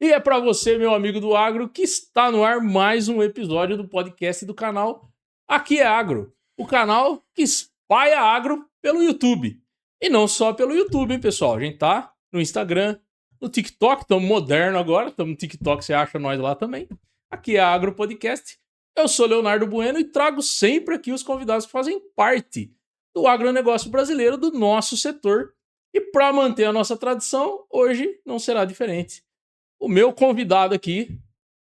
E é para você, meu amigo do agro, que está no ar mais um episódio do podcast do canal Aqui é Agro, o canal que espalha agro pelo YouTube. E não só pelo YouTube, hein, pessoal? A gente tá no Instagram, no TikTok, estamos moderno agora, estamos no TikTok, você acha nós lá também. Aqui é Agro Podcast. Eu sou Leonardo Bueno e trago sempre aqui os convidados que fazem parte do agronegócio brasileiro, do nosso setor. E para manter a nossa tradição, hoje não será diferente. O meu convidado aqui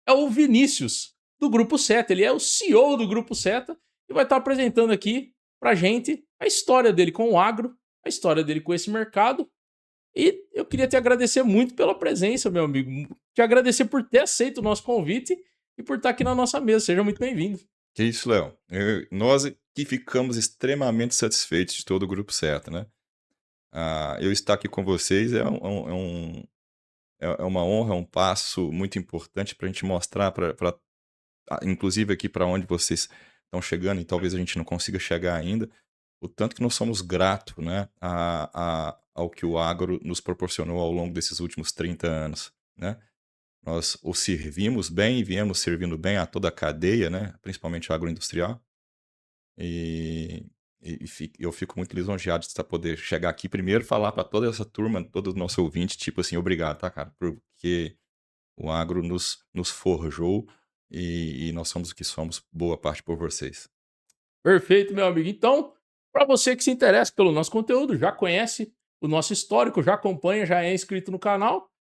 é o Vinícius, do Grupo Seta. Ele é o CEO do Grupo Seta e vai estar apresentando aqui pra gente a história dele com o agro, a história dele com esse mercado. E eu queria te agradecer muito pela presença, meu amigo. Te agradecer por ter aceito o nosso convite e por estar aqui na nossa mesa. Seja muito bem-vindo. Que isso, Léo. Nós aqui ficamos extremamente satisfeitos de todo o Grupo Seta, né? Eu estar aqui com vocês é uma honra, é um passo muito importante para a gente mostrar, inclusive aqui para onde vocês estão chegando, e talvez a gente não consiga chegar ainda, o tanto que nós somos gratos, né, ao que o agro nos proporcionou ao longo desses últimos 30 anos, né? Nós o servimos bem e viemos servindo bem a toda a cadeia, né, principalmente a agroindustrial. E, eu fico muito lisonjeado de poder chegar aqui primeiro falar para toda essa turma, todo o nosso ouvinte, tipo assim, obrigado, tá, cara? Porque o agro nos forjou e nós somos o que somos, boa parte por vocês. Perfeito, meu amigo. Então, para você que se interessa pelo nosso conteúdo, já conhece o nosso histórico, já acompanha, já é inscrito no canal,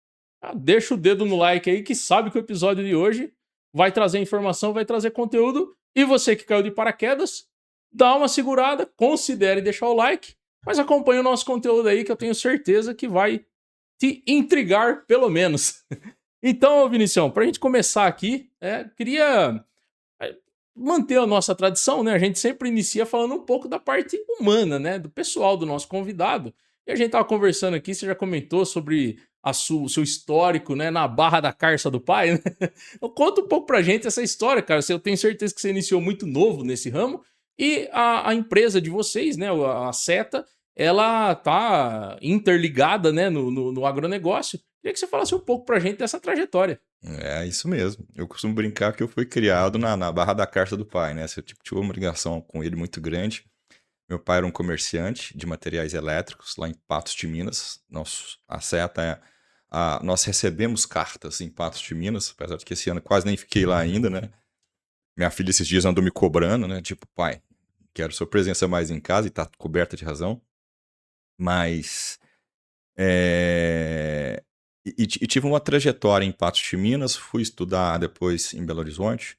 deixa o dedo no like aí que sabe que o episódio de hoje vai trazer informação, vai trazer conteúdo. E você que caiu de paraquedas, dá uma segurada, considere deixar o like, mas acompanhe o nosso conteúdo aí que eu tenho certeza que vai te intrigar pelo menos. Então, Vinicião, para a gente começar aqui, queria manter a nossa tradição, né? A gente sempre inicia falando um pouco da parte humana, né? Do pessoal, do nosso convidado. E a gente tava conversando aqui, você já comentou sobre o seu histórico, né? Na Barra da Carça do pai, né? Então, conta um pouco pra gente essa história, cara. Eu tenho certeza que você iniciou muito novo nesse ramo. E a empresa de vocês, né? A Seta, ela tá interligada, né? No agronegócio. Queria que você falasse um pouco pra gente dessa trajetória. É isso mesmo. Eu costumo brincar que eu fui criado na Barra da Carça do pai, né? Eu tive uma ligação com ele muito grande. Meu pai era um comerciante de materiais elétricos lá em Patos de Minas. A Seta nós recebemos cartas em Patos de Minas, apesar de que esse ano quase nem fiquei lá ainda, né? Minha filha esses dias andou me cobrando, né? Tipo, pai, quero sua presença mais em casa, e tá coberta de razão. Mas. E tive uma trajetória em Patos de Minas, fui estudar depois em Belo Horizonte.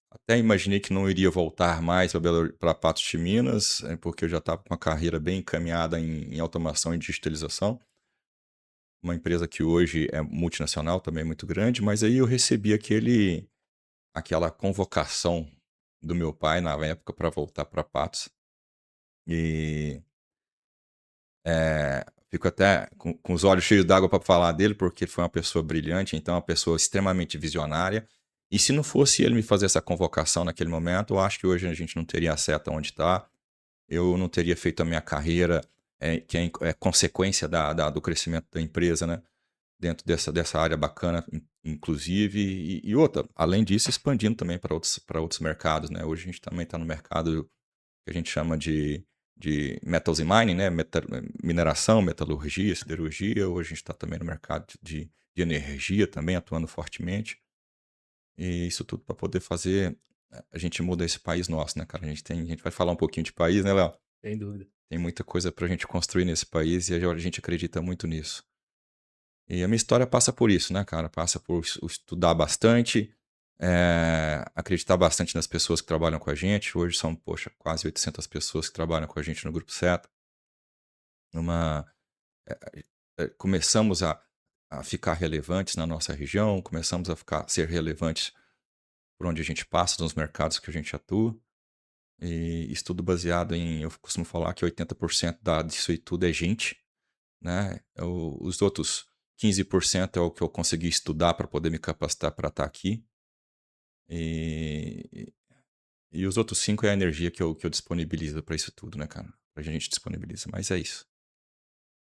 Até imaginei que não iria voltar mais para Patos de Minas, porque eu já estava com uma carreira bem encaminhada em automação e digitalização. Uma empresa que hoje é multinacional, também muito grande, mas aí eu recebi aquela convocação do meu pai na época para voltar para Patos. E fico até com os olhos cheios d'água para falar dele, porque ele foi uma pessoa brilhante, então uma pessoa extremamente visionária. E se não fosse ele me fazer essa convocação naquele momento, eu acho que hoje a gente não teria a Seta onde está. Eu não teria feito a minha carreira, que é consequência do crescimento da empresa, né? Dentro dessa área bacana, inclusive. E outra, além disso, expandindo também para outros mercados, né? Hoje a gente também está no mercado que a gente chama de metals and mining, né? Mineração, metalurgia, siderurgia. Hoje a gente está também no mercado de energia, também atuando fortemente. E isso tudo para poder fazer a gente muda esse país nosso, né, cara? A gente vai falar um pouquinho de país, né, Léo? Sem dúvida. Tem muita coisa pra gente construir nesse país e a gente acredita muito nisso. E a minha história passa por isso, né, cara? Passa por estudar bastante, acreditar bastante nas pessoas que trabalham com a gente. Hoje são, poxa, quase 800 pessoas que trabalham com a gente no Grupo Seta. Começamos a ficar relevantes na nossa região, começamos a ser relevantes por onde a gente passa, nos mercados que a gente atua. E isso tudo baseado eu costumo falar que 80% disso aí tudo é gente, né? Os outros 15% é o que eu consegui estudar para poder me capacitar para estar aqui. E, e os outros 5% é a energia que eu disponibilizo para isso tudo, né, cara? A gente disponibiliza, mas é isso.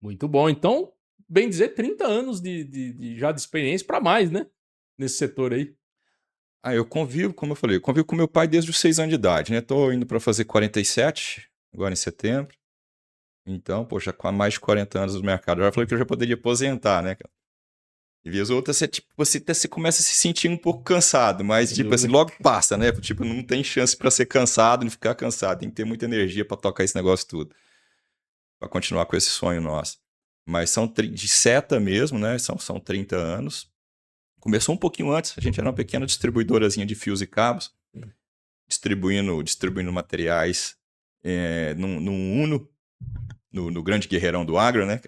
Muito bom. Então, bem dizer, 30 anos já de experiência para mais, né? Nesse setor aí. Eu convivo, como eu falei, eu convivo com meu pai desde os 6 anos de idade, né? Tô indo para fazer 47, agora em setembro. Então, poxa, com mais de 40 anos no mercado. Eu já falei que eu já poderia aposentar, né, cara? E vez ou outra, você até se começa a se sentir um pouco cansado, mas, Sem tipo assim, dúvida. logo passa, né? Tipo, não tem chance para ser cansado, não ficar cansado. Tem que ter muita energia para tocar esse negócio tudo, para continuar com esse sonho nosso. Mas são de seta mesmo, né? São 30 anos. Começou um pouquinho antes, a gente era uma pequena distribuidorazinha de fios e cabos, distribuindo materiais num Uno, no grande guerreirão do agro, né?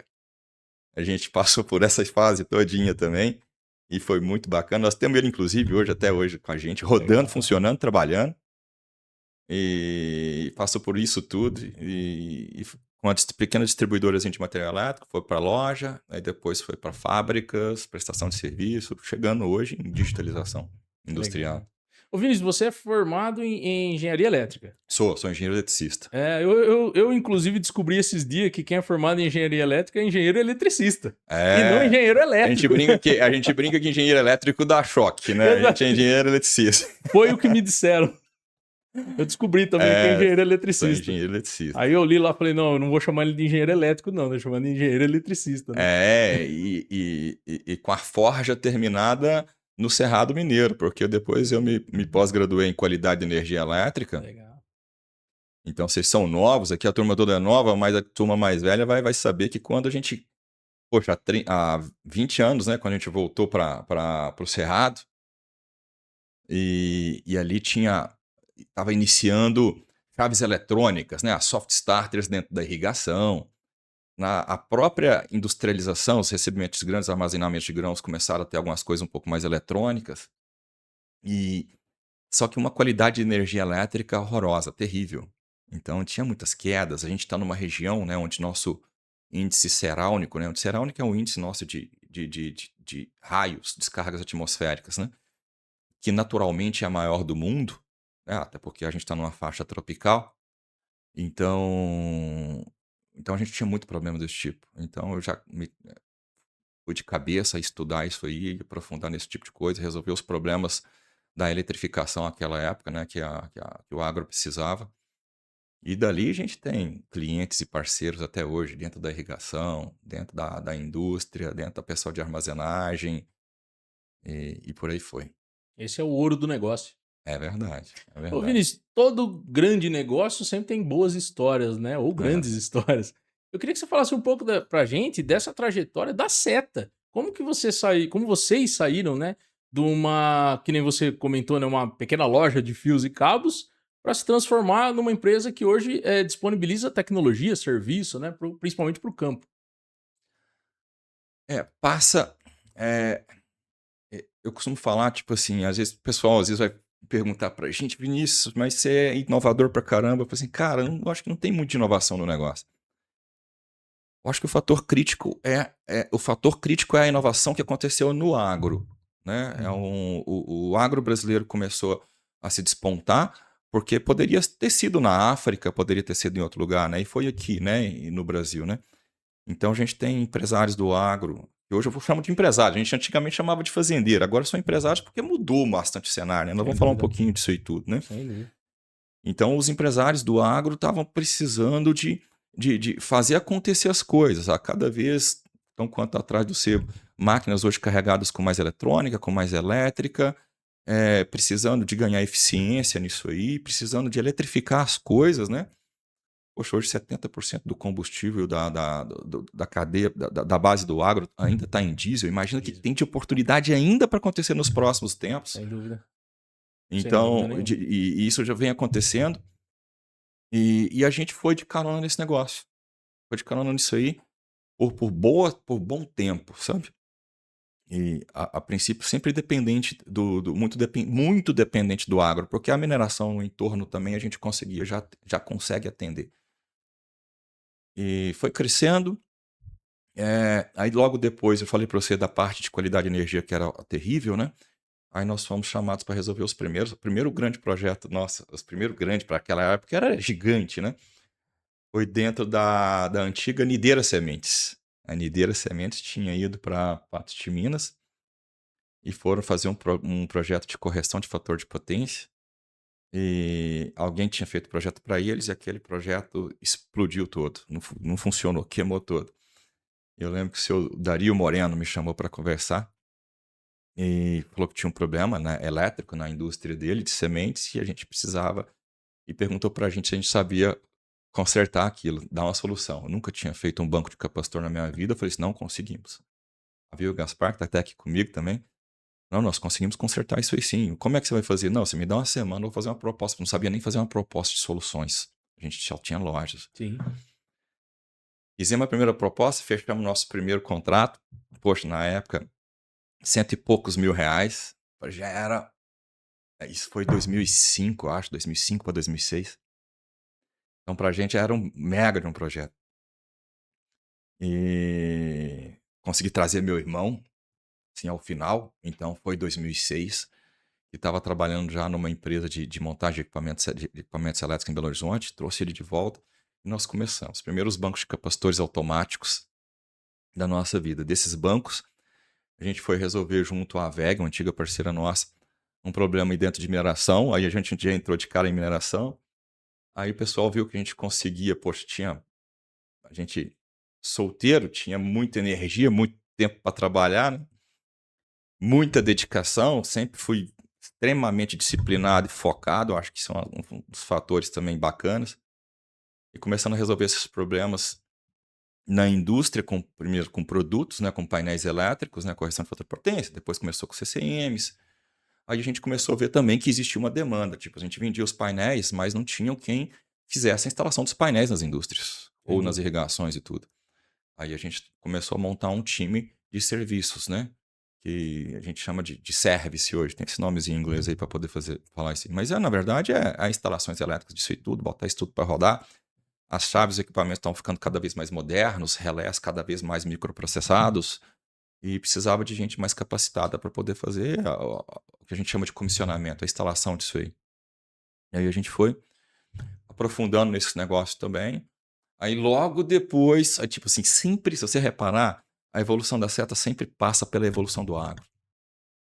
A gente passou por essa fase todinha também e foi muito bacana. Nós temos ele, inclusive, hoje, até hoje, com a gente, rodando, Legal. funcionando, trabalhando. E passou por isso tudo. E com uma pequena distribuidora de material elétrico, foi para loja, aí depois foi para fábricas, prestação de serviço, chegando hoje em digitalização industrial. Legal. Ô, Vinícius, você é formado em engenharia elétrica. Sou engenheiro eletricista. Eu, inclusive, descobri esses dias que quem é formado em engenharia elétrica é engenheiro eletricista. E não É. engenheiro A elétrico. gente brinca que engenheiro elétrico dá choque, né? A gente é engenheiro eletricista. Foi o que me disseram. Eu descobri também que é engenheiro Sou eletricista. engenheiro eletricista. Aí eu li lá e falei, não, eu não vou chamar ele de engenheiro elétrico, não. Eu chamando de engenheiro eletricista, né? E com a forja terminada no Cerrado Mineiro, porque depois eu me pós-graduei em qualidade de energia elétrica. Legal. Então vocês são novos, aqui a turma toda é nova, mas a turma mais velha vai saber que quando a gente, poxa, há 20 anos, né, quando a gente voltou para o Cerrado, e ali estava iniciando chaves eletrônicas, né, as soft starters dentro da irrigação. A própria industrialização, os recebimentos de grandes armazenamentos de grãos começaram a ter algumas coisas um pouco mais eletrônicas. Só que uma qualidade de energia elétrica horrorosa, terrível. Então tinha muitas quedas. A gente está numa região, né, onde nosso índice cerâunico, né, onde cerâunico é um índice nosso de raios, descargas atmosféricas, né, que naturalmente é a maior do mundo, né, até porque a gente está numa faixa tropical. Então a gente tinha muito problema desse tipo. Então eu já fui de cabeça a estudar isso aí, aprofundar nesse tipo de coisa, resolver os problemas da eletrificação naquela época, né, que o agro precisava. E dali a gente tem clientes e parceiros até hoje, dentro da irrigação, dentro da indústria, dentro da pessoal de armazenagem, e por aí foi. Esse é o ouro do negócio. É verdade, é Ô, verdade. Vinícius, todo grande negócio sempre tem boas histórias, né? Ou É. grandes histórias. Eu queria que você falasse um pouco pra gente dessa trajetória da seta. Como que como vocês saíram, né? De uma, que nem você comentou, né? Uma pequena loja de fios e cabos para se transformar numa empresa que hoje disponibiliza tecnologia, serviço, né? Principalmente para o campo. Passa. Eu costumo falar, tipo assim, às vezes o pessoal vai perguntar pra gente, Vinícius, mas você é inovador pra caramba. Eu falo assim, cara, eu acho que não tem muita inovação no negócio. Eu acho que o fator crítico é a inovação que aconteceu no agro, né? O agro brasileiro começou a se despontar porque poderia ter sido na África, poderia ter sido em outro lugar, né? E foi aqui, né? E no Brasil, né? Então a gente tem empresários do agro, que hoje eu chamo de empresário, a gente antigamente chamava de fazendeiro, agora são empresários porque mudou bastante o cenário, né? Nós vamos falar um pouquinho disso aí tudo, né? Sem dúvida. Então os empresários do agro estavam precisando de fazer acontecer as coisas. A cada vez estão quanto atrás do seu máquinas hoje carregadas com mais eletrônica, com mais elétrica, precisando de ganhar eficiência nisso aí, precisando de eletrificar as coisas, né? Poxa, hoje 70% do combustível da cadeia, da base do agro ainda está em diesel. Imagina que tem de oportunidade ainda para acontecer nos próximos tempos. Sem dúvida. Sem dúvida Então, nenhuma. e isso já vem acontecendo. E a gente foi de carona nesse negócio. Foi de carona nisso aí por bom tempo, sabe? E a princípio sempre dependente muito dependente do agro, porque a mineração no entorno também a gente já consegue atender. E foi crescendo. Aí logo depois eu falei para você da parte de qualidade de energia que era terrível, né? Aí nós fomos chamados para resolver o primeiro grande projeto, nossa, os primeiros grandes para aquela época, era gigante, né? Foi dentro da antiga Nideira Sementes. A Nideira Sementes tinha ido para Patos de Minas e foram fazer um projeto de correção de fator de potência. E alguém tinha feito o projeto para eles e aquele projeto explodiu todo. Não funcionou, queimou todo. Eu lembro que o seu Dario Moreno me chamou para conversar e falou que tinha um problema, né, elétrico na indústria dele de sementes e a gente precisava, e perguntou para a gente se a gente sabia consertar aquilo, dar uma solução. Eu nunca tinha feito um banco de capacitor na minha vida. Eu falei assim: não conseguimos. Viu o Gaspar, que está até aqui comigo também? Não, nós conseguimos consertar isso aí sim. Como é que você vai fazer? Não, você me dá uma semana, eu vou fazer uma proposta. Não sabia nem fazer uma proposta de soluções. A gente só tinha lojas. Sim. Fizemos a primeira proposta, fechamos nosso primeiro contrato. Poxa, na época, cento e poucos mil reais. Já era. Isso foi 2005, eu acho, 2005 para 2006. Então, pra gente era um mega de um projeto. E consegui trazer meu irmão, assim, ao final. Então, foi 2006. E estava trabalhando já numa empresa de montagem de equipamentos elétricos em Belo Horizonte. Trouxe ele de volta e nós começamos. Os primeiros bancos de capacitores automáticos da nossa vida. Desses bancos, a gente foi resolver junto à VEG, uma antiga parceira nossa, um problema aí dentro de mineração. Aí a gente já entrou de cara em mineração. Aí o pessoal viu que a gente conseguia, poxa, a gente solteiro, tinha muita energia, muito tempo para trabalhar, né? Muita dedicação, sempre fui extremamente disciplinado e focado. Eu acho que isso é um dos fatores também bacanas. E começando a resolver esses problemas na indústria, primeiro com produtos, né, com painéis elétricos, né, correção de fator de potência, depois começou com CCMs. Aí a gente começou a ver também que existia uma demanda. Tipo, a gente vendia os painéis, mas não tinham quem fizesse a instalação dos painéis nas indústrias, ou nas Entendi. irrigações e tudo. Aí a gente começou a montar um time de serviços, né? Que a gente chama de service hoje. Tem esse nomezinho em inglês aí para poder falar isso. Mas, na verdade, é as instalações elétricas disso e tudo, botar isso tudo para rodar. As chaves e equipamentos estão ficando cada vez mais modernos, relés cada vez mais microprocessados, e precisava de gente mais capacitada para poder fazer o que a gente chama de comissionamento, a instalação disso aí. E aí a gente foi aprofundando nesse negócio também. Aí logo depois, aí, tipo assim, sempre, se você reparar, a evolução da seta sempre passa pela evolução do agro.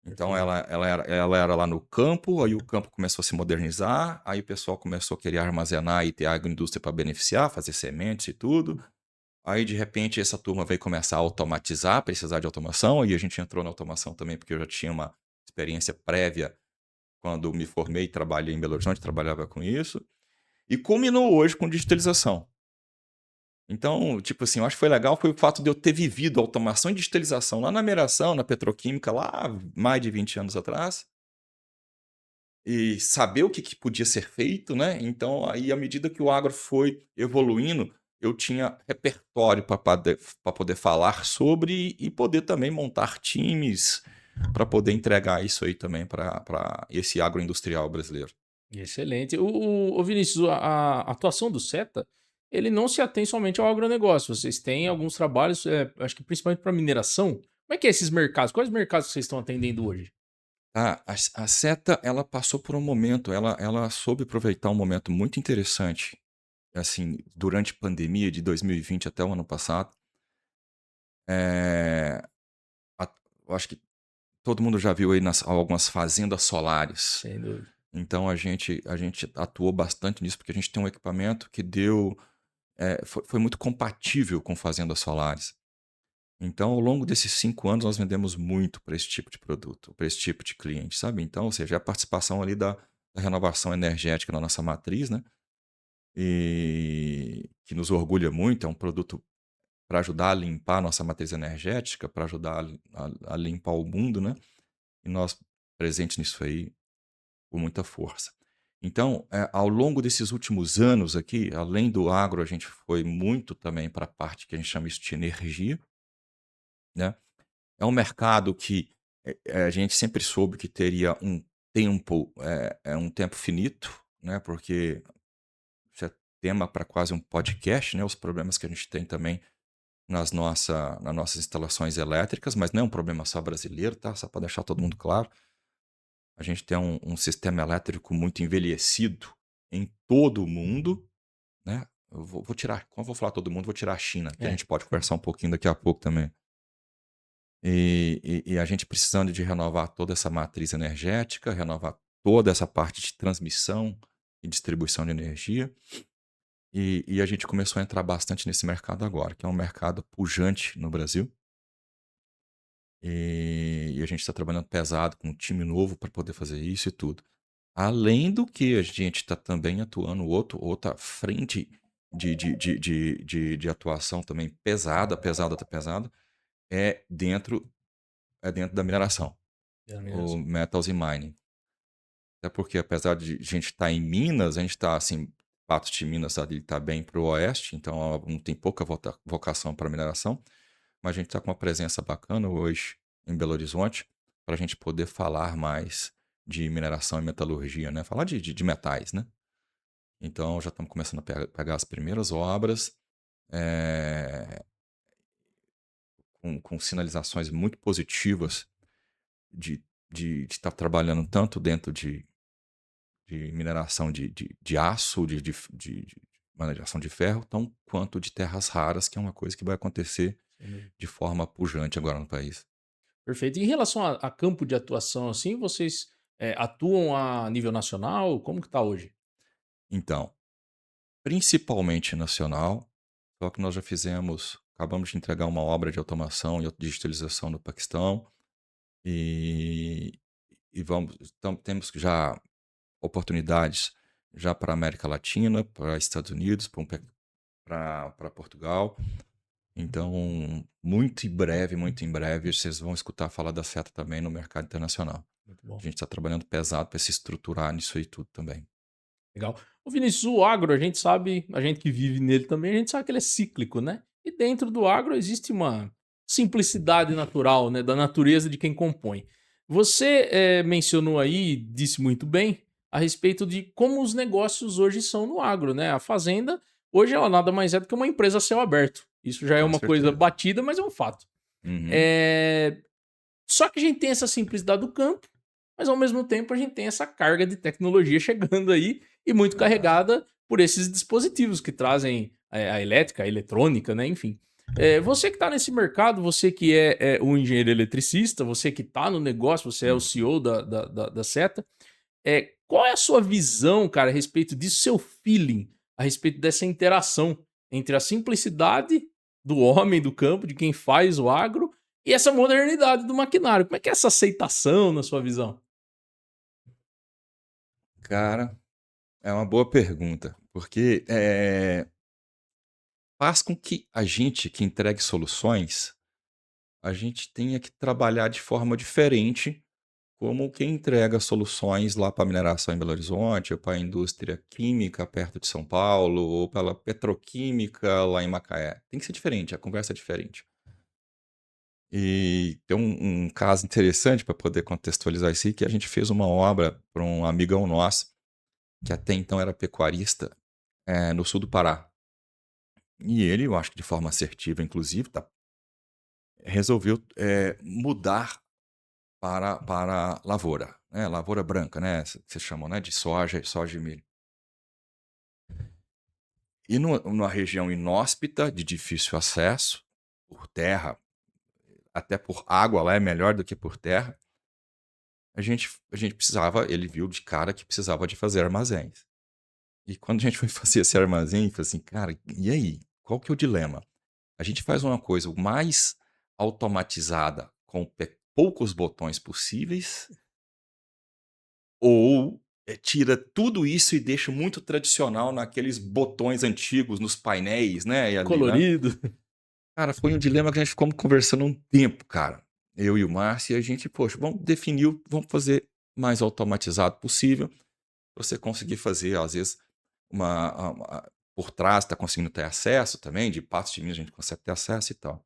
Então Perfeito. ela era lá no campo, aí o campo começou a se modernizar, aí o pessoal começou a querer armazenar e ter agroindústria para beneficiar, fazer sementes e tudo. Aí de repente essa turma veio começar a automatizar, precisar de automação, aí a gente entrou na automação também porque eu já tinha uma experiência prévia quando me formei e trabalhei em Belo Horizonte, trabalhava com isso. E culminou hoje com digitalização. Então, tipo assim, eu acho que foi legal foi o fato de eu ter vivido automação e digitalização lá na mineração, na petroquímica, lá mais de 20 anos atrás, e saber o que podia ser feito, né? Então, aí, à medida que o agro foi evoluindo, eu tinha repertório para poder falar sobre e poder também montar times para poder entregar isso aí também para esse agroindustrial brasileiro. Excelente. O Vinícius, a atuação do SETA, ele não se atém somente ao agronegócio. Vocês têm alguns trabalhos, acho que principalmente para mineração. Como é que é esses mercados? Quais mercados que vocês estão atendendo hoje? A Seta, ela passou por um momento, ela soube aproveitar um momento muito interessante, assim, durante a pandemia de 2020 até o ano passado. Eh, eu acho que todo mundo já viu aí algumas fazendas solares. Sem dúvida. Então a gente atuou bastante nisso, porque a gente tem um equipamento que foi muito compatível com fazendas solares. Então, ao longo desses 5 anos, nós vendemos muito para esse tipo de produto, para esse tipo de cliente, sabe? Então, ou seja, a participação ali da renovação energética na nossa matriz, né? E que nos orgulha muito, é um produto para ajudar a limpar a nossa matriz energética, para ajudar a limpar o mundo, né? E nós presentes nisso aí com muita força. Então, ao longo desses últimos anos aqui, além do agro, a gente foi muito também para a parte que a gente chama isso de energia, né? É um mercado que a gente sempre soube que teria um tempo finito, né? Porque isso é tema para quase um podcast, né? Os problemas que a gente tem também nas nossas instalações elétricas, mas não é um problema só brasileiro, tá? Só para deixar todo mundo claro. A gente tem um sistema elétrico muito envelhecido em todo o mundo, né? eu vou tirar, como eu vou falar todo mundo, vou tirar a China, que a É. gente pode conversar um pouquinho daqui a pouco também. E a gente precisando de renovar toda essa matriz energética, renovar toda essa parte de transmissão e distribuição de energia. E a gente começou a entrar bastante nesse mercado agora, que é um mercado pujante no Brasil. E a gente está trabalhando pesado com um time novo para poder fazer isso e tudo. Além do que a gente está também atuando outra frente de atuação também pesada, é dentro da mineração, É o mineração. metals e mining. Até porque apesar de a gente estar em Minas, a gente está assim, Patos de Minas ali está bem para o oeste, então não tem pouca vocação para mineração, mas a gente está com uma presença bacana hoje em Belo Horizonte para a gente poder falar mais de mineração e metalurgia, né? Falar de metais, né? Então já estamos começando a pegar as primeiras obras, eh, com sinalizações muito positivas de estar trabalhando tanto dentro de mineração de aço, de mineração de ferro, tão quanto de terras raras, que é uma coisa que vai acontecer Sem dúvida. de forma pujante agora no país. Perfeito. Em relação a campo de atuação, assim, vocês, atuam a nível nacional? Como que tá hoje? Então, principalmente nacional, só que nós já acabamos de entregar uma obra de automação e digitalização no Paquistão e, temos já oportunidades já para a América Latina, para Estados Unidos, para Portugal. Então, muito em breve, vocês vão escutar falar da Seta também no mercado internacional. Muito A bom. gente está trabalhando pesado para se estruturar nisso aí tudo também. Legal. O Vinícius, o agro, a gente sabe, a gente que vive nele também, a gente sabe que ele é cíclico, né? E dentro do agro existe uma simplicidade natural, né? Da natureza de quem compõe. Você mencionou aí, disse muito bem, a respeito de como os negócios hoje são no agro, né? A fazenda, hoje ela nada mais é do que uma empresa a céu aberto. Isso já é Com uma coisa certeza. batida, mas é um fato. Uhum. É, Só que a gente tem essa simplicidade do campo, mas ao mesmo tempo a gente tem essa carga de tecnologia chegando aí e muito Exato. carregada por esses dispositivos que trazem a elétrica, a eletrônica, né? Enfim. Você que está nesse mercado, você que é um engenheiro eletricista, você que está no negócio, você é o Hum. CEO da Seta, qual é a sua visão, cara, a respeito disso, seu feeling, a respeito dessa interação entre a simplicidade do homem do campo, de quem faz o agro, e essa modernidade do maquinário? Como é que é essa aceitação na sua visão? Cara, é uma boa pergunta, porque faz com que a gente que entregue soluções, a gente tenha que trabalhar de forma diferente, como quem entrega soluções lá para a mineração em Belo Horizonte, ou para a indústria química perto de São Paulo, ou pela petroquímica lá em Macaé. Tem que ser diferente, a conversa é diferente. E tem um caso interessante para poder contextualizar isso aí, que a gente fez uma obra para um amigão nosso, que até então era pecuarista, no sul do Pará. E ele, eu acho que de forma assertiva, inclusive, resolveu mudar para lavoura, né? Lavoura branca, né? Que vocês chamam, né? De soja e milho. E numa região inóspita, de difícil acesso, por terra, até por água lá é melhor do que por terra, a gente precisava, ele viu de cara que precisava de fazer armazéns. E quando a gente foi fazer esse armazém, falei assim, cara, e aí? Qual que é o dilema? A gente faz uma coisa o mais automatizada, com poucos botões possíveis, ou tira tudo isso e deixa muito tradicional naqueles botões antigos, nos painéis, né? E ali, né? Colorido. Cara, foi um dilema que a gente ficou conversando um tempo, cara. Eu e o Márcio, e a gente, poxa, vamos definir, vamos fazer mais automatizado possível. Você conseguir fazer, às vezes, por trás, está conseguindo ter acesso também, de Patos de Minas a gente consegue ter acesso e tal.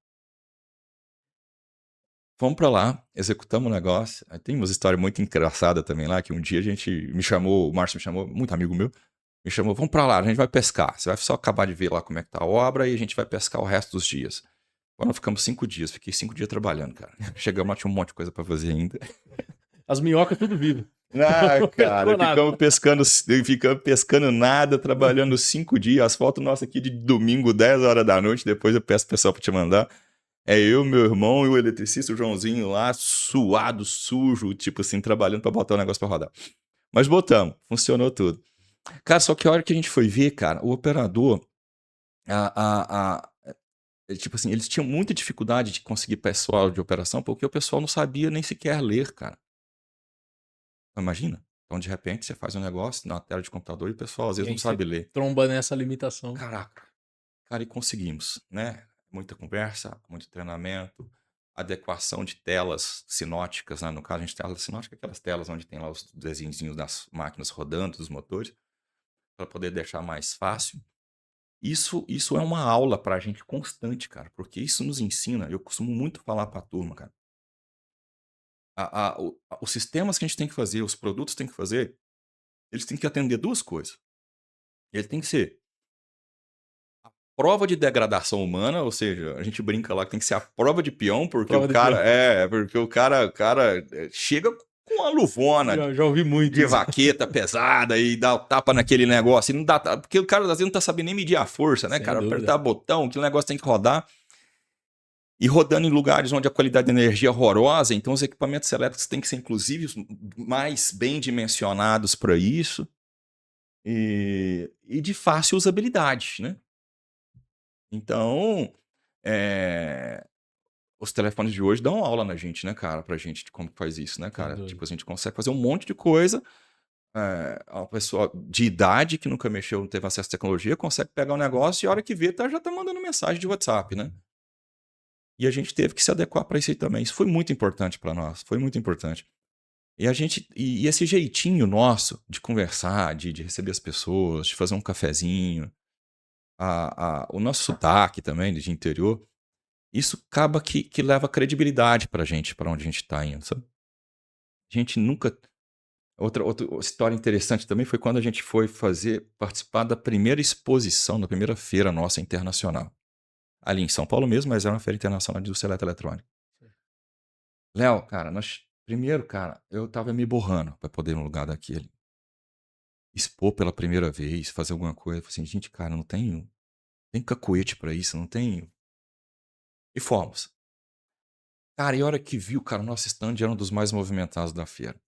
Fomos para lá, executamos o negócio. Aí tem umas histórias muito engraçadas também lá, que um dia a gente me chamou, o Márcio me chamou, muito amigo meu, me chamou, vamos para lá, a gente vai pescar. Você vai só acabar de ver lá como é que tá a obra e a gente vai pescar o resto dos dias. Quando ficamos 5 dias, fiquei 5 dias trabalhando, cara. Chegamos lá, tinha um monte de coisa para fazer ainda. As minhocas tudo vivo. Ah, Não cara, pescou nada. ficamos pescando nada, trabalhando 5 dias. As fotos nossas aqui de domingo, 10 horas da noite, depois eu peço pro pessoal pra te mandar. É eu, meu irmão e o eletricista, o Joãozinho lá, suado, sujo, tipo assim, trabalhando pra botar o negócio pra rodar. Mas botamos, funcionou tudo. Cara, só que a hora que a gente foi ver, cara, o operador, tipo assim, eles tinham muita dificuldade de conseguir pessoal de operação, porque o pessoal não sabia nem sequer ler, cara. Imagina? Então, de repente, você faz um negócio na tela de computador e o pessoal às E vezes não aí você sabe ler. tromba nessa limitação. Caraca, cara, e conseguimos, né? Muita conversa, muito treinamento, adequação de telas sinóticas, né? No caso, a gente tem tela sinótica, aquelas telas onde tem lá os desenhinhos das máquinas rodando, dos motores, para poder deixar mais fácil. Isso é uma aula para a gente constante, cara, porque isso nos ensina. Eu costumo muito falar para a turma, cara. Os sistemas que a gente tem que fazer, os produtos que tem que fazer, eles têm que atender duas coisas. Ele tem que ser prova de degradação humana, ou seja, a gente brinca lá que tem que ser a prova de peão, porque Prova de peão. chega com uma luvona Já ouvi muito de isso. vaqueta pesada e dá o tapa naquele negócio, e não dá, porque o cara às vezes não tá sabendo nem medir a força, né, Sem cara? dúvida. Apertar botão, aquele negócio tem que rodar. E rodando em lugares onde a qualidade de energia é horrorosa, então os equipamentos elétricos têm que ser, inclusive, mais bem dimensionados para isso e de fácil usabilidade, né? Então, é, os telefones de hoje dão aula na gente, né, cara? Pra gente de como que faz isso, né, Sem cara? dúvida. Tipo, a gente consegue fazer um monte de coisa. Uma pessoa de idade que nunca mexeu, não teve acesso à tecnologia, consegue pegar um negócio e a hora que vê, já tá mandando mensagem de WhatsApp, né? E a gente teve que se adequar para isso aí também. Isso foi muito importante para nós, foi muito importante. E esse jeitinho nosso de conversar, de receber as pessoas, de fazer um cafezinho, o nosso sotaque também de interior, isso acaba que leva credibilidade pra gente, para onde a gente tá indo, sabe? A gente nunca. Outra história interessante também foi quando a gente foi participar da primeira exposição, da primeira feira nossa internacional. Ali em São Paulo mesmo, mas era uma feira internacional de indústria eletroeletrônica. Léo, cara, primeiro, cara, eu tava me borrando pra poder ir no lugar daquele. Expor pela primeira vez, fazer alguma coisa. Eu falei assim, gente, cara, não tenho. Tem cacuete pra isso, não tenho. E fomos. Cara, e a hora que viu, cara, o nosso stand era um dos mais movimentados da feira.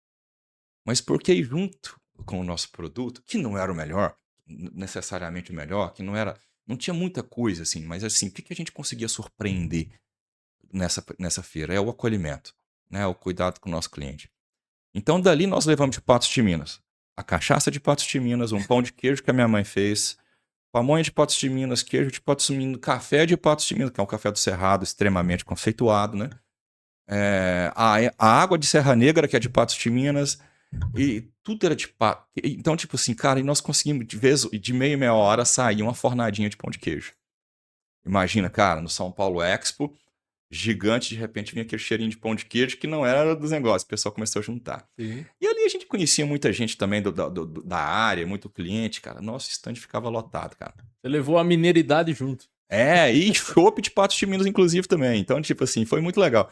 Mas porque junto com o nosso produto, que não era o melhor, necessariamente o melhor, que não era. Não tinha muita coisa, assim, mas assim, o que a gente conseguia surpreender nessa feira? É o acolhimento, né? O cuidado com o nosso cliente. Então, dali nós levamos de Patos de Minas a cachaça de Patos de Minas, um pão de queijo que a minha mãe fez, pamonha de Patos de Minas, queijo de Patos de Minas, café de Patos de Minas, que é um café do Cerrado, extremamente conceituado, né? A água de Serra Negra, que é de Patos de Minas, e tudo era de pato. Então, tipo assim, cara, e nós conseguimos de meia em meia hora sair uma fornadinha de pão de queijo. Imagina, cara, no São Paulo Expo, gigante, de repente vinha aquele cheirinho de pão de queijo que não era dos negócios, o pessoal começou a juntar. Sim. E ali a gente conhecia muita gente também da área, muito cliente, cara. Nosso stand ficava lotado, cara. Você levou a mineiridade junto. E chopp de Patos de Minas, inclusive, também. Então, tipo assim, foi muito legal.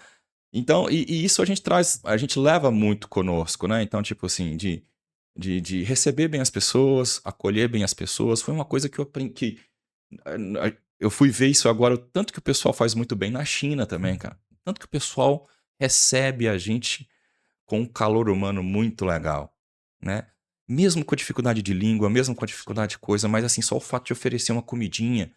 Então, e isso a gente leva muito conosco, né? Então, tipo assim, de receber bem as pessoas, acolher bem as pessoas, foi uma coisa que eu aprendi, eu fui ver isso agora, o tanto que o pessoal faz muito bem na China também, cara. Tanto que o pessoal recebe a gente com um calor humano muito legal, né? Mesmo com a dificuldade de língua, mesmo com a dificuldade de coisa, mas assim, só o fato de oferecer uma comidinha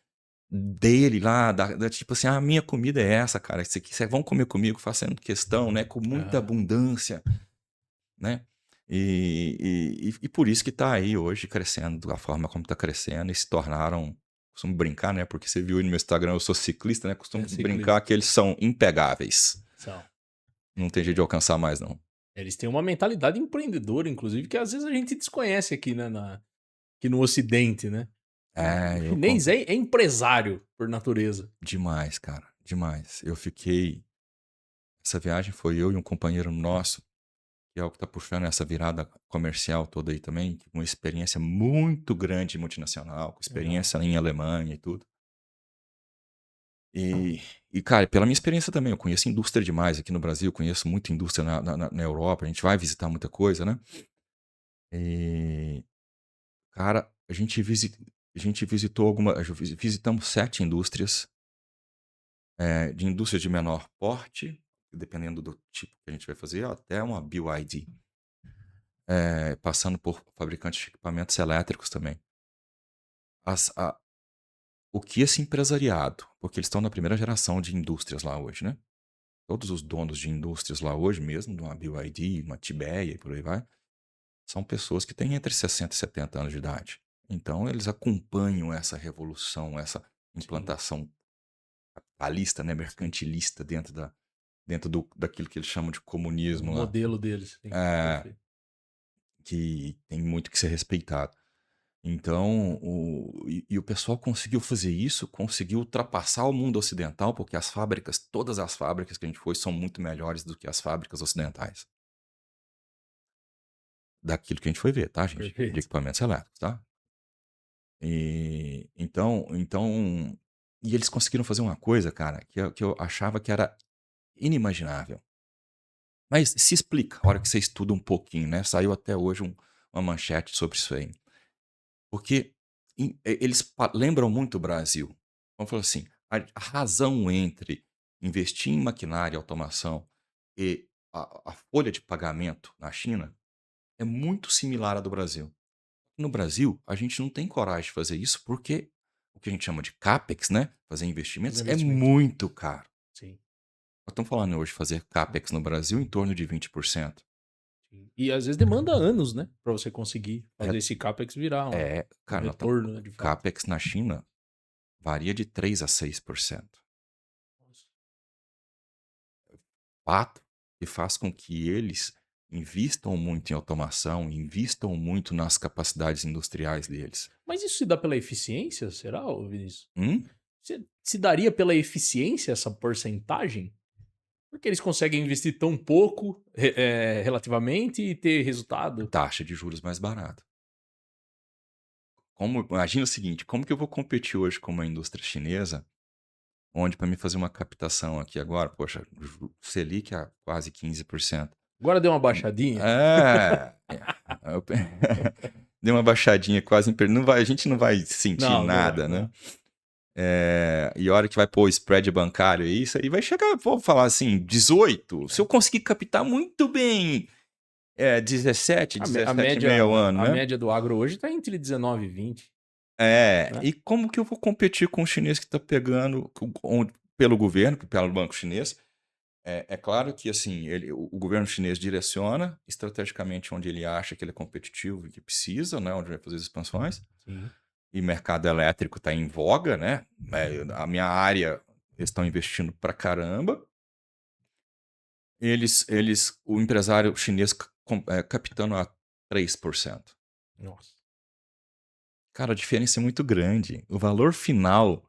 dele lá, tipo assim, a minha comida é essa, cara. Isso aqui, vocês vão comer comigo, fazendo questão, né? Com muita Ah, abundância, né? E por isso que tá aí hoje crescendo da forma como tá crescendo e se tornaram. Costumo brincar, né? Porque você viu aí no meu Instagram, eu sou ciclista, né? Costumo ciclista. brincar que eles são impegáveis. São. Não tem jeito de alcançar mais, não. Eles têm uma mentalidade empreendedora, inclusive, que às vezes a gente desconhece aqui, né, aqui no Ocidente, né? O Eu chinês é empresário por natureza. demais, cara. Demais. Eu fiquei. Essa viagem foi eu e um companheiro nosso, que é o que tá puxando essa virada comercial toda aí também, com uma experiência muito grande em multinacional, com Legal. experiência em Alemanha e tudo. E, cara, pela minha experiência também, eu conheço indústria demais aqui no Brasil, conheço muita indústria na Europa, a gente vai visitar muita coisa, né? E, cara, a gente visitou visitamos 7 indústrias, de indústria de menor porte, dependendo do tipo que a gente vai fazer, até uma BYD, passando por fabricantes de equipamentos elétricos também. As- a- o que esse empresariado, porque eles estão na primeira geração de indústrias lá hoje, né? Todos os donos de indústrias lá hoje mesmo, de uma BYD, uma Tibeia e por aí vai, são pessoas que têm entre 60 e 70 anos de idade. Então, eles acompanham essa revolução, essa Sim, implantação capitalista, né, sim. mercantilista daquilo que eles chamam de O comunismo lá, modelo deles, sim. é, Perfeito. que tem muito que ser respeitado. Então, o pessoal conseguiu fazer isso, conseguiu ultrapassar o mundo ocidental, porque todas as fábricas que a gente foi, são muito melhores do que as fábricas ocidentais. Daquilo que a gente foi ver, tá, gente? De Perfeito. equipamentos elétricos, tá? E eles conseguiram fazer uma coisa, cara, que eu achava que era inimaginável. Mas se explica, a hora que você estuda um pouquinho, né? Saiu até hoje uma manchete sobre isso aí. Porque eles lembram muito o Brasil. Vamos falar assim, a razão entre investir em maquinária e automação e a folha de pagamento na China é muito similar à do Brasil. No Brasil, a gente não tem coragem de fazer isso porque o que a gente chama de CAPEX, né? Fazer Os investimentos é investimentos. muito caro. Sim, Nós estamos falando hoje de fazer CAPEX no Brasil em torno de 20%. sim. E às vezes demanda anos, né? Pra você conseguir fazer É, esse CAPEX virar um cara, retorno, né, de o fato. CAPEX na China varia de 3 a 6%. Nossa. Fato que faz com que eles invistam muito em automação, invistam muito nas capacidades industriais deles. Mas isso se dá pela eficiência, será, ô Vinícius? Hum? Se daria pela eficiência essa porcentagem? Porque eles conseguem investir tão pouco, relativamente, e ter resultado? Taxa de juros mais barata. Imagina o seguinte, como que eu vou competir hoje com uma indústria chinesa, onde para mim fazer uma captação aqui agora, poxa, Selic a quase 15%. Agora deu uma baixadinha? É, eu pe- deu uma baixadinha quase, a gente não vai sentir Não, não vai, nada, não né? vai. E a hora que vai pôr o spread bancário, isso aí vai chegar, vou falar assim, 18. Se eu conseguir captar muito bem, 17, A 17,5 ao média, ano, a né? média do agro hoje está entre 19 e 20, né? E como que eu vou competir com o chinês que está pegando pelo governo, pelo banco chinês? É claro que assim, o governo chinês direciona estrategicamente onde ele acha que ele é competitivo e que precisa, né, onde vai fazer as expansões. Sim. E mercado elétrico está em voga, né? A minha área, eles estão investindo pra caramba. O empresário chinês captando a 3%. Nossa. Cara, a diferença é muito grande. O valor final,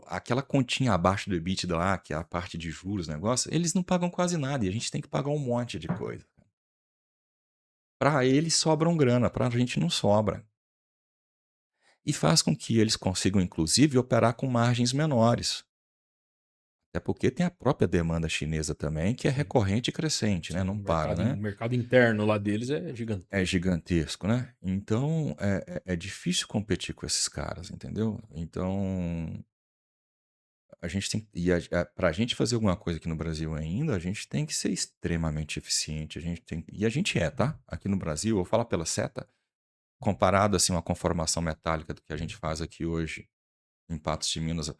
aquela continha abaixo do EBITDA lá, que é a parte de juros, negócio, eles não pagam quase nada e a gente tem que pagar um monte de coisa. Para eles sobram grana, para a gente não sobra. E faz com que eles consigam, inclusive, operar com margens menores. Até porque tem a própria demanda chinesa também, que é Sim, recorrente e crescente, né? sim. Não O para, mercado, né? o mercado interno lá deles é É gigantesco. gigantesco, né? Então, é difícil competir com esses caras, entendeu? Então, a gente tem. Para a gente fazer alguma coisa aqui no Brasil ainda, a gente tem que ser extremamente eficiente. E a gente é, tá? Aqui no Brasil, eu vou falar pela seta, comparado assim, uma conformação metálica do que a gente faz aqui hoje em Patos de Minas,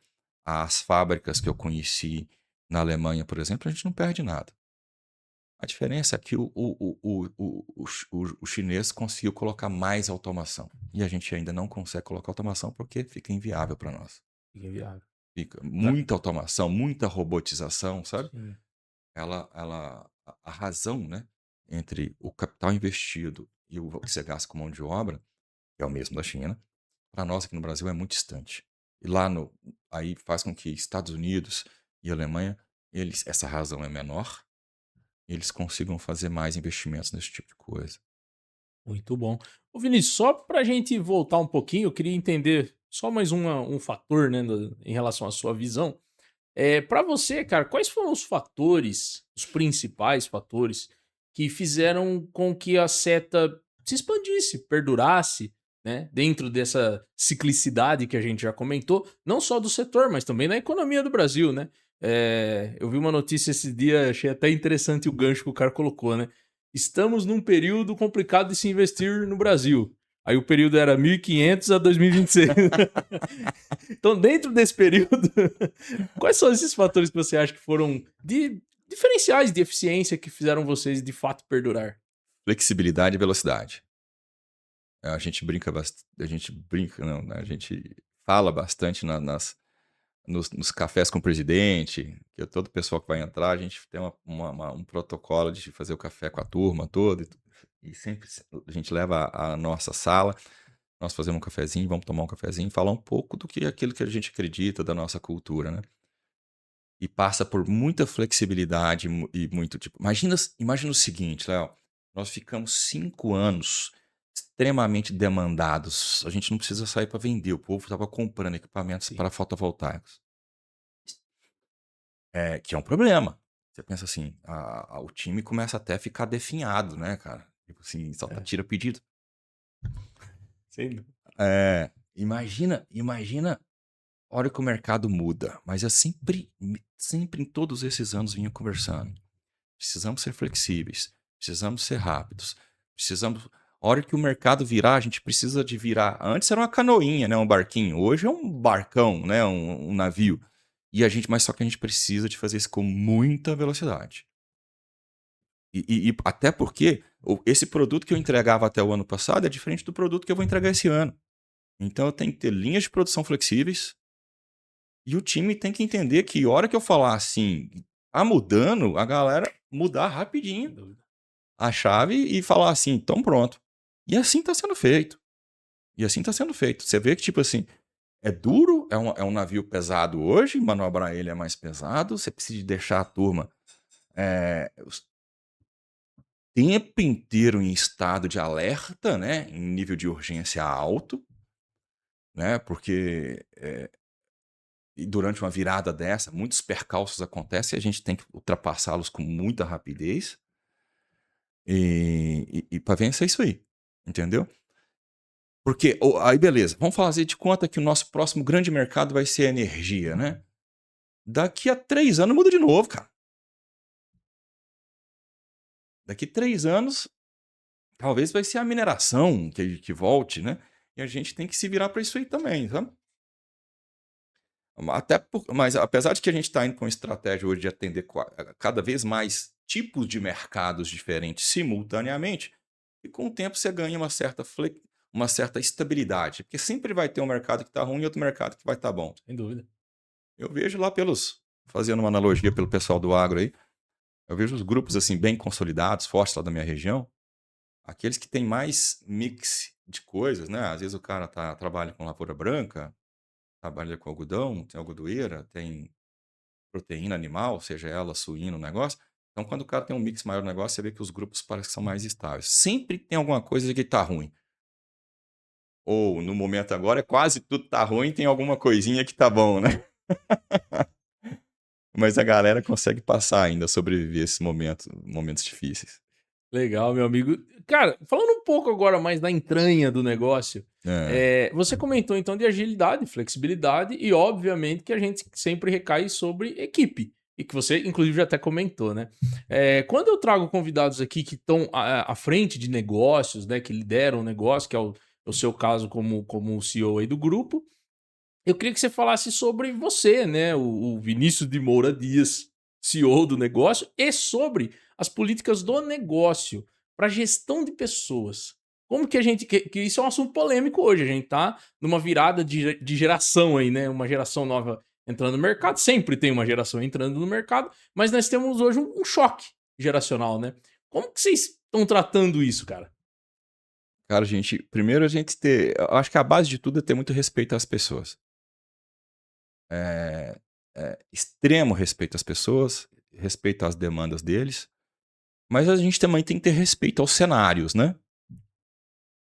as fábricas que eu conheci na Alemanha, por exemplo, a gente não perde nada. A diferença é que o chinês conseguiu colocar mais automação. E a gente ainda não consegue colocar automação porque fica inviável para nós. Fica inviável. Fica Na- muita automação, muita robotização, sabe? Sim. A razão, né, entre o capital investido e o que você gasta com mão de obra, que é o mesmo da China, para nós aqui no Brasil é muito distante. E lá aí faz com que Estados Unidos e Alemanha, essa razão é menor, eles consigam fazer mais investimentos nesse tipo de coisa. Muito bom. Ô Vinícius, só para a gente voltar um pouquinho, eu queria entender só mais um fator, né, em relação à sua visão. Para você, cara, quais foram os fatores, os principais fatores, que fizeram com que a seta se expandisse, perdurasse, né, dentro dessa ciclicidade que a gente já comentou, não só do setor, mas também na economia do Brasil, né? Eu vi uma notícia esse dia, achei até interessante o gancho que o cara colocou, né? Estamos num período complicado de se investir no Brasil. Aí o período era 1500 a 2026. Então, dentro desse período, quais são esses fatores que você acha que foram diferenciais de eficiência que fizeram vocês de fato perdurar? Flexibilidade e velocidade. A gente brinca, não, né? A gente fala bastante nos cafés com o presidente, que todo o pessoal que vai entrar, a gente tem um protocolo de fazer o café com a turma toda, e sempre a gente leva a nossa sala, nós fazemos um cafezinho, vamos tomar um cafezinho, falar um pouco do que é aquilo que a gente acredita, da nossa cultura, né? E passa por muita flexibilidade e muito tipo. Imagina o seguinte, Léo. Nós ficamos 5 anos extremamente demandados. A gente não precisa sair para vender. O povo estava comprando equipamentos Sim. para fotovoltaicos. Que é um problema. Você pensa assim, o time começa até a ficar definhado, né, cara? Tipo assim, só É, tira pedido. sem dúvida. Imagina a hora que o mercado muda. Mas eu sempre em todos esses anos vinha conversando. Precisamos ser flexíveis, precisamos ser rápidos, precisamos. A hora que o mercado virar, a gente precisa de virar. Antes era uma canoinha, né, um barquinho. Hoje é um barcão, né, um navio. Mas só que a gente precisa de fazer isso com muita velocidade. E até porque esse produto que eu entregava até o ano passado é diferente do produto que eu vou entregar esse ano. Então eu tenho que ter linhas de produção flexíveis e o time tem que entender que a hora que eu falar assim, tá mudando, a galera mudar Sem rapidinho dúvida. a chave e falar assim, então pronto. E assim está sendo feito. E assim está sendo feito. Você vê que, tipo assim, é duro, é um navio pesado hoje, manobrar ele é mais pesado, você precisa deixar a turma o tempo inteiro em estado de alerta, né? Em nível de urgência alto, né? Porque e durante uma virada dessa, muitos percalços acontecem e a gente tem que ultrapassá-los com muita rapidez e para vencer isso aí, entendeu? Porque, aí beleza, vamos fazer de conta que o nosso próximo grande mercado vai ser a energia, né? Daqui a 3 anos muda de novo, cara. Daqui 3 anos, talvez vai ser a mineração que volte, né? E a gente tem que se virar para isso aí também, sabe? Mas apesar de que a gente está indo com uma estratégia hoje de atender cada vez mais tipos de mercados diferentes simultaneamente, e com o tempo você ganha uma certa estabilidade, porque sempre vai ter um mercado que está ruim e outro mercado que vai estar bom. Sem dúvida. Eu vejo lá fazendo uma analogia pelo pessoal do agro aí, eu vejo os grupos assim bem consolidados, fortes lá da minha região, aqueles que têm mais mix de coisas, né? Às vezes o cara trabalha com lavoura branca, trabalha com algodão, tem algodoeira, tem proteína animal, seja ela suíno, negócio. Então, quando o cara tem um mix maior no negócio, você vê que os grupos parecem que são mais estáveis. Sempre tem alguma coisa que tá ruim. Ou, no momento agora, quase tudo tá ruim, tem alguma coisinha que tá bom, né? Mas a galera consegue passar ainda, sobreviver a esses momentos difíceis. Legal, meu amigo. Cara, falando um pouco agora mais da entranha do negócio, É. você comentou então de agilidade, flexibilidade e, obviamente, que a gente sempre recai sobre equipe. E que você, inclusive, já até comentou, né? Quando eu trago convidados aqui que estão à frente de negócios, né? Que lideram o negócio, que é o seu caso como o CEO aí do grupo, eu queria que você falasse sobre você, né? O Vinícius de Moura Dias, CEO do negócio, e sobre as políticas do negócio para gestão de pessoas. Como que a gente. Que isso é um assunto polêmico hoje. A gente tá numa virada de geração aí, né? Uma geração nova entrando no mercado. Sempre tem uma geração entrando no mercado, mas nós temos hoje um choque geracional, né? Como que vocês estão tratando isso, cara? Cara, primeiro eu acho que a base de tudo é ter muito respeito às pessoas. É, extremo respeito às pessoas, respeito às demandas deles, mas a gente também tem que ter respeito aos cenários, né?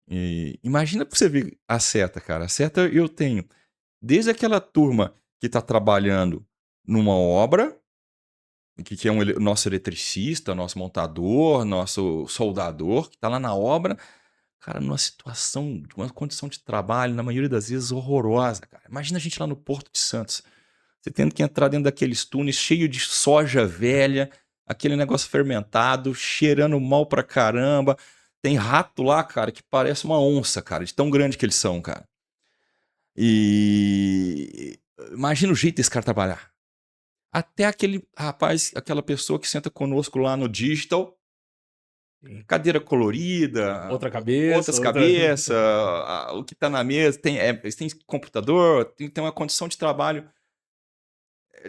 E imagina pra você ver a seta, cara. A seta eu tenho desde aquela turma que tá trabalhando numa obra, que é nosso eletricista, nosso montador, nosso soldador, que tá lá na obra, cara, numa situação, uma condição de trabalho, na maioria das vezes, horrorosa, cara. Imagina a gente lá no Porto de Santos, você tendo que entrar dentro daqueles túneis cheio de soja velha, aquele negócio fermentado, cheirando mal pra caramba. Tem rato lá, cara, que parece uma onça, cara, de tão grande que eles são, cara. E imagina o jeito desse cara trabalhar. Até aquele rapaz, aquela pessoa que senta conosco lá no digital, cadeira colorida, Outra cabeça, outras cabeças, o que está na mesa, tem computador, tem uma condição de trabalho,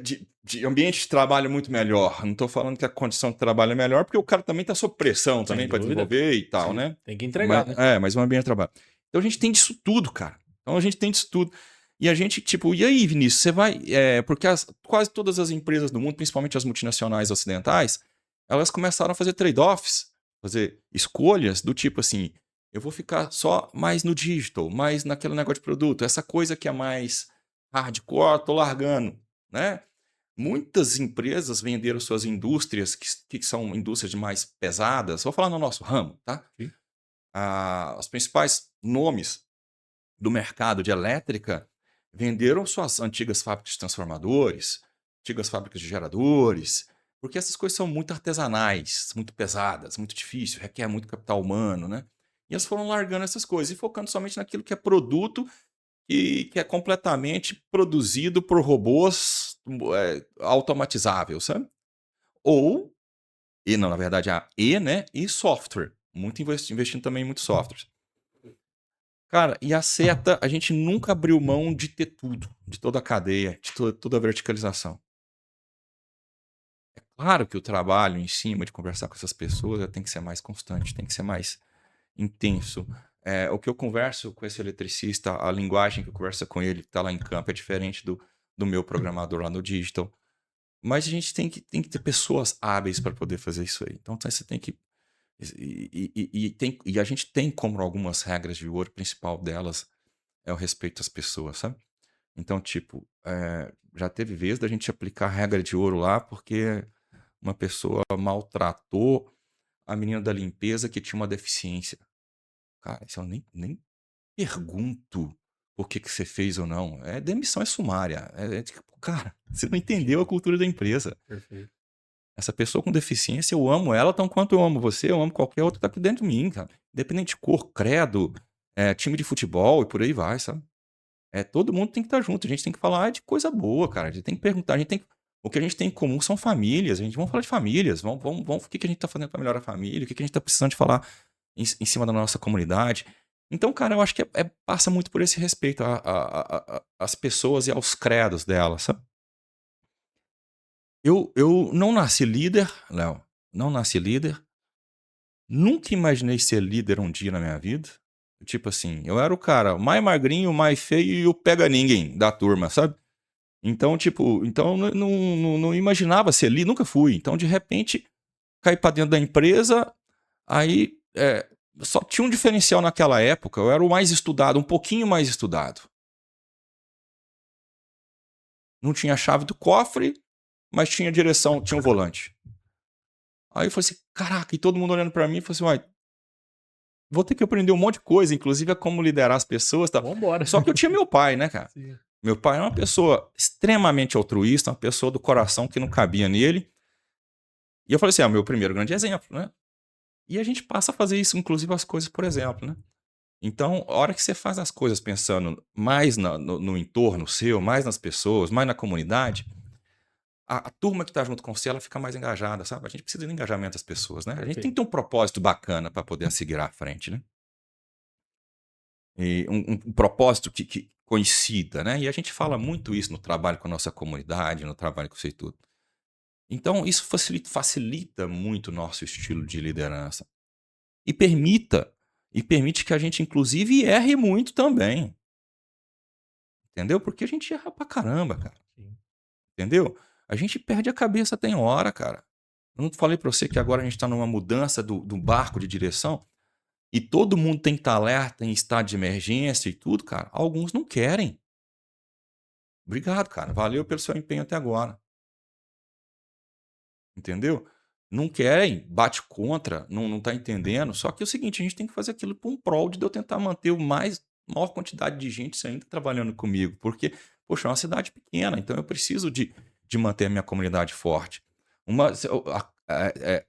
de ambiente de trabalho muito melhor. Não estou falando que a condição de trabalho é melhor, porque o cara também está sob pressão também para desenvolver e tal, Sim. né? Tem que entregar, mas o ambiente de trabalho. Então a gente tem disso tudo, cara. Então a gente tem disso tudo. E a gente, tipo, e aí, Vinícius, você vai. Porque quase todas as empresas do mundo, principalmente as multinacionais ocidentais, elas começaram a fazer trade-offs, fazer escolhas do tipo assim: eu vou ficar só mais no digital, mais naquele negócio de produto, essa coisa que é mais hardcore, tô largando, né? Muitas empresas venderam suas indústrias, que são indústrias mais pesadas, vou falar no nosso ramo, tá? Sim. Os principais nomes do mercado de elétrica venderam suas antigas fábricas de transformadores, antigas fábricas de geradores, porque essas coisas são muito artesanais, muito pesadas, muito difícil, requer muito capital humano, né? E elas foram largando essas coisas e focando somente naquilo que é produto e que é completamente produzido por robôs automatizáveis, sabe? Ou, e não, na verdade, né? E software. Muito investindo também em muitos softwares. Cara, e a seta, a gente nunca abriu mão de ter tudo, de toda a cadeia, de toda a verticalização. É claro que o trabalho em cima de conversar com essas pessoas tem que ser mais constante, tem que ser mais intenso. O que eu converso com esse eletricista, a linguagem que eu converso com ele, que está lá em campo, é diferente do meu programador lá no digital. Mas a gente tem que ter pessoas hábeis para poder fazer isso aí. Então você tem que. E a gente tem como algumas regras de ouro, principal delas é o respeito às pessoas, sabe? Então, tipo, já teve vez da gente aplicar a regra de ouro lá porque uma pessoa maltratou a menina da limpeza que tinha uma deficiência. Cara, isso eu nem pergunto o que você fez ou não. Demissão é sumária. Tipo, cara, você não entendeu a cultura da empresa. Perfeito. Essa pessoa com deficiência, eu amo ela tão quanto eu amo você, eu amo qualquer outro que tá aqui dentro de mim, cara. Independente de cor, credo, time de futebol e por aí vai, sabe? Todo mundo tem que estar junto, a gente tem que falar de coisa boa, cara. A gente tem que perguntar, o que a gente tem em comum são famílias. Vamos falar de famílias, vamos o que a gente tá fazendo para melhorar a família, o que a gente tá precisando de falar em cima da nossa comunidade. Então, cara, eu acho que passa muito por esse respeito às pessoas e aos credos delas, sabe? Eu não nasci líder, Léo, não nasci líder. Nunca imaginei ser líder um dia na minha vida. Tipo assim, eu era o cara mais magrinho, mais feio e o pega ninguém da turma, sabe? Então, tipo, não imaginava ser líder, nunca fui. Então, de repente, caí pra dentro da empresa, aí só tinha um diferencial naquela época, eu era o mais estudado, um pouquinho mais estudado. Não tinha a chave do cofre, mas tinha direção, tinha um volante. Aí eu falei assim, caraca, e todo mundo olhando pra mim e falou assim, uai, vou ter que aprender um monte de coisa, inclusive a como liderar as pessoas, tá? Vambora. Só que eu tinha meu pai, né, cara? Sim. Meu pai é uma pessoa extremamente altruísta, uma pessoa do coração que não cabia nele. E eu falei assim, é o meu primeiro grande exemplo, né? E a gente passa a fazer isso, inclusive as coisas, por exemplo, né? Então, a hora que você faz as coisas pensando mais no entorno seu, mais nas pessoas, mais na comunidade, a turma que está junto com você, ela fica mais engajada, sabe? A gente precisa de engajamento das pessoas, né? A gente tem que ter um propósito bacana para poder seguir à frente, né? E um propósito que coincida, né? E a gente fala muito isso no trabalho com a nossa comunidade, no trabalho com você e tudo. Então, isso facilita muito o nosso estilo de liderança. E permite que a gente, inclusive, erre muito também. Entendeu? Porque a gente erra pra caramba, cara. Sim. Entendeu? A gente perde a cabeça tem hora, cara. Eu não falei pra você que agora a gente tá numa mudança do barco de direção? e todo mundo tem que estar alerta em estado de emergência e tudo, cara, alguns não querem. Obrigado, cara. Valeu pelo seu empenho até agora. Entendeu? Não querem, bate contra, não tá entendendo. Só que é o seguinte, a gente tem que fazer aquilo por um prol de eu tentar manter maior quantidade de gente ainda trabalhando comigo. Porque, poxa, é uma cidade pequena, então eu preciso de manter a minha comunidade forte. Uma, se eu- é,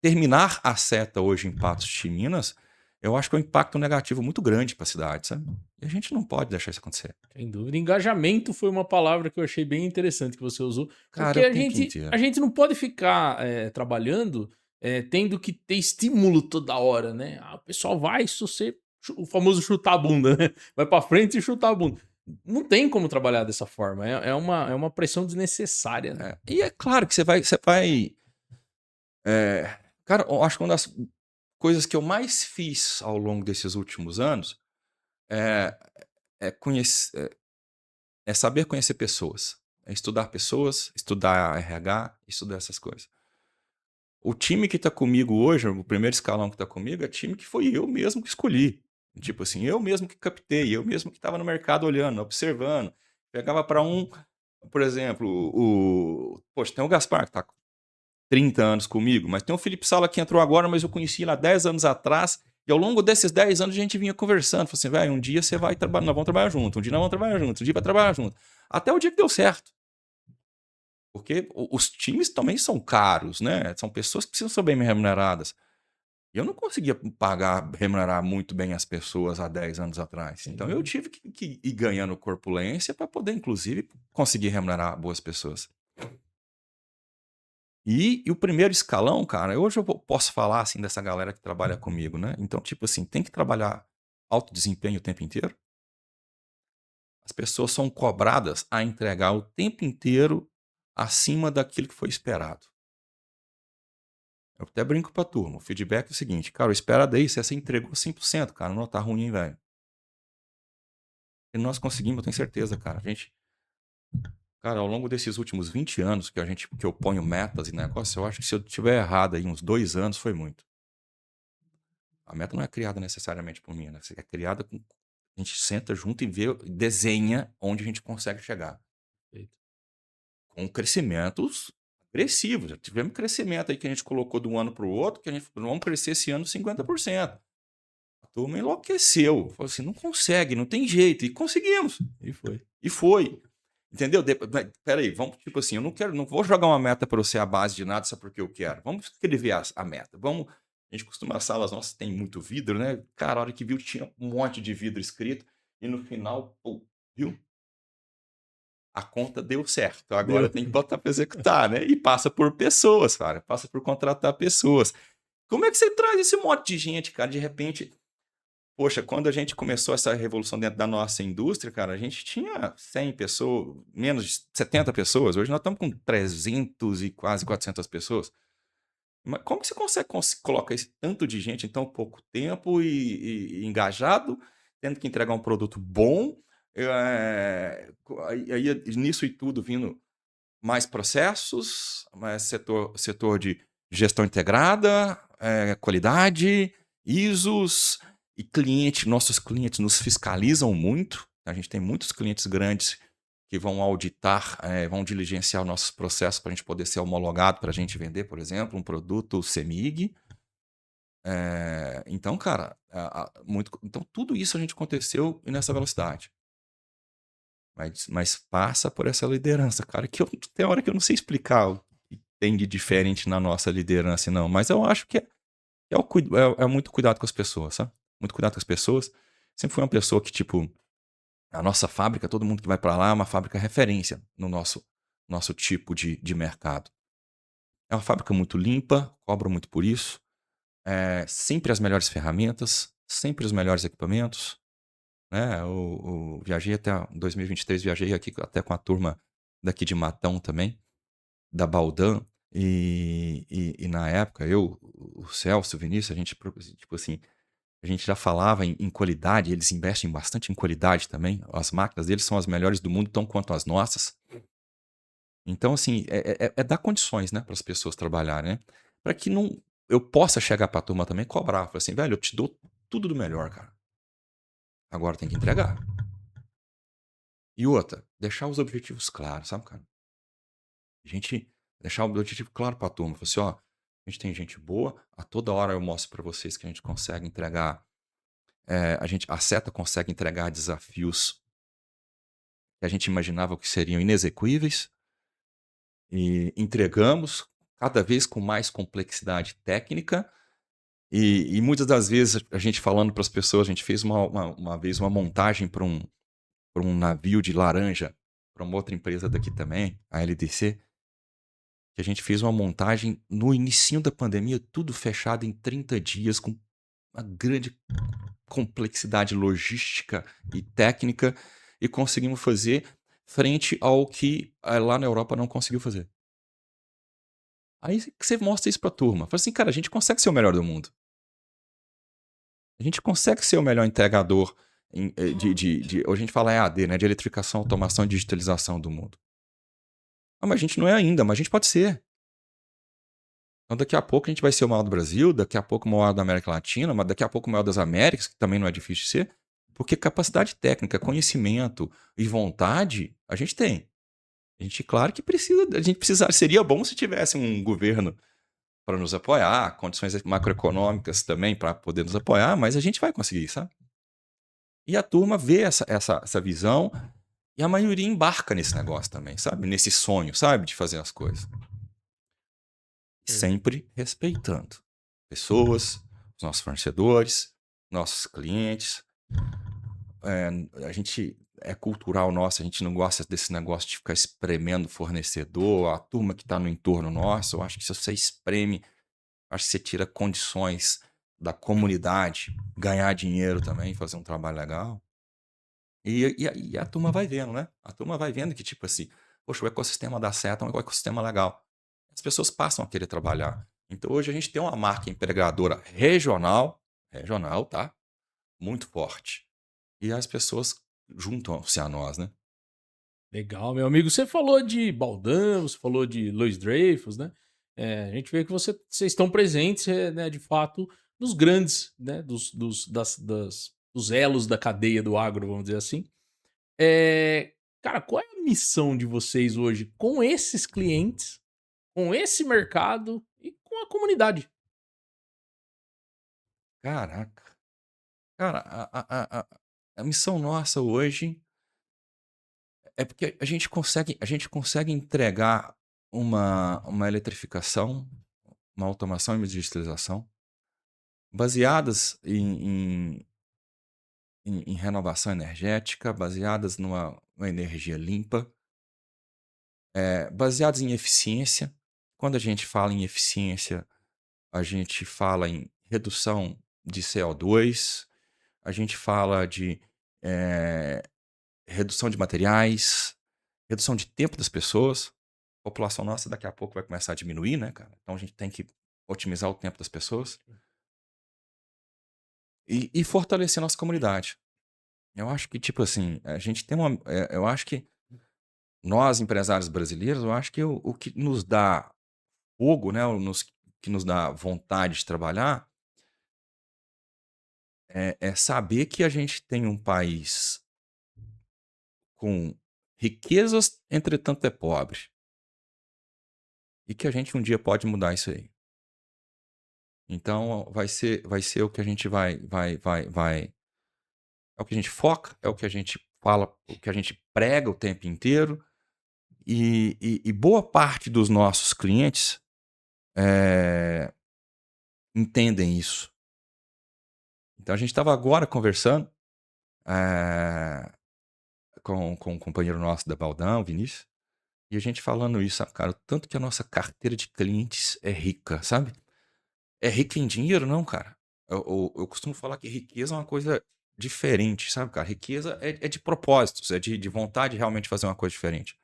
terminar a seta hoje em Patos de Minas, eu acho que é um impacto negativo muito grande para a cidade, sabe? E a gente não pode deixar isso acontecer. Sem dúvida. Engajamento foi uma palavra que eu achei bem interessante que você usou, Cara, porque é o a tempo gente, a inteiro. gente não pode ficar trabalhando tendo que ter estímulo toda hora, né? Ah, o pessoal vai, se você, o famoso chutar a bunda, né? Vai pra frente e chutar a bunda. Não tem como trabalhar dessa forma, é uma pressão desnecessária, né? E é claro que você vai. Cara, eu acho que uma das coisas que eu mais fiz ao longo desses últimos anos é, é, conhecer, é saber conhecer pessoas. É estudar pessoas, estudar RH, estudar essas coisas. O time que tá comigo hoje, o primeiro escalão que tá comigo, é time que foi eu mesmo que escolhi. Tipo assim, eu mesmo que captei, eu mesmo que estava no mercado olhando, observando. Pegava para por exemplo, poxa, tem o Gaspar que tá 30 anos comigo, mas tem o Felipe Sala que entrou agora, mas eu conheci ele há 10 anos atrás, e ao longo desses 10 anos a gente vinha conversando, falou assim, velho, um dia você vai trabalhar, nós vamos trabalhar junto, um dia nós vamos trabalhar junto, um dia vai trabalhar junto. Até o dia que deu certo. Porque os times também são caros, né? São pessoas que precisam ser bem remuneradas. E eu não conseguia remunerar muito bem as pessoas há 10 anos atrás. Então eu Sim. tive que ir ganhando corpulência para poder, inclusive, conseguir remunerar boas pessoas. E o primeiro escalão, cara, hoje eu posso falar assim dessa galera que trabalha comigo, né? Então, tipo assim, tem que trabalhar alto desempenho o tempo inteiro. As pessoas são cobradas a entregar o tempo inteiro acima daquilo que foi esperado. Eu até brinco pra turma. O feedback é o seguinte, cara, espera daí, se você entregou 100%, cara, não tá ruim, hein, velho. E nós conseguimos, eu tenho certeza, cara. Cara, ao longo desses últimos 20 anos que eu ponho metas e negócios, eu acho que se eu tiver errado aí uns 2 anos, foi muito. A meta não é criada necessariamente por mim, né? É criada com. A gente senta junto e vê, desenha onde a gente consegue chegar. Perfeito. Com crescimentos agressivos. Já tivemos crescimento aí que a gente colocou de um ano para o outro, que a gente falou, vamos crescer esse ano 50%. A turma enlouqueceu. Falou assim, não consegue, não tem jeito. E conseguimos. E foi. E foi. Entendeu? Peraí, vamos, tipo assim, não vou jogar uma meta para você à base de nada, só porque eu quero. Vamos escrever a meta. A gente costuma, as salas nossas tem muito vidro, né? Cara, a hora que viu, tinha um monte de vidro escrito, e no final, pô, viu? A conta deu certo. Agora Deu. tem que botar para executar, né? E passa por pessoas, cara. Passa por contratar pessoas. Como é que você traz esse monte de gente, cara? De repente, poxa, quando a gente começou essa revolução dentro da nossa indústria, cara, a gente tinha 100 pessoas, menos de 70 pessoas. Hoje nós estamos com 300 e quase 400 pessoas. Mas como que você consegue colocar esse tanto de gente em tão pouco tempo e engajado, tendo que entregar um produto bom? Aí, nisso e tudo, vindo mais processos, mais setor de gestão integrada, qualidade, ISOs e nossos clientes nos fiscalizam muito. A gente tem muitos clientes grandes que vão auditar, vão diligenciar nossos processos para a gente poder ser homologado para a gente vender, por exemplo, um produto CEMIG. Então, cara, então tudo isso a gente aconteceu nessa velocidade. Mas passa por essa liderança, cara, que tem hora que eu não sei explicar o que tem de diferente na nossa liderança, não. Mas eu acho que é muito cuidado com as pessoas, sabe? Muito cuidado com as pessoas. Sempre foi uma pessoa que, tipo, a nossa fábrica, todo mundo que vai para lá é uma fábrica referência no nosso tipo de mercado. É uma fábrica muito limpa, cobra muito por isso. Sempre as melhores ferramentas, sempre os melhores equipamentos. Né? Viajei até 2023, viajei aqui até com a turma daqui de Matão também, da Baldan. E na época, o Celso, o Vinícius, a gente, tipo assim, a gente já falava em qualidade, eles investem bastante em qualidade também. As máquinas deles são as melhores do mundo, tão quanto as nossas. Então, assim, dar condições, né, para as pessoas trabalharem, né? Para que não. eu possa chegar pra turma também e cobrar. Falar assim, velho, eu te dou tudo do melhor, cara. Agora tem que entregar. E outra, deixar os objetivos claros, sabe, cara? A gente deixar o objetivo claro pra turma. Falar assim, ó, a gente tem gente boa, a toda hora eu mostro pra vocês que a gente consegue entregar, a Seta consegue entregar desafios que a gente imaginava que seriam inexequíveis e entregamos cada vez com mais complexidade técnica e muitas das vezes a gente falando para as pessoas, a gente fez uma vez uma montagem para um navio de laranja para uma outra empresa daqui também, a LDC, que a gente fez uma montagem no inicinho da pandemia, tudo fechado em 30 dias com uma grande complexidade logística e técnica e conseguimos fazer frente ao que lá na Europa não conseguiu fazer. Aí você mostra isso pra turma. Fala assim, cara, a gente consegue ser o melhor do mundo. A gente consegue ser o melhor entregador hoje a gente fala EAD, né? De eletrificação, automação e digitalização do mundo. Ah, mas a gente não é ainda, mas a gente pode ser. Então daqui a pouco a gente vai ser o maior do Brasil, daqui a pouco o maior da América Latina, mas daqui a pouco o maior das Américas, que também não é difícil de ser, porque capacidade técnica, conhecimento e vontade a gente tem. A gente, claro que precisa, a gente precisar, seria bom se tivesse um governo para nos apoiar, condições macroeconômicas também para poder nos apoiar, mas a gente vai conseguir, sabe? E a turma vê essa visão e a maioria embarca nesse negócio também, sabe? Nesse sonho, sabe? De fazer as coisas. Sempre respeitando pessoas, os nossos fornecedores, nossos clientes. A gente é cultural nosso, a gente não gosta desse negócio de ficar espremendo fornecedor, a turma que está no entorno nosso. Eu acho que se você espreme, acho que você tira condições da comunidade ganhar dinheiro também, fazer um trabalho legal. E a turma vai vendo, né? A turma vai vendo que, tipo assim, poxa, o ecossistema dá certo, é um ecossistema legal. As pessoas passam a querer trabalhar. Então hoje a gente tem uma marca empregadora regional, tá? Muito forte. E as pessoas juntam-se a nós, né? Legal, meu amigo. Você falou de Baldão, você falou de Lois Dreyfus, né? A gente vê que vocês estão presentes, né, de fato, nos grandes, né, dos elos da cadeia do agro, vamos dizer assim. Cara, qual é a missão de vocês hoje com esses clientes, com esse mercado e com a comunidade? Caraca. Cara, a missão nossa hoje é porque a gente consegue entregar uma eletrificação, uma automação e uma digitalização baseadas em renovação energética, baseadas numa energia limpa, baseadas em eficiência. Quando a gente fala em eficiência, a gente fala em redução de CO2, a gente fala de eh, redução de materiais, redução de tempo das pessoas. A população nossa daqui a pouco vai começar a diminuir, né, cara? Então a gente tem que otimizar o tempo das pessoas e fortalecer nossa comunidade. Eu acho que, tipo assim, a gente tem eu acho que nós, empresários brasileiros, eu acho que o que nos dá fogo, né? Que nos dá vontade de trabalhar é saber que a gente tem um país com riquezas, entretanto é pobre. E que a gente um dia pode mudar isso aí. Então vai ser o que a gente vai. É o que a gente foca, é o que a gente fala, o que a gente prega o tempo inteiro. E boa parte dos nossos clientes eh, entendem isso. Então a gente estava agora conversando eh, com um companheiro nosso da Baldão, Vinícius, e a gente falando isso, sabe, cara, o tanto que a nossa carteira de clientes é rica, sabe? É rica em dinheiro, não, cara. Eu costumo falar que riqueza é uma coisa diferente, sabe, cara? Riqueza é de propósitos, é de vontade de realmente fazer uma coisa diferente.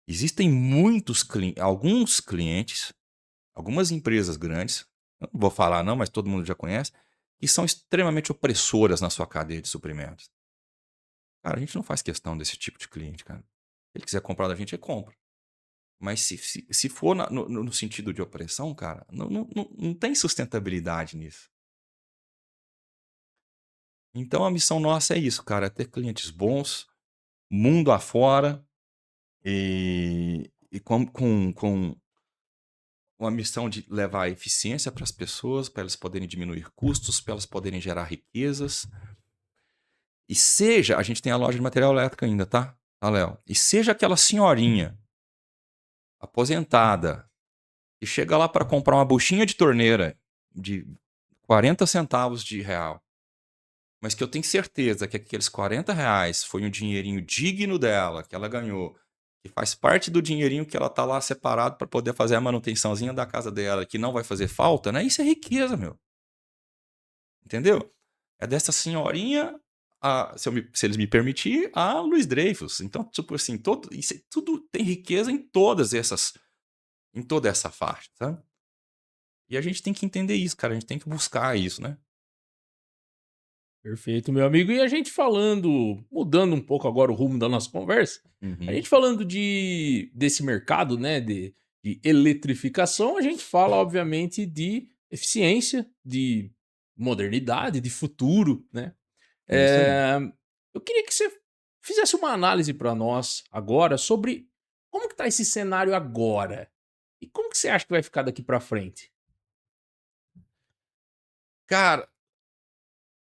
Existem alguns clientes, algumas empresas grandes, eu não vou falar não, mas todo mundo já conhece, que são extremamente opressoras na sua cadeia de suprimentos. Cara, a gente não faz questão desse tipo de cliente, cara. Se ele quiser comprar da gente, ele compra. Mas se for no sentido de opressão, cara, não tem sustentabilidade nisso. Então a missão nossa é isso, cara, é ter clientes bons, mundo afora, e com uma missão de levar eficiência para as pessoas, para elas poderem diminuir custos, para elas poderem gerar riquezas. E seja, a gente tem a loja de material elétrico ainda, tá, Léo? E seja aquela senhorinha aposentada que chega lá para comprar uma buchinha de torneira de 40 centavos de real, mas que eu tenho certeza que aqueles 40 reais foi um dinheirinho digno dela, que ela ganhou, que faz parte do dinheirinho que ela tá lá separado para poder fazer a manutençãozinha da casa dela, que não vai fazer falta, né? Isso é riqueza, meu. Entendeu? É dessa senhorinha, se eles me permitirem, a Luiz Dreyfus. Então, tipo assim, tudo tem riqueza em toda essa faixa, sabe? E a gente tem que entender isso, cara. A gente tem que buscar isso, né? Perfeito, meu amigo. E a gente falando, mudando um pouco agora o rumo da nossa conversa, a Uhum. gente falando desse mercado, né, de eletrificação, a gente fala, obviamente, de eficiência, de modernidade, de futuro, né? É isso aí. Eh, eu queria que você fizesse uma análise para nós agora sobre como que tá esse cenário agora e como que você acha que vai ficar daqui para frente? Cara,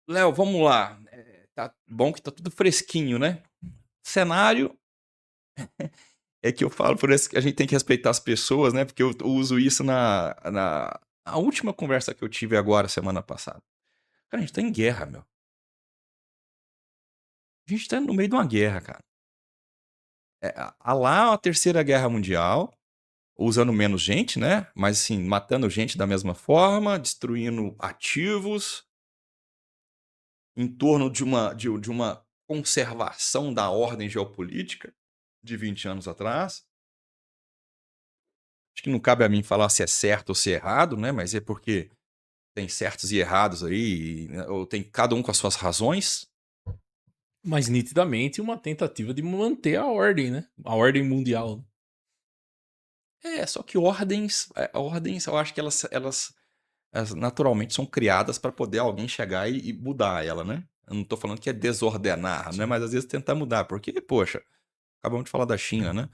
Léo, vamos lá. Tá bom que tá tudo fresquinho, né? Cenário é que eu falo por isso que a gente tem que respeitar as pessoas, né? Porque eu uso isso na última conversa que eu tive agora, semana passada. Cara, a gente tá em guerra, meu. A gente tá no meio de uma guerra, cara. Há lá a Terceira Guerra Mundial, usando menos gente, né? Mas assim, matando gente da mesma forma, destruindo ativos, em torno de uma conservação da ordem geopolítica de 20 anos atrás. Acho que não cabe a mim falar se é certo ou se é errado, né? Mas é porque tem certos e errados aí, né? Ou tem cada um com as suas razões. Mas nitidamente uma tentativa de manter a ordem, né? A ordem mundial. Só que ordens, eu acho que elas naturalmente são criadas para poder alguém chegar e mudar ela, né? Eu não estou falando que é desordenar, né? Sim, Mas às vezes tentar mudar, porque, poxa, acabamos de falar da China, né?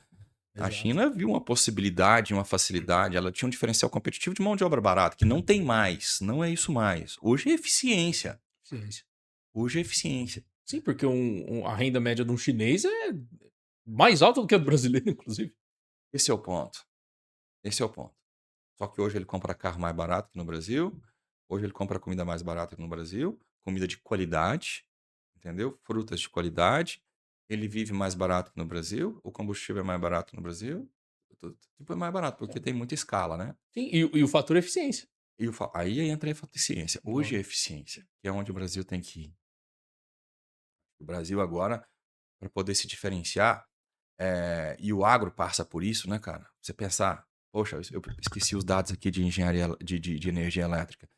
A exato. China viu uma possibilidade, uma facilidade, ela tinha um diferencial competitivo de mão de obra barata, que não tem mais, não é isso mais. Hoje é eficiência. Ciência. Hoje é eficiência. Sim, porque a renda média de um chinês é mais alta do que a do brasileiro, inclusive. Esse é o ponto. Esse é o ponto. Só que hoje ele compra carro mais barato que no Brasil, hoje ele compra comida mais barata que no Brasil, comida de qualidade, entendeu? Frutas de qualidade. Ele vive mais barato que no Brasil, o combustível é mais barato no Brasil. Tudo é mais barato, porque tem muita escala, né? Sim, e o fator eficiência. Aí entra a eficiência. Hoje Ó, é eficiência, que é onde o Brasil tem que ir. O Brasil agora, para poder se diferenciar, e o agro passa por isso, né, cara? Você pensar, poxa, eu esqueci os dados aqui de engenharia de energia elétrica.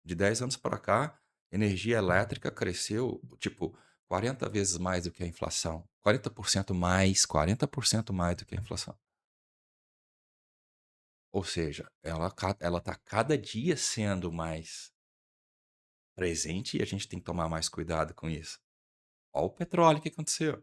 De 10 anos para cá, energia elétrica cresceu, tipo, 40 vezes mais do que a inflação. 40% mais do que a inflação. Ou seja, ela está cada dia sendo mais presente e a gente tem que tomar mais cuidado com isso. Olha o petróleo, o que aconteceu?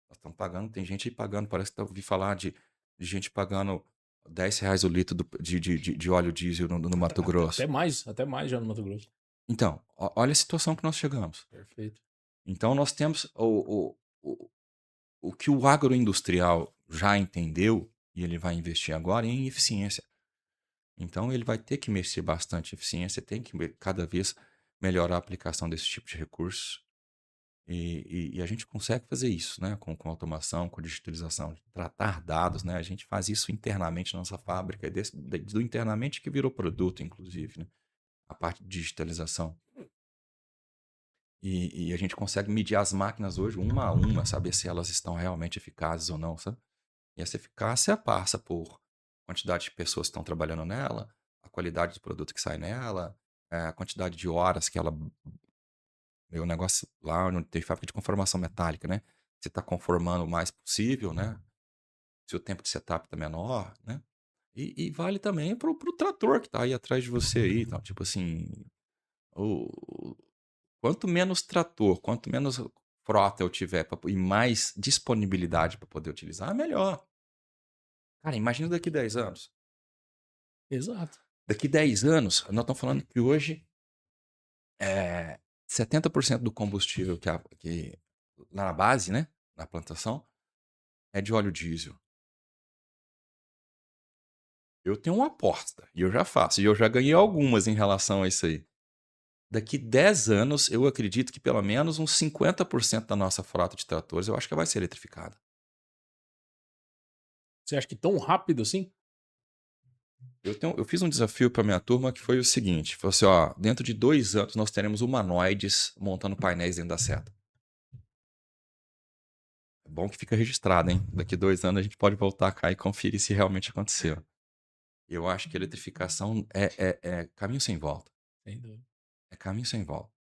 Nós estamos pagando, tem gente aí pagando, parece que eu ouvi falar de gente pagando R$ 10 o litro de óleo diesel no Mato Grosso. Até mais já no Mato Grosso. Então, olha a situação que nós chegamos. Perfeito. Então, nós temos o que o agroindustrial já entendeu, e ele vai investir agora em eficiência. Então, ele vai ter que mexer bastante em eficiência, tem que cada vez melhorar a aplicação desse tipo de recursos. E a gente consegue fazer isso, né? Com automação, com digitalização, tratar dados, né? A gente faz isso internamente na nossa fábrica, do internamente que virou produto, inclusive, né? A parte de digitalização. E a gente consegue medir as máquinas hoje uma a uma, saber se elas estão realmente eficazes ou não, sabe? E essa eficácia passa por quantidade de pessoas que estão trabalhando nela, a qualidade do produto que sai nela, a quantidade de horas que ela. Meu negócio lá onde tem fábrica de conformação metálica, né? Você está conformando o mais possível, né? seu tempo de setup tá menor, né? E vale também pro trator que tá aí atrás de você aí, então, tipo assim, o quanto menos trator, quanto menos frota eu tiver e mais disponibilidade para poder utilizar, melhor. Cara, imagina daqui 10 anos. Exato. Daqui 10 anos, nós estamos falando que hoje 70% do combustível que lá na base, né, na plantação, é de óleo diesel. Eu tenho uma aposta, e eu já faço, e eu já ganhei algumas em relação a isso aí. Daqui 10 anos, eu acredito que pelo menos uns 50% da nossa frota de tratores, eu acho que vai ser eletrificada. Você acha que tão rápido assim? Eu fiz um desafio para minha turma que foi o seguinte: falou assim, ó, dentro de 2 anos nós teremos humanoides montando painéis dentro da seta. É bom que fica registrado, hein? Daqui 2 anos a gente pode voltar cá e conferir se realmente aconteceu. Eu acho que a eletrificação é caminho sem volta. Sem dúvida. É caminho sem volta.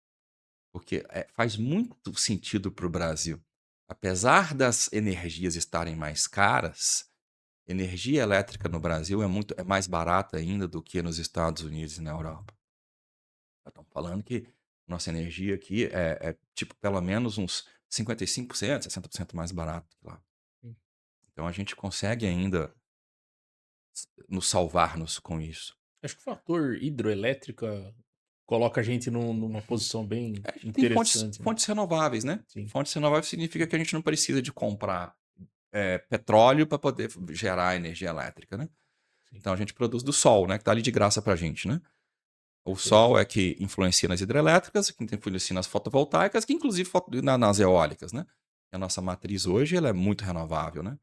Porque faz muito sentido para o Brasil. Apesar das energias estarem mais caras, energia elétrica no Brasil é mais barata ainda do que nos Estados Unidos e na Europa. Estamos falando que nossa energia aqui tipo pelo menos uns 55%, 60% mais barato que lá. Sim. Então a gente consegue ainda nos salvar-nos com isso. Acho que o fator hidroelétrica coloca a gente numa posição bem A gente tem interessante, né? fontes renováveis, né? Sim, Fontes renováveis significa que a gente não precisa de comprar petróleo para poder gerar energia elétrica, né? sim. Então a gente produz do sol, né? Que tá ali de graça pra gente, né? O sol é Interessante. que influencia nas hidrelétricas, que influencia nas fotovoltaicas, que inclusive nas eólicas, né? A nossa matriz hoje ela é muito renovável, né?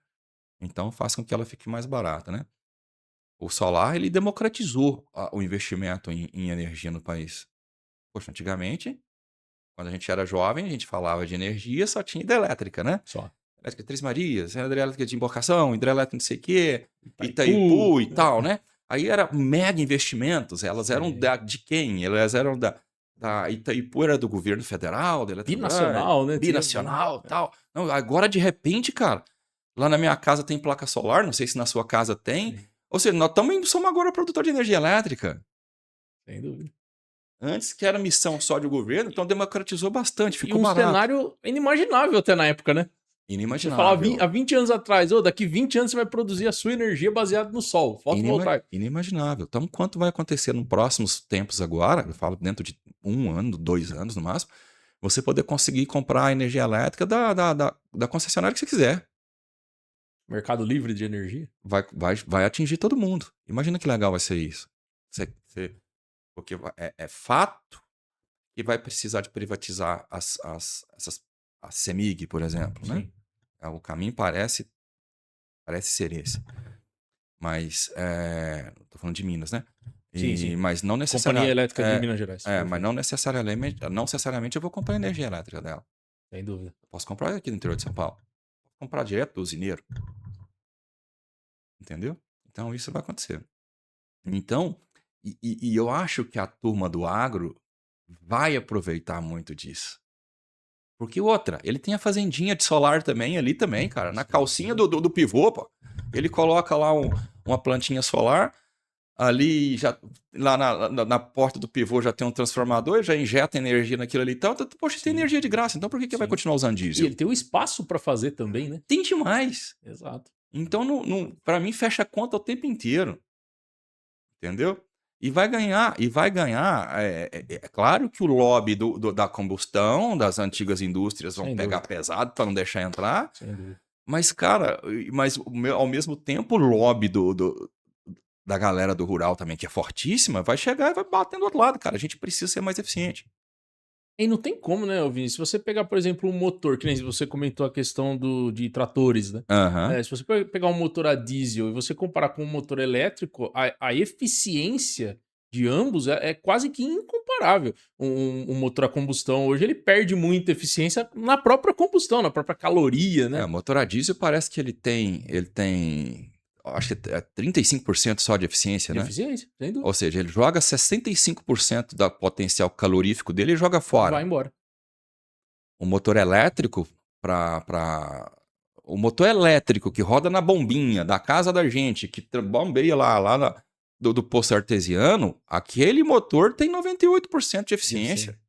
Então faz com que ela fique mais barata, né? O solar ele democratizou o investimento em energia no país. Poxa, antigamente, quando a gente era jovem, a gente falava de energia, só tinha hidrelétrica, né? Só. Elétrica Três Marias, hidrelétrica de embarcação, hidrelétrica não sei o quê, Itaipu. Itaipu e tal, né? Aí era mega investimentos, elas eram Sim. de quem? Elas eram da Itaipu, era do governo federal, da Eletrobras, Binacional, né? binacional e tal. Não, agora, de repente, cara, lá na minha casa tem placa solar, não sei se na sua casa tem. Sim, Ou seja, nós somos agora produtor de energia elétrica. sem dúvida. Antes que era missão só do governo, então democratizou bastante, E ficou um barato. cenário inimaginável até na época, né? Você falava há Inimaginável. 20 anos atrás, daqui 20 anos você vai produzir a sua energia baseada no sol, fotovoltaico. Inimaginável. Então, quanto vai acontecer nos próximos tempos agora, eu falo dentro de 1 ano, 2 anos no máximo, você poder conseguir comprar a energia elétrica da concessionária que você quiser. Mercado livre de energia. Vai atingir todo mundo. Imagina que legal vai ser isso. Porque é fato que vai precisar de privatizar a CEMIG, por exemplo, né? Sim. O caminho parece ser esse. Mas, tô falando de Minas, né? Sim, sim. Mas não Companhia necessariamente. Elétrica de Minas Gerais. Mas Perfeito. não necessariamente eu vou comprar energia elétrica dela. Sem dúvida. Eu posso comprar aqui no interior de São Paulo. Posso comprar direto do usineiro. Entendeu? Então isso vai acontecer. Então, e eu acho que a turma do agro vai aproveitar muito disso. Porque outra, ele tem a fazendinha de solar também ali também, cara. Na Sim. calcinha do pivô, pô. Ele coloca lá uma plantinha solar. Ali, já, lá na porta do pivô já tem um transformador, já injeta energia naquilo ali e tal. Poxa, tem Sim. energia de graça, então por que vai Sim. continuar usando E diesel? ele tem um espaço para fazer também, né? Tem demais. Exato. Então, para mim, fecha a conta o tempo inteiro. Entendeu? E vai ganhar. É claro que o lobby da combustão, das antigas indústrias, vão Sem pegar dúvida. pesado para não deixar entrar. Sem dúvida. Mas, cara, ao mesmo tempo, o lobby da galera do rural também, que é fortíssima, vai chegar e vai bater do outro lado, cara. A gente precisa ser mais eficiente. E não tem como, né, Vinícius? Se você pegar, por exemplo, um motor, que nem você comentou a questão de tratores, né? Aham. Se você pegar um motor a diesel e você comparar com um motor elétrico, a eficiência de ambos é quase que incomparável. Um motor a combustão hoje ele perde muita eficiência na própria combustão, na própria caloria, né? O motor a diesel parece que ele tem, acho que é 35% só de eficiência, De né? eficiência, sem dúvida. Ou seja, ele joga 65% da potencial calorífico dele e joga Vai fora. embora. O motor elétrico, para o motor elétrico que roda na bombinha da casa da gente, que bombeia do poço artesiano, aquele motor tem 98% de eficiência.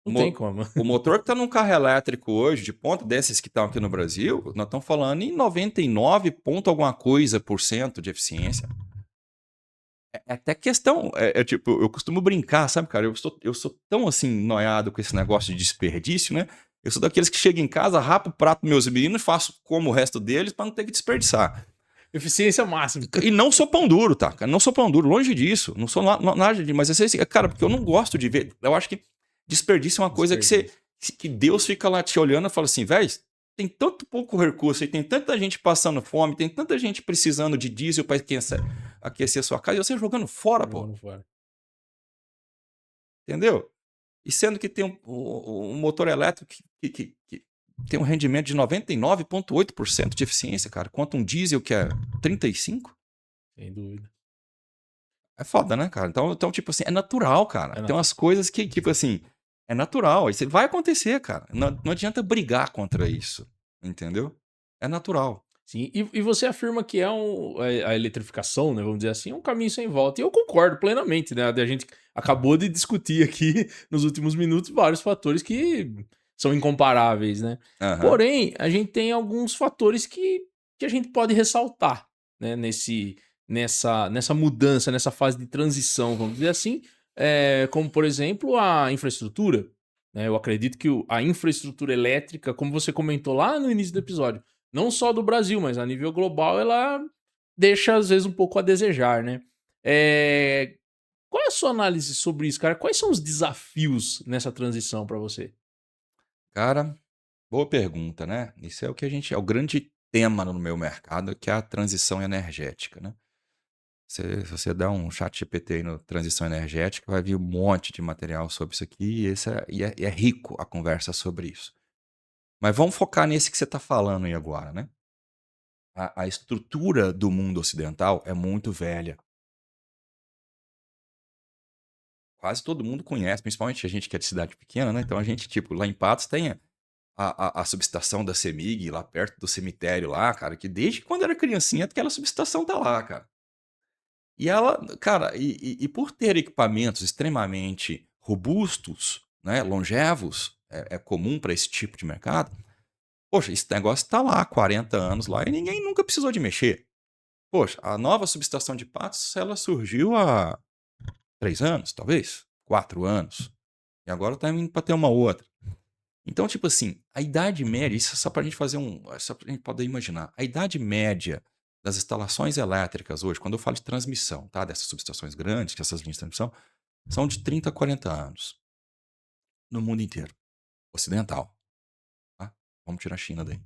Não tem como. O motor que está num carro elétrico hoje, de ponta, desses que estão aqui no Brasil, nós estamos falando em 99 ponto alguma coisa por cento de eficiência. É até questão, tipo, eu costumo brincar, sabe, cara? Eu sou tão assim, noiado com esse negócio de desperdício, né? Eu sou daqueles que chegam em casa, rapo o prato dos meus meninos e faço como o resto deles para não ter que desperdiçar. Eficiência máxima. E não sou pão duro, tá? Não sou pão duro, longe disso. Não sou nada de. Mas assim, cara, porque eu não gosto de ver. Eu acho que desperdício é uma coisa que Deus fica lá te olhando e fala assim, velho, tem tanto pouco recurso, e tem tanta gente passando fome, tem tanta gente precisando de diesel para aquecer a sua casa, e você jogando fora, pô. Entendeu? E sendo que tem um motor elétrico que tem um rendimento de 99,8% de eficiência, cara, quanto um diesel que é 35%. Sem dúvida. É foda, né, cara? Então tipo assim, é natural, cara. Tem umas coisas que, tipo assim, é natural. Isso vai acontecer, cara. Não adianta brigar contra isso. Entendeu? É natural. Sim, e você afirma que a eletrificação, né, vamos dizer assim, é um caminho sem volta. E eu concordo plenamente, né? A gente acabou de discutir aqui nos últimos minutos vários fatores que são incomparáveis, né? Uhum. Porém, a gente tem alguns fatores que a gente pode ressaltar, né, nessa mudança, nessa fase de transição, vamos dizer assim, como, por exemplo, a infraestrutura. Né? Eu acredito que a infraestrutura elétrica, como você comentou lá no início do episódio, não só do Brasil, mas a nível global, ela deixa, às vezes, um pouco a desejar, né? Qual é a sua análise sobre isso, cara? Quais são os desafios nessa transição para você? Cara, boa pergunta, né? Isso é o que é o grande tema no meu mercado, que é a transição energética, né? Se você dá um chat GPT aí no transição energética, vai vir um monte de material sobre isso aqui, e é rico a conversa sobre isso. Mas vamos focar nesse que você está falando aí agora, né? A estrutura do mundo ocidental é muito velha. Quase todo mundo conhece, principalmente a gente que é de cidade pequena, né? Então a gente, tipo, lá em Patos tem a subestação da CEMIG, lá perto do cemitério lá, cara, que desde quando era criancinha aquela subestação tá lá, cara. E ela, cara, e por ter equipamentos extremamente robustos, né, longevos, é comum para esse tipo de mercado. Poxa, esse negócio está lá há 40 anos lá e ninguém nunca precisou de mexer. Poxa, a nova subestação de Patos, ela surgiu há 3 anos, talvez, 4 anos. E agora está indo para ter uma outra. Então, tipo assim, a idade média, isso é só para a gente fazer só para a gente poder imaginar. A idade média das instalações elétricas hoje, quando eu falo de transmissão, tá? Dessas subestações grandes, que essas linhas de transmissão, são de 30 a 40 anos. No mundo inteiro. Ocidental. Tá? Vamos tirar a China daí.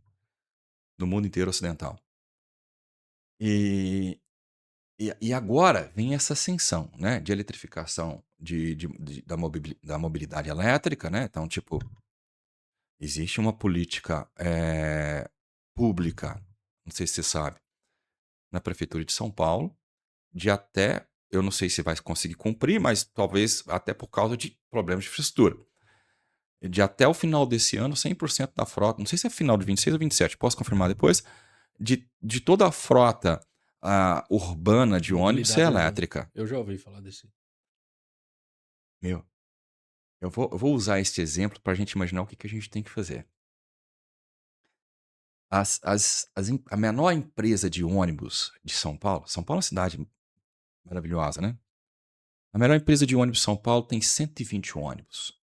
No mundo inteiro ocidental. E agora vem essa ascensão, né? De eletrificação da mobilidade elétrica, né? Então, tipo, existe uma política pública, não sei se você sabe, na Prefeitura de São Paulo, de até, eu não sei se vai conseguir cumprir, mas talvez até por causa de problemas de infraestrutura. De até o final desse ano, 100% da frota, não sei se é final de 26 ou 27, posso confirmar depois, de toda a frota urbana de ônibus ser elétrica. Eu já ouvi falar desse. Meu, eu vou usar este exemplo para a gente imaginar o que a gente tem que fazer. A menor empresa de ônibus de São Paulo é uma cidade maravilhosa, né? A menor empresa de ônibus de São Paulo tem 120 ônibus.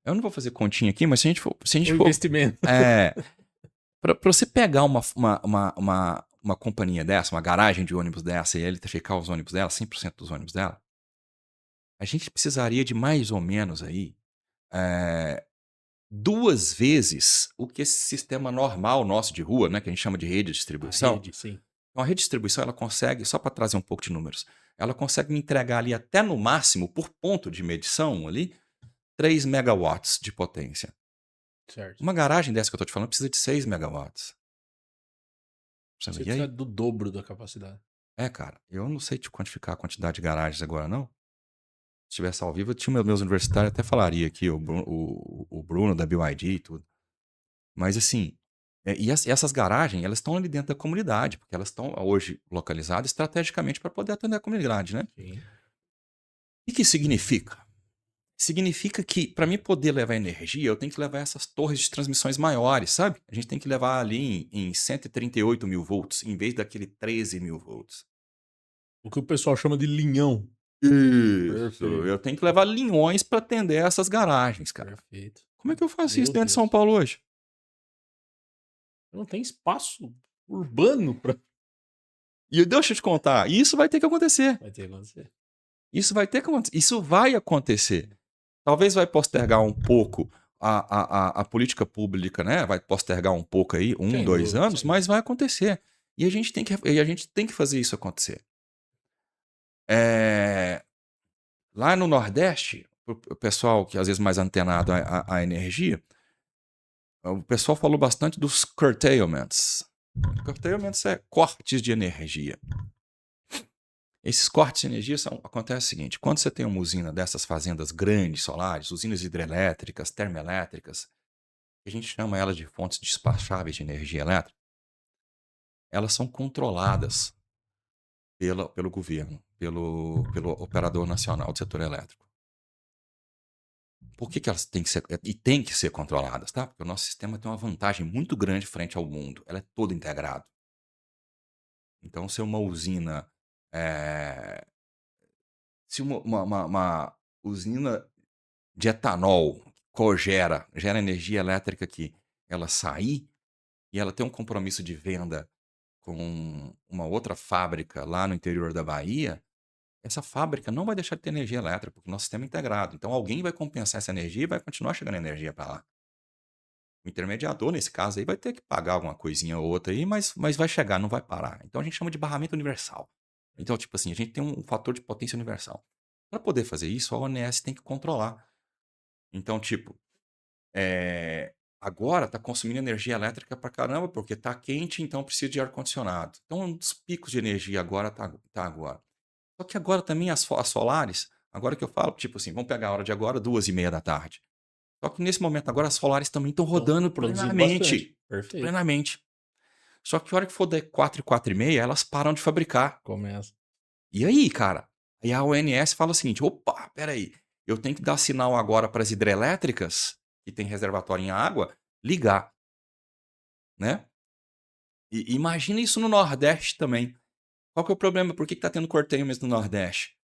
Eu não vou fazer continha aqui, mas se a gente for... investimento. Para você pegar uma companhia dessa, uma garagem de ônibus dessa, e eletrificar os ônibus dela, 100% dos ônibus dela, a gente precisaria de mais ou menos aí 2 vezes o que esse sistema normal nosso de rua, né, que a gente chama de rede de distribuição. Rede, sim. Então, a rede de distribuição, ela consegue, só para trazer um pouco de números, ela consegue me entregar ali até no máximo, por ponto de medição ali, 3 megawatts de potência. Certo. Uma garagem dessa que eu estou te falando precisa de 6 megawatts. Você precisa do dobro da capacidade. Cara, eu não sei te quantificar a quantidade de garagens agora, não. Se estivesse ao vivo, eu tinha meus universitários, até falaria aqui, o Bruno da BYD e tudo. Mas assim, essas garagens, elas estão ali dentro da comunidade, porque elas estão hoje localizadas estrategicamente para poder atender a comunidade, né? Sim. O que isso significa? Significa que, para mim poder levar energia, eu tenho que levar essas torres de transmissões maiores, sabe? A gente tem que levar ali em 138 mil volts, em vez daquele 13 mil volts. O que o pessoal chama de linhão. Isso, Perfeito, eu tenho que levar linhões para atender essas garagens, cara. perfeito. Como é que eu faço isso Meu dentro de São Deus. Paulo hoje? Não tem espaço urbano pra. E deixa eu te contar, isso vai ter que acontecer. Vai ter que acontecer. Isso vai ter que acontecer. Isso vai acontecer. Talvez vai postergar um pouco a política pública, né? Vai postergar um pouco aí, Sem 2 dúvida, anos, sem dúvida. mas vai acontecer. E a gente tem que fazer isso acontecer. É, lá no Nordeste, o pessoal que às vezes mais antenado à energia, o pessoal falou bastante dos curtailments. Curtailments é cortes de energia. Esses cortes de energia acontece o seguinte: quando você tem uma usina dessas fazendas grandes solares, usinas hidrelétricas, termoelétricas, a gente chama elas de fontes despacháveis de energia elétrica, elas são controladas pelo governo, pelo operador nacional do setor elétrico. Por que elas têm que ser, e têm que ser controladas, tá? Porque o nosso sistema tem uma vantagem muito grande frente ao mundo. Ela é todo integrado. Então, se uma usina, eh, se uma usina de etanol gera energia elétrica aqui, ela sair e ela tem um compromisso de venda com uma outra fábrica lá no interior da Bahia, essa fábrica não vai deixar de ter energia elétrica, porque o nosso sistema é integrado. Então alguém vai compensar essa energia e vai continuar chegando energia para lá. O intermediador, nesse caso aí, vai ter que pagar alguma coisinha ou outra aí, mas vai chegar, não vai parar. Então a gente chama de barramento universal. Então, tipo assim, a gente tem um fator de potência universal. Para poder fazer isso, a ONS tem que controlar. Então, tipo, agora está consumindo energia elétrica pra caramba, porque está quente, então precisa de ar-condicionado. Então, um dos picos de energia agora tá agora. Só que agora também as solares, agora que eu falo, tipo assim, vamos pegar a hora de agora, 2h30 da tarde. Só que nesse momento agora as solares também estão Então, rodando produzindo bastante. plenamente. Perfeito. Plenamente. Só que a hora que for der 4 e 4h30, elas param de fabricar. Começa. E aí, cara? Aí a ONS fala o seguinte: opa, peraí, eu tenho que dar sinal agora para as hidrelétricas, que tem reservatório em água, ligar, né? E imagina isso no Nordeste também. Qual que é o problema? Por que está tendo corteio mesmo no Nordeste?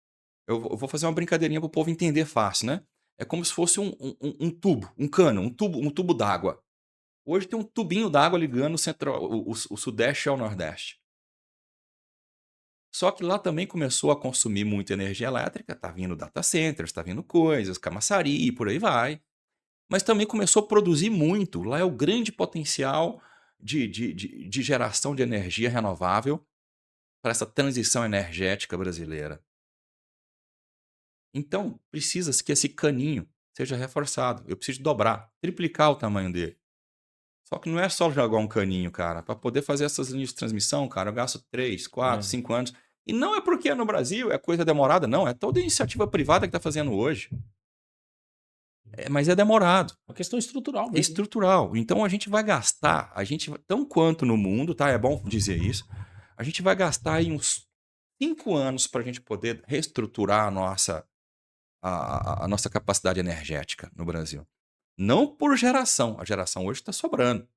Eu vou fazer uma brincadeirinha para o povo entender fácil, né? É como se fosse um tubo, um cano, um tubo d'água. Hoje tem um tubinho d'água ligando o Sudeste ao Nordeste. Só que lá também começou a consumir muita energia elétrica, tá vindo data centers, tá vindo coisas, camaçari, por aí vai. Mas também começou a produzir muito. Lá é o grande potencial de geração de energia renovável para essa transição energética brasileira. Então, precisa-se que esse caninho seja reforçado. Eu preciso dobrar, triplicar o tamanho dele. Só que não é só jogar um caninho, cara. Para poder fazer essas linhas de transmissão, cara, eu gasto 3, 4, É. 5 anos. E não é porque é no Brasil, é coisa demorada, não. É toda iniciativa privada que está fazendo hoje. Mas é demorado. Uma questão estrutural É mesmo. estrutural. Então a gente vai gastar, tão quanto no mundo, tá? É bom dizer isso. A gente vai gastar aí uns 5 anos para a gente poder reestruturar a nossa capacidade energética no Brasil. Não por geração. A geração hoje está sobrando.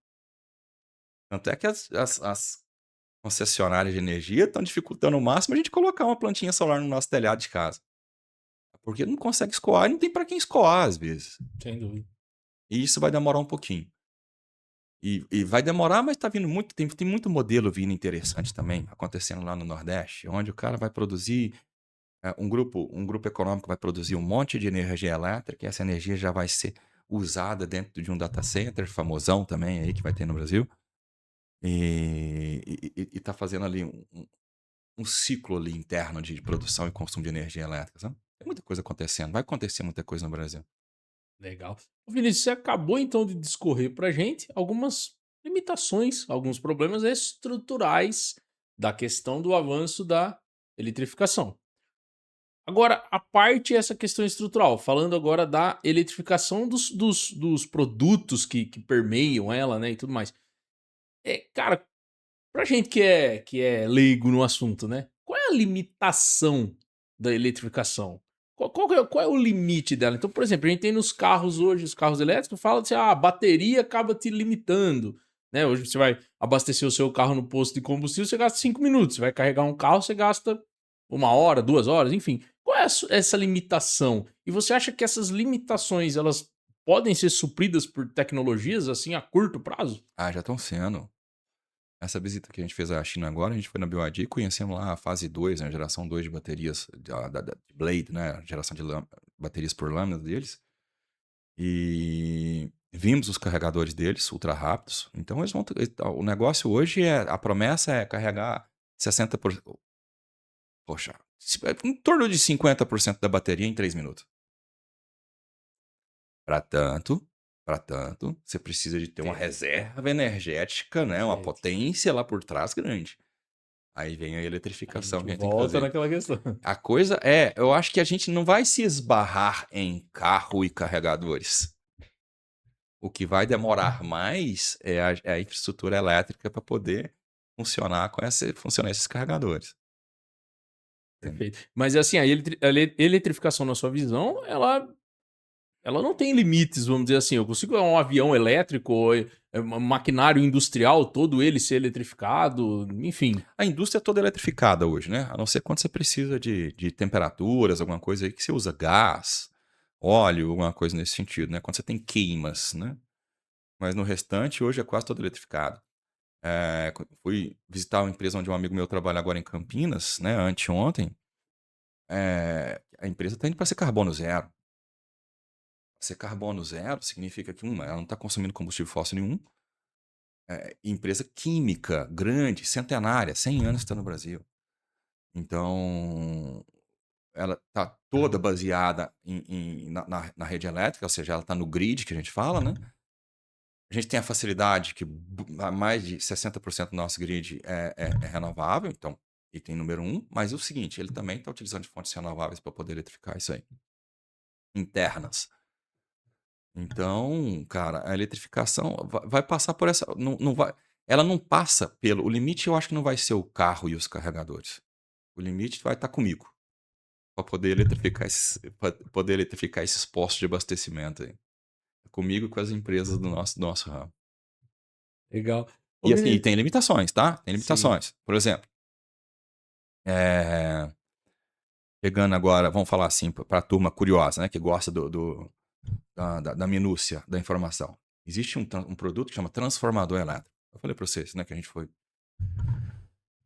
Tanto é que as concessionárias de energia estão dificultando ao máximo a gente colocar uma plantinha solar no nosso telhado de casa. Porque não consegue escoar e não tem para quem escoar às vezes. Sem dúvida. E isso vai demorar um pouquinho. E vai demorar, mas tá vindo muito. Tem muito modelo vindo interessante também, acontecendo lá no Nordeste, onde o cara vai produzir. Um grupo econômico vai produzir um monte de energia elétrica, e essa energia já vai ser usada dentro de um data center, famosão também aí que vai ter no Brasil. E tá fazendo ali um ciclo ali interno de produção e consumo de energia elétrica, sabe? Tem muita coisa acontecendo, vai acontecer muita coisa no Brasil. Legal. Ô, Vinícius, você acabou então de discorrer pra gente algumas limitações, alguns problemas estruturais da questão do avanço da eletrificação. Agora, a parte essa questão estrutural, falando agora da eletrificação dos produtos que permeiam ela, né, e tudo mais. Cara, pra gente que é leigo no assunto, né, qual é a limitação da eletrificação? Qual é o limite dela? Então, por exemplo, a gente tem nos carros hoje, os carros elétricos, fala assim: "Ah, a bateria acaba te limitando", né. Hoje você vai abastecer o seu carro no posto de combustível, você gasta 5 minutos, você vai carregar um carro, você gasta 1 hora, 2 horas, enfim. Qual é essa limitação? E você acha que essas limitações, elas podem ser supridas por tecnologias, assim, a curto prazo? Ah, já estão sendo. Essa visita que a gente fez à China agora, a gente foi na BYD e conhecemos lá a fase 2, né, a geração 2 de baterias de Blade, né, a geração de baterias por lâmina deles. E vimos os carregadores deles ultra rápidos. Então eles vão o negócio hoje a promessa é carregar 60%, poxa, em torno de 50% da bateria em 3 minutos. Para tanto, para tanto, você precisa de ter uma Entendi. reserva energética, né, uma Perfeito. potência lá por trás grande. Aí vem a A eletrificação gente que a gente tem que volta fazer. naquela questão. A coisa é, eu acho que a gente não vai se esbarrar em carro e carregadores. O que vai demorar mais é a infraestrutura elétrica para poder funcionar esses carregadores. Entendeu? Perfeito. Mas assim, a eletrificação, na sua visão, ela não tem limites, vamos dizer assim. Eu consigo um avião elétrico, ou maquinário industrial, todo ele ser eletrificado, enfim. A indústria é toda eletrificada hoje, né? A não ser quando você precisa de temperaturas, alguma coisa aí que você usa gás, óleo, alguma coisa nesse sentido, né? Quando você tem queimas, né? Mas no restante, hoje é quase todo eletrificado. Fui visitar uma empresa onde um amigo meu trabalha agora em Campinas, né? Anteontem. A empresa está indo para ser carbono zero. Ser carbono zero significa que, ela não está consumindo combustível fóssil nenhum. Empresa química, grande, centenária, 100 anos está no Brasil. Então, ela está toda baseada na rede elétrica, ou seja, ela está no grid, que a gente fala, né? A gente tem a facilidade que mais de 60% do nosso grid é renovável, então, item número um. Mas é o seguinte, ele também está utilizando de fontes renováveis para poder eletrificar isso aí, internas. Então, cara, a eletrificação vai passar por essa. Não, não vai, ela não passa pelo. O limite eu acho que não vai ser o carro e os carregadores. O limite vai estar comigo, para poder eletrificar esses postos de abastecimento aí. Comigo e com as empresas do nosso ramo. Legal. Ô, E assim, Vinícius, tem limitações, tá? Tem sim. limitações. Por exemplo, eh, pegando agora, vamos falar assim, para a turma curiosa, né, que gosta da minúcia da informação. Existe um produto que chama transformador elétrico. Eu falei para vocês, né, que a gente foi.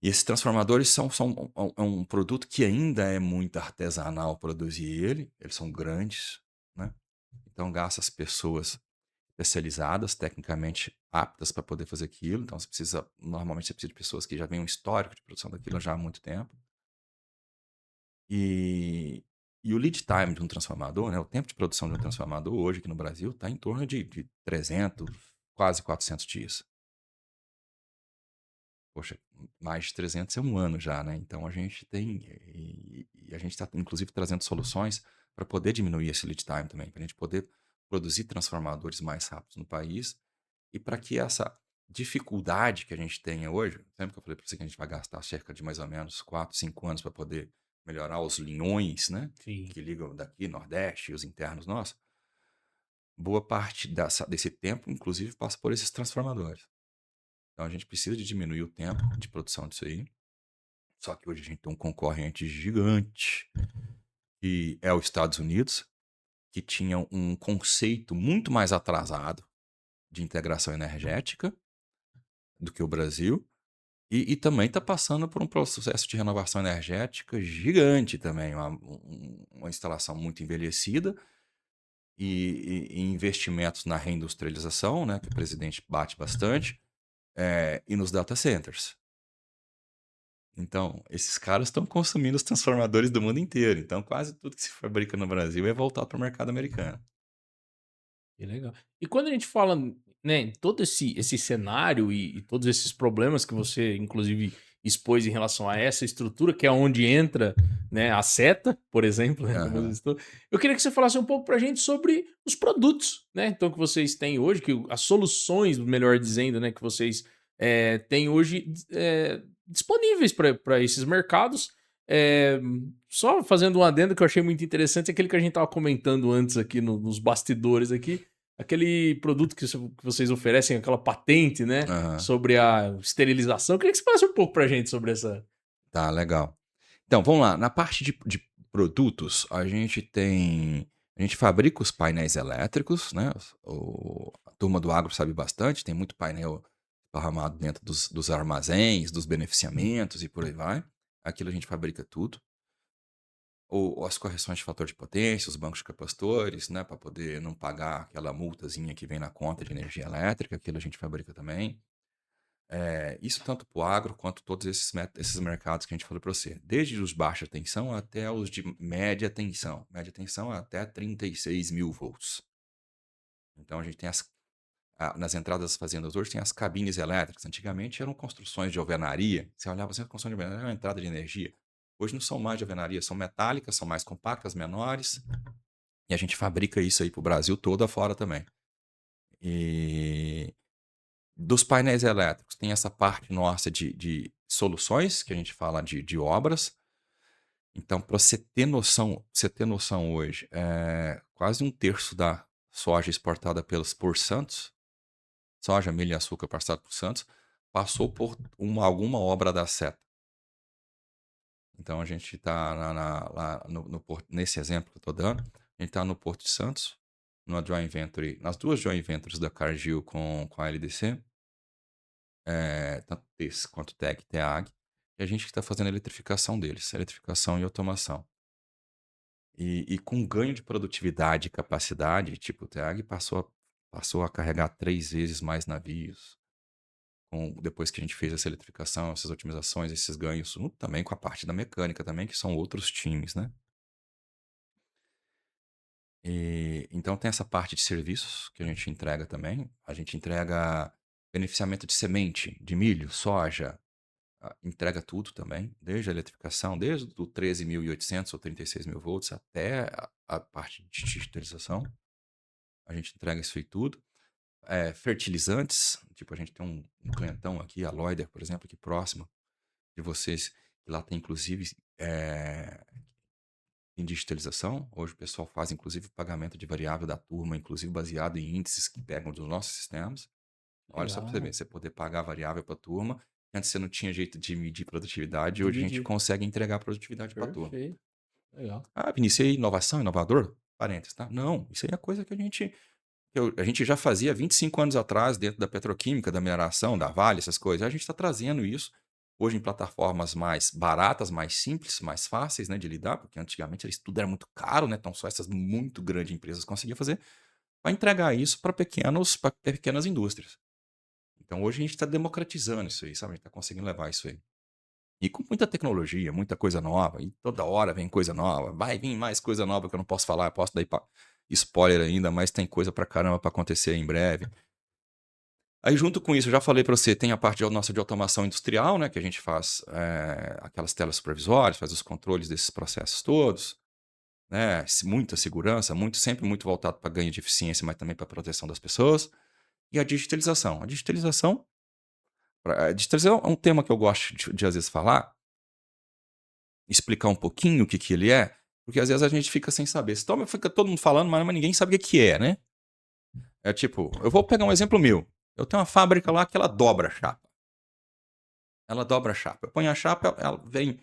E esses transformadores é um produto que ainda é muito artesanal produzir ele. Eles são grandes, né? Então gasta as pessoas especializadas, tecnicamente aptas para poder fazer aquilo. Então normalmente você precisa de pessoas que já têm um histórico de produção daquilo já há muito tempo. E, e o lead time de um transformador, né, o tempo de produção de um transformador hoje aqui no Brasil está em torno de 300, quase 400 dias. Poxa, mais de 300 é um ano já, né? Então a gente tem, e a gente está inclusive trazendo soluções para poder diminuir esse lead time também, para a gente poder produzir transformadores mais rápidos no país e para que essa dificuldade que a gente tenha hoje, sempre que eu falei para você que a gente vai gastar cerca de mais ou menos 4, 5 anos para poder melhorar os linhões, né? Sim. Que ligam daqui, Nordeste e os internos nossos, boa parte desse tempo, inclusive, passa por esses transformadores. Então a gente precisa de diminuir o tempo de produção disso aí. Só que hoje a gente tem um concorrente gigante, que é os Estados Unidos, que tinha um conceito muito mais atrasado de integração energética do que o Brasil. E também está passando por um processo de renovação energética gigante também. Uma instalação muito envelhecida e investimentos na reindustrialização, né, que o presidente bate bastante, e nos data centers. Então, esses caras estão consumindo os transformadores do mundo inteiro. Então, quase tudo que se fabrica no Brasil é voltado para o mercado americano. Que legal. E quando a gente fala, né, em todo esse cenário e todos esses problemas que você, inclusive, expôs em relação a essa estrutura, que é onde entra, né, a seta, por exemplo, né, como Aham. eu queria que você falasse um pouco para a gente sobre os produtos, né, então que vocês têm hoje, as soluções, melhor dizendo, né, que vocês têm hoje disponíveis para esses mercados. É, só fazendo um adendo que eu achei muito interessante, é aquele que a gente estava comentando antes aqui nos bastidores aqui, aquele produto que vocês oferecem, aquela patente, né, Aham. sobre a esterilização. Eu queria que você falasse um pouco pra gente sobre essa. Tá, legal. Então, vamos lá. Na parte de produtos, a gente fabrica os painéis elétricos, né? A turma do agro sabe bastante, tem muito painel esparramado dentro dos armazéns, dos beneficiamentos e por aí vai. Aquilo a gente fabrica tudo. Ou as correções de fator de potência, os bancos de capacitores, né? Para poder não pagar aquela multazinha que vem na conta de energia elétrica, aquilo a gente fabrica também. Isso tanto para o agro quanto todos esses mercados que a gente falou para você. Desde os baixa tensão até os de média tensão. Média tensão até 36.000 volts. Então a gente tem nas entradas das fazendas hoje tem as cabines elétricas. Antigamente eram construções de alvenaria. Você olhava assim, a construção de alvenaria era uma entrada de energia. Hoje não são mais de alvenaria, são metálicas, são mais compactas, menores. E a gente fabrica isso aí para o Brasil todo afora também. E dos painéis elétricos, tem essa parte nossa de soluções, que a gente fala de obras. Então, para você ter noção hoje, quase um terço da soja exportada por Santos, soja, milho e açúcar passado por Santos, passou por alguma obra da seta. Então, a gente está lá no porto, nesse exemplo que eu estou dando, a gente está no Porto de Santos, numa joint venture, nas duas joint ventures da Cargill com a LDC, tanto TES quanto TEG, TEAG, e a gente que está fazendo a eletrificação deles, eletrificação e automação. E com ganho de produtividade e capacidade, tipo, o TEAG passou a carregar 3 vezes mais navios, depois que a gente fez essa eletrificação, essas otimizações, esses ganhos, também com a parte da mecânica também, que são outros times, né? Então tem essa parte de serviços que a gente entrega também. A gente entrega beneficiamento de semente, de milho, soja, entrega tudo também, desde a eletrificação, desde o 13.800 ou 36.000 volts até a parte de digitalização. A gente entrega isso aí tudo. Fertilizantes, tipo, a gente tem um clientão aqui, a Loider, por exemplo, aqui próximo de vocês, que lá tem inclusive em digitalização. Hoje o pessoal faz inclusive pagamento de variável da turma, inclusive baseado em índices que pegam dos nossos sistemas. Olha só para você ver, Legal. você poder pagar variável para a turma. Antes você não tinha jeito de medir produtividade, hoje a gente Dividir. consegue entregar produtividade para a turma. Perfeito. Legal. Ah, Vinícius, e aí, inovação, inovador? Parênteses, tá? Não, isso aí é coisa que a gente já fazia 25 anos atrás dentro da petroquímica, da mineração, da Vale, essas coisas. A gente está trazendo isso hoje em plataformas mais baratas, mais simples, mais fáceis, né, de lidar, porque antigamente isso tudo era muito caro, né? Então só essas muito grandes empresas conseguiam fazer, para entregar isso para pequenas indústrias. Então hoje a gente está democratizando isso aí, sabe? A gente está conseguindo levar isso aí. E com muita tecnologia, muita coisa nova, e toda hora vem coisa nova, vai vir mais coisa nova que eu não posso falar, eu posso dar spoiler ainda, mas tem coisa pra caramba pra acontecer em breve. Aí junto com isso, eu já falei pra você, tem a parte nossa de automação industrial, né, que a gente faz aquelas telas supervisórias, faz os controles desses processos todos, né, muita segurança, sempre muito voltado para ganho de eficiência, mas também para proteção das pessoas. E a digitalização. A digitalização é um tema que eu gosto de às vezes falar, explicar um pouquinho o que ele é, porque às vezes a gente fica sem saber. Fica todo mundo falando, mas ninguém sabe o que é, né? É tipo, eu vou pegar um exemplo meu. Eu tenho uma fábrica lá que ela dobra a chapa. Ela dobra a chapa. Eu ponho a chapa, ela vem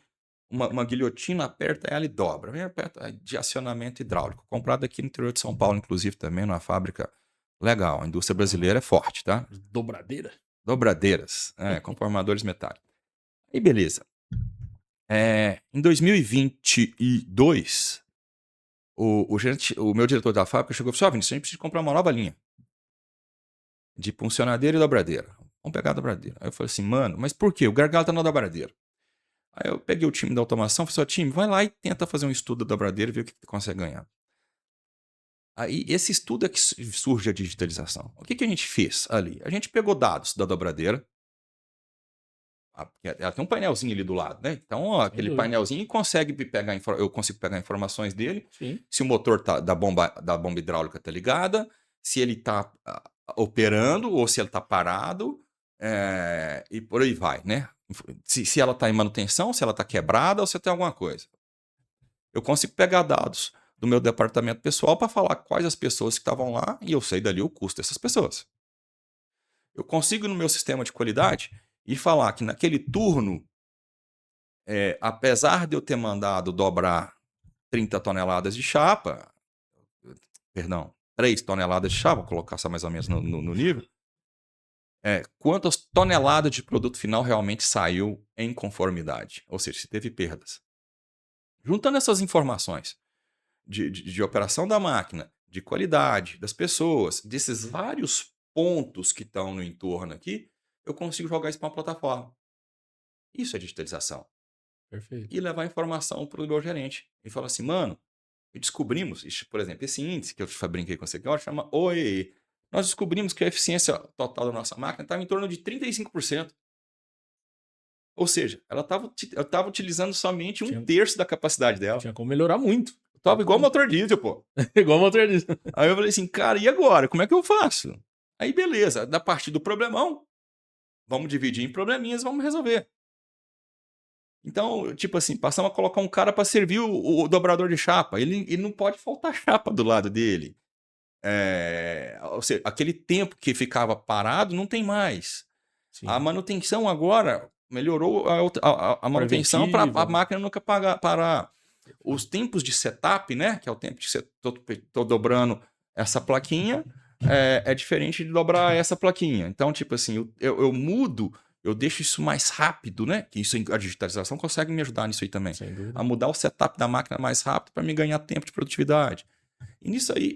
uma guilhotina, aperta ela e dobra. Vem aperta de acionamento hidráulico. Comprado aqui no interior de São Paulo, inclusive, também, numa fábrica legal. A indústria brasileira é forte, tá? Dobradeira? Dobradeiras, conformadores metálicos. E beleza. Em 2022, o meu diretor da fábrica chegou e falou: Vinícius, a gente precisa comprar uma nova linha de puncionadeira e dobradeira. Vamos pegar a dobradeira. Aí eu falei assim, mano, mas por quê? O gargalo tá na dobradeira. Aí eu peguei o time da automação e falei assim, time, vai lá e tenta fazer um estudo da dobradeira e ver o que tu consegue ganhar. Aí esse estudo é que surge a digitalização. O que a gente fez ali? A gente pegou dados da dobradeira, Ela tem um painelzinho ali do lado, né? Então, ó, aquele painelzinho eu consigo pegar informações dele. Sim. Se o motor da bomba hidráulica está ligada, se ele está operando ou se ele está parado, e por aí vai, né? Se ela está em manutenção, se ela está quebrada ou se tem alguma coisa. Eu consigo pegar dados do meu departamento pessoal para falar quais as pessoas que estavam lá e eu sei dali o custo dessas pessoas. Eu consigo no meu sistema de qualidade e falar que naquele turno, apesar de eu ter mandado dobrar 30 toneladas de chapa, perdão, 3 toneladas de chapa, vou colocar só mais ou menos no nível, quantas toneladas de produto final realmente saiu em conformidade, ou seja, se teve perdas. Juntando essas informações de operação da máquina, de qualidade, das pessoas, desses vários pontos que estão no entorno aqui, eu consigo jogar isso para uma plataforma. Isso é digitalização. Perfeito. E levar informação para o meu gerente. E falar assim, mano, descobrimos, por exemplo, esse índice que eu brinquei com você agora, chama OEE. Nós descobrimos que a eficiência total da nossa máquina estava em torno de 35%. Ou seja, ela estava utilizando somente um terço da capacidade dela. Tinha como melhorar muito. Tava igual motor diesel, pô. Igual motor diesel. Aí eu falei assim, cara, e agora? Como é que eu faço? Aí beleza, da parte do problemão, vamos dividir em probleminhas, vamos resolver. Então, tipo assim, passamos a colocar um cara para servir o dobrador de chapa. Ele não pode faltar chapa do lado dele. Ou seja, aquele tempo que ficava parado não tem mais. Sim. A manutenção agora melhorou a manutenção para a máquina nunca parar. Os tempos de setup, né? Que é o tempo de tô dobrando essa plaquinha, é diferente de dobrar essa plaquinha. Então, tipo assim, eu mudo. Eu deixo isso mais rápido, né? Que isso a digitalização consegue me ajudar nisso aí também. A mudar o setup da máquina mais rápido para me ganhar tempo de produtividade. E nisso aí,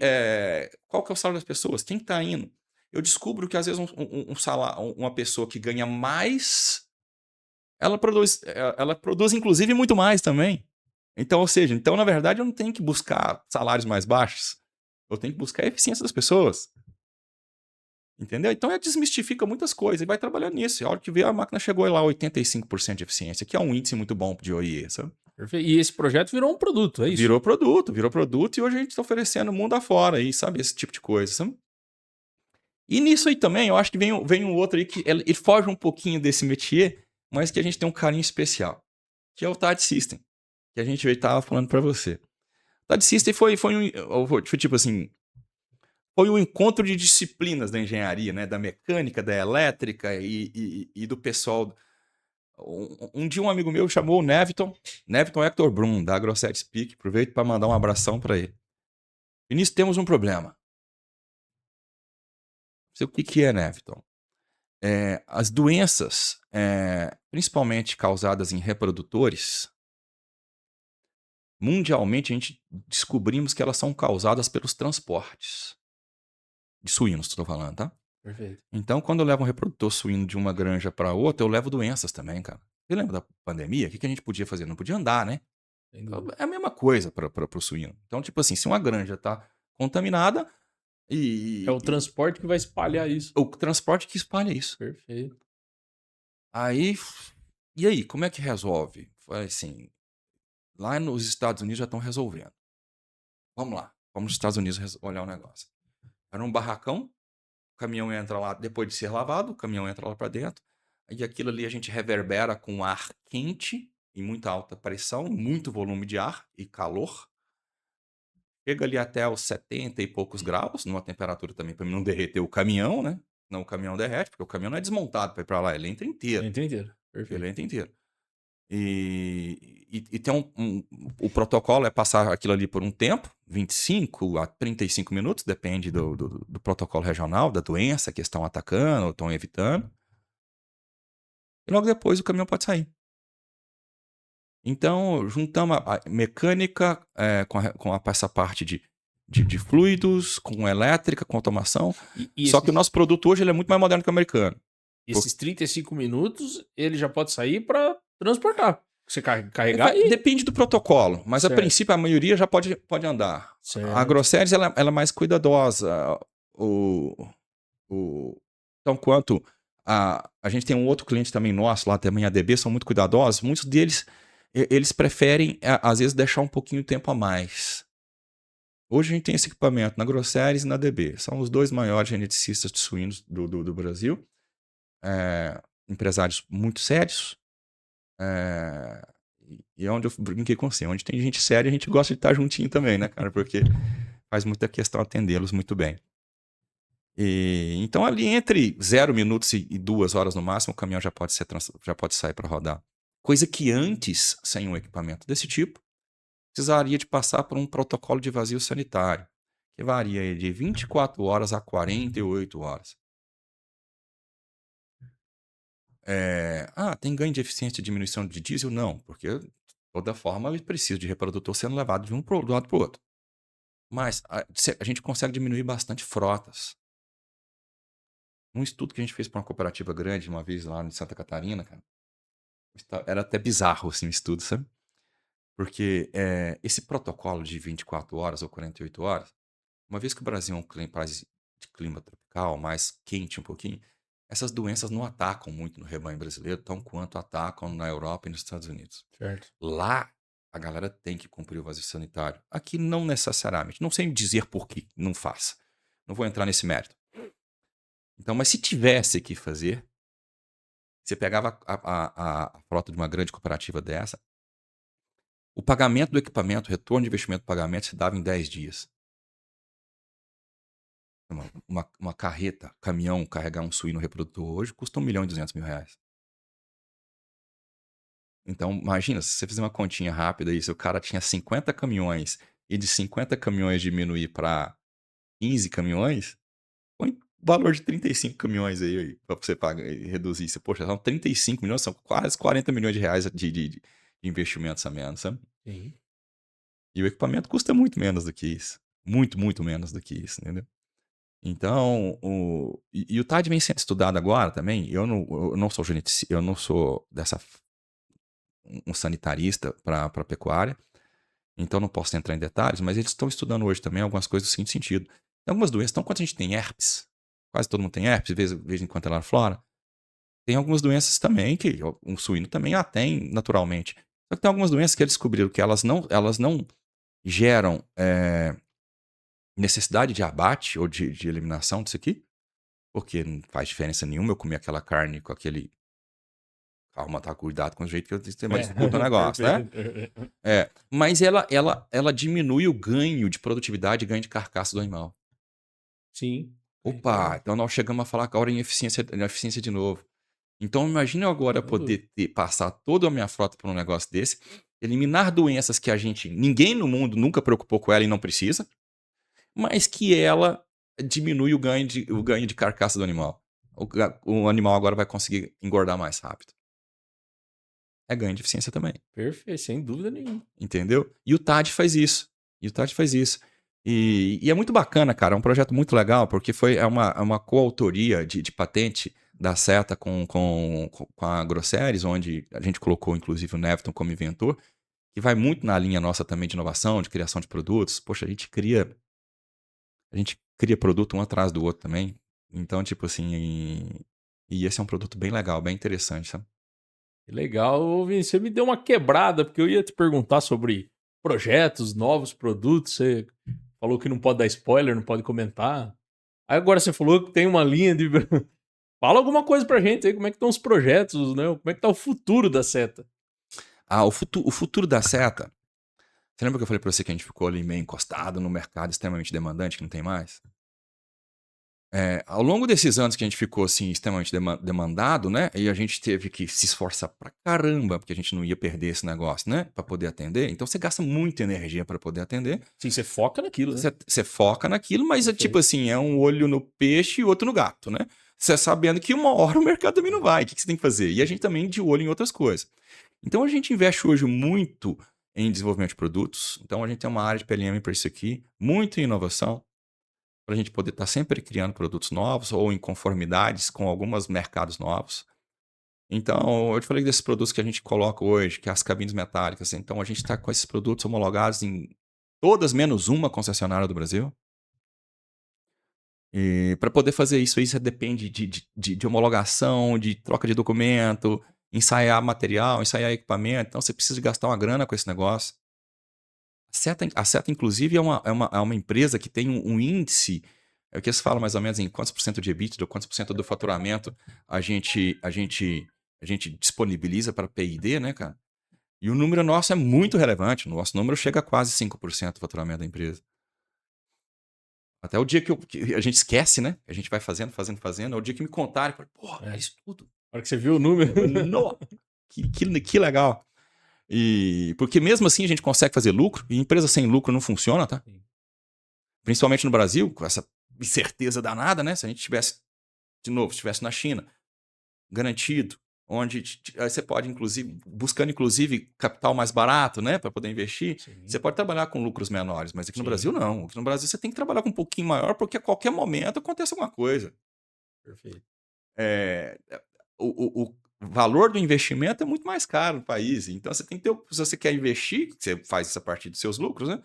qual que é o salário das pessoas? Quem está indo? Eu descubro que às vezes uma pessoa que ganha mais, ela produz inclusive muito mais também. Então, ou seja, na verdade eu não tenho que buscar salários mais baixos. Eu tenho que buscar a eficiência das pessoas. Entendeu? Então desmistifica muitas coisas e vai trabalhando nisso. A hora que vê, a máquina chegou lá a 85% de eficiência, que é um índice muito bom de OIE, sabe? Perfeito. E esse projeto virou um produto, é isso? Virou produto e hoje a gente está oferecendo o mundo afora aí, sabe? Esse tipo de coisa, sabe? E nisso aí também, eu acho que vem um outro aí que ele foge um pouquinho desse métier, mas que a gente tem um carinho especial, que é o TAD System, que a gente estava falando para você. O TAD System foi tipo assim, foi um encontro de disciplinas da engenharia, né? Da mecânica, da elétrica e do pessoal. Um dia um amigo meu chamou o Neviton Hector Brum, da AgroSet Speak. Aproveito para mandar um abração para ele. E nisso temos um problema. O que é, Neviton? As doenças, principalmente causadas em reprodutores, mundialmente a gente descobrimos que elas são causadas pelos transportes. De suínos, estou falando, tá? Perfeito. Então, quando eu levo um reprodutor suíno de uma granja para outra, eu levo doenças também, cara. Você lembra da pandemia? O que a gente podia fazer? Não podia andar, né? É a mesma coisa para o suíno. Então, tipo assim, se uma granja está contaminada é o transporte que vai espalhar isso. O transporte que espalha isso. Perfeito. E aí, como é que resolve? Foi assim, lá nos Estados Unidos já estão resolvendo. Vamos lá, vamos nos Estados Unidos olhar o negócio. Era um barracão, o caminhão entra lá, depois de ser lavado, o caminhão entra lá para dentro, e aquilo ali a gente reverbera com ar quente em muita alta pressão, muito volume de ar e calor. Chega ali até os 70 e poucos graus, numa temperatura também para não derreter o caminhão, né? Não, o caminhão derrete, porque o caminhão não é desmontado para ir para lá, ele entra inteiro. Entra inteiro, perfeito. Ele entra inteiro. E tem o protocolo é passar aquilo ali por um tempo, 25 a 35 minutos, depende do protocolo regional, da doença que estão atacando ou estão evitando. E logo depois o caminhão pode sair. Então, juntamos a mecânica com essa parte de fluidos, com elétrica, com automação. Só que o nosso produto hoje ele é muito mais moderno que o americano. Esses 35 minutos, ele já pode sair para transportar. Você carregar e... Depende do protocolo, mas a princípio a maioria já pode andar. Certo. A AgroSeries ela é mais cuidadosa. Então, quanto A gente tem um outro cliente também nosso, lá também, a DB, são muito cuidadosos. Muitos deles, eles preferem, às vezes, deixar um pouquinho de tempo a mais. Hoje a gente tem esse equipamento na Grosseries e na DB. São os dois maiores geneticistas de suínos do Brasil. Empresários muito sérios. E é onde eu brinquei com você. Onde tem gente séria, a gente gosta de estar juntinho também, né, cara? Porque faz muita questão atendê-los muito bem. Então, ali entre 0 minutos e 2 horas no máximo, o caminhão já pode sair para rodar. Coisa que antes, sem um equipamento desse tipo, precisaria de passar por um protocolo de vazio sanitário, que varia de 24 horas a 48 horas. Tem ganho de eficiência e diminuição de diesel? Não, porque, de toda forma, eu preciso de reprodutor sendo levado de um lado para o outro. Mas a gente consegue diminuir bastante frotas. Um estudo que a gente fez para uma cooperativa grande, uma vez lá em Santa Catarina, cara, era até bizarro assim, o estudo, sabe? Porque esse protocolo de 24 horas ou 48 horas, uma vez que o Brasil é um país de clima tropical, mais quente um pouquinho, essas doenças não atacam muito no rebanho brasileiro, tão quanto atacam na Europa e nos Estados Unidos. Certo. Lá, a galera tem que cumprir o vazio sanitário. Aqui, não necessariamente. Não sei dizer por que não faça. Não vou entrar nesse mérito. Então, mas se tivesse que fazer, você pegava a frota de uma grande cooperativa dessa, o pagamento do equipamento, o retorno de investimento do pagamento se dava em 10 dias. Uma carreta, caminhão, carregar um suíno reprodutor hoje custa R$ 1.200.000. Então, imagina, se você fizer uma continha rápida aí, se o cara tinha 50 caminhões e de 50 caminhões diminuir para 15 caminhões, põe o valor de 35 caminhões aí para você pagar e reduzir. Você, poxa, são 35 milhões, são quase 40 milhões de reais de investimentos a menos, sabe? Sim. E o equipamento custa muito menos do que isso. Muito, muito menos do que isso, entendeu? Então, o TAD vem sendo estudado agora também. Eu não sou geneticista, eu não sou um sanitarista para pecuária, então não posso entrar em detalhes, mas eles estão estudando hoje também algumas coisas do seguinte sentido. Tem algumas doenças, então quando a gente tem herpes, quase todo mundo tem herpes, de vez em quando ela flora, tem algumas doenças também que um suíno também tem naturalmente. Só que tem algumas doenças que eles descobriram que elas não geram necessidade de abate ou de eliminação disso aqui, porque não faz diferença nenhuma eu comer aquela carne com aquele... Calma, tá? Cuidado com o jeito que eu disse, mas escuta o negócio, né? Mas ela diminui o ganho de produtividade e ganho de carcaça do animal. Sim. Opa, então nós chegamos a falar agora em eficiência de novo. Então imagine eu agora poder passar toda a minha frota por um negócio desse, eliminar doenças que ninguém no mundo nunca preocupou com ela e não precisa, mas que ela diminui o ganho de carcaça do animal. O animal agora vai conseguir engordar mais rápido. É ganho de eficiência também. Perfeito, sem dúvida nenhuma. Entendeu? E o TAD faz isso. E é muito bacana, cara. É um projeto muito legal, porque é uma coautoria de patente da Seta com a Grosseries, onde a gente colocou, inclusive, o Neveton como inventor, que vai muito na linha nossa também de inovação, de criação de produtos. Poxa, a gente cria produto um atrás do outro também. Então, tipo assim, e esse é um produto bem legal, bem interessante, sabe? Legal, Vini, você me deu uma quebrada, porque eu ia te perguntar sobre projetos, novos produtos. Você falou que não pode dar spoiler, não pode comentar. Aí agora você falou que tem uma linha de. Fala alguma coisa pra gente aí, como é que estão os projetos, né? Como é que tá o futuro da Seta? O futuro da Seta. Você lembra que eu falei pra você que a gente ficou ali meio encostado no mercado extremamente demandante, que não tem mais? Ao longo desses anos que a gente ficou assim, extremamente demandado, né? E a gente teve que se esforçar pra caramba, porque a gente não ia perder esse negócio, né? Pra poder atender. Então você gasta muita energia pra poder atender. Sim, você foca naquilo, né? Você foca naquilo, mas é tipo assim, é um olho no peixe e outro no gato, né? Você sabendo que uma hora o mercado também não vai. O que você tem que fazer? E a gente também de olho em outras coisas. Então a gente investe hoje muito em desenvolvimento de produtos. Então a gente tem uma área de PLM para isso aqui, muito em inovação, para a gente poder estar sempre criando produtos novos ou em conformidades com alguns mercados novos. Então, eu te falei desses produtos que a gente coloca hoje, que é as cabines metálicas. Então, a gente está com esses produtos homologados em todas menos uma concessionária do Brasil. E para poder fazer isso aí, você depende de homologação, de troca de documento, ensaiar material, ensaiar equipamento. Então, você precisa gastar uma grana com esse negócio. A Seta inclusive, é uma empresa que tem um índice, é o que se fala mais ou menos em quantos por cento de EBITDA, quantos por cento do faturamento a gente disponibiliza para P&D, né, cara? E o número nosso é muito relevante. O nosso número chega a quase 5% do faturamento da empresa. Até o dia que a gente esquece, né? A gente vai fazendo. É o dia que me contaram. Porra, é isso tudo. Na hora que você viu o número. Não, que legal. E porque mesmo assim a gente consegue fazer lucro. E empresa sem lucro não funciona, tá? Sim. Principalmente no Brasil, com essa incerteza danada, né? Se a gente estivesse na China, garantido, onde aí você pode, inclusive, buscando inclusive capital mais barato, né, para poder investir, Sim. você pode trabalhar com lucros menores, mas aqui no Sim. Brasil não. Aqui no Brasil você tem que trabalhar com um pouquinho maior, porque a qualquer momento acontece alguma coisa. Perfeito. O valor do investimento é muito mais caro no país, então você tem que ter, se você quer investir, você faz isso a partir dos seus lucros, né?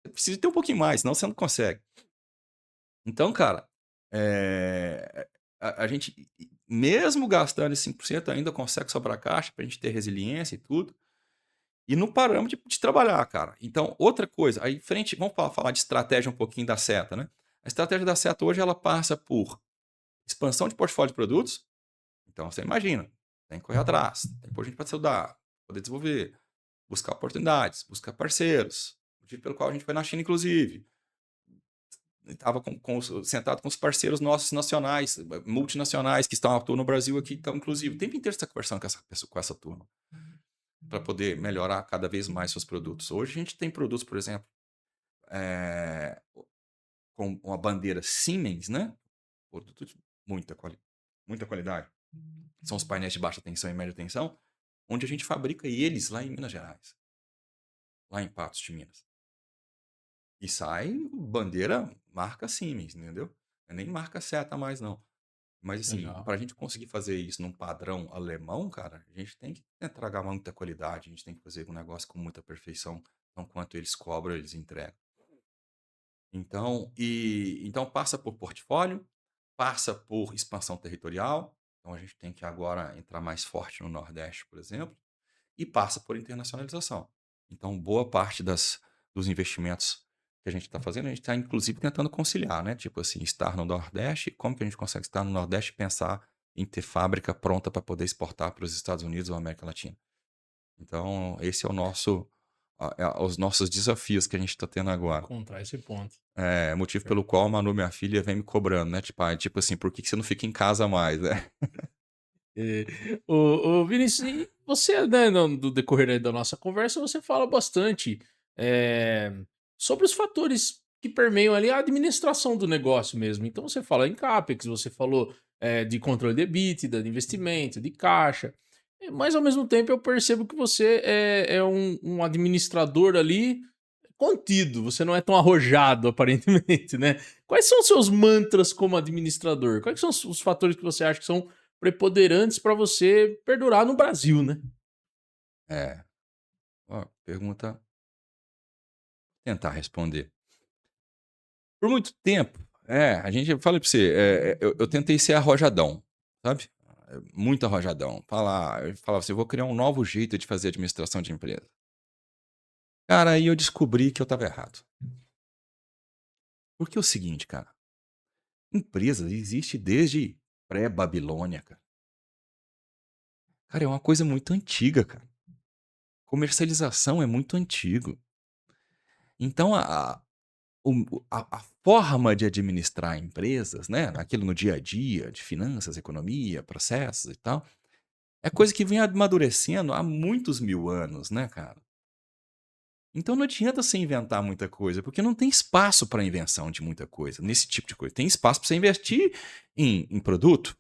Você precisa ter um pouquinho mais, senão você não consegue. Então, cara, a gente, mesmo gastando esse 5%, ainda consegue sobrar caixa para a gente ter resiliência e tudo. E não paramos de trabalhar, cara. Então, outra coisa, aí frente, vamos falar de estratégia um pouquinho da Seta, né? A estratégia da Seta hoje ela passa por expansão de portfólio de produtos. Então, você imagina, tem que correr atrás, tem que pôr gente para estudar, poder desenvolver, buscar oportunidades, buscar parceiros. O motivo pelo qual a gente foi na China, inclusive. Estava sentado com os parceiros nossos nacionais, multinacionais, que estão atuando no Brasil aqui, então, inclusive, o tempo inteiro você está conversando com essa turma, para poder melhorar cada vez mais seus produtos. Hoje a gente tem produtos, por exemplo, com uma bandeira Siemens, né? Produto de muita qualidade. São os painéis de baixa tensão e média tensão, onde a gente fabrica eles lá em Minas Gerais, lá em Patos de Minas. E sai bandeira marca Siemens, entendeu? Não é nem marca Seta mais, não. Mas assim, para a gente conseguir fazer isso num padrão alemão, cara, a gente tem que entregar muita qualidade, a gente tem que fazer um negócio com muita perfeição. Então, quanto eles cobram, eles entregam. Então passa por portfólio, passa por expansão territorial. Então, a gente tem que agora entrar mais forte no Nordeste, por exemplo, e passa por internacionalização. Então, boa parte dos investimentos que a gente está fazendo, a gente está, inclusive, tentando conciliar, né? Tipo assim, estar no Nordeste, como que a gente consegue estar no Nordeste e pensar em ter fábrica pronta para poder exportar para os Estados Unidos ou América Latina. Então, esse é os nossos desafios que a gente está tendo agora. Encontrar esse ponto. Motivo pelo qual a Manu, minha filha, vem me cobrando, né? Tipo assim, por que você não fica em casa mais, né? O Vinícius, e você, né, do decorrer da nossa conversa, você fala bastante sobre os fatores que permeiam ali a administração do negócio mesmo. Então você fala em CAPEX, você falou de controle de EBITDA, de investimento, de caixa. Mas ao mesmo tempo eu percebo que você é um administrador ali contido, você não é tão arrojado, aparentemente, né? Quais são os seus mantras como administrador? Quais são os fatores que você acha que são preponderantes para você perdurar no Brasil, né? Pergunta. Tentar responder. Por muito tempo, eu falei pra você, eu tentei ser arrojadão, sabe? Muito arrojadão. Eu falava assim, eu vou criar um novo jeito de fazer administração de empresa. Cara, aí eu descobri que eu tava errado. Porque é o seguinte, cara. Empresa existe desde pré-Babilônia, cara. Cara, é uma coisa muito antiga, cara. Comercialização é muito antigo. Então, a forma de administrar empresas, né, aquilo no dia a dia, de finanças, economia, processos e tal, é coisa que vem amadurecendo há muitos mil anos, né, cara? Então não adianta você inventar muita coisa, porque não tem espaço para invenção de muita coisa, nesse tipo de coisa. Tem espaço para você investir em produto,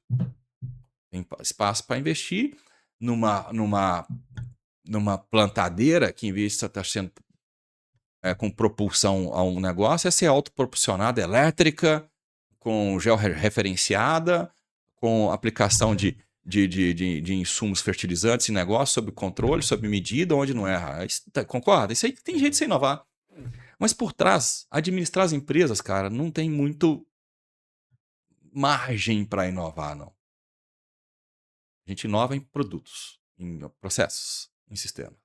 tem espaço para investir numa plantadeira que, em vez de estar sendo com propulsão a um negócio, é ser autopropulsionada elétrica, com georreferenciada, com aplicação de insumos fertilizantes e negócio, sob controle, sob medida, onde não erra. Concorda? Isso aí tem jeito de você inovar. Mas por trás, administrar as empresas, cara, não tem muito margem para inovar, não. A gente inova em produtos, em processos, em sistema.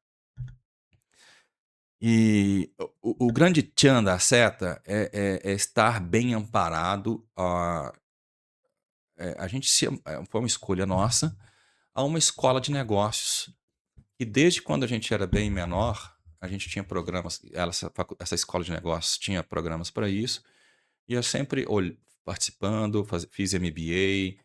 E o grande tchan da seta é estar bem amparado. A gente foi uma escolha nossa a uma escola de negócios. E desde quando a gente era bem menor, a gente tinha programas. Essa escola de negócios tinha programas para isso. E eu sempre participando, fiz MBA,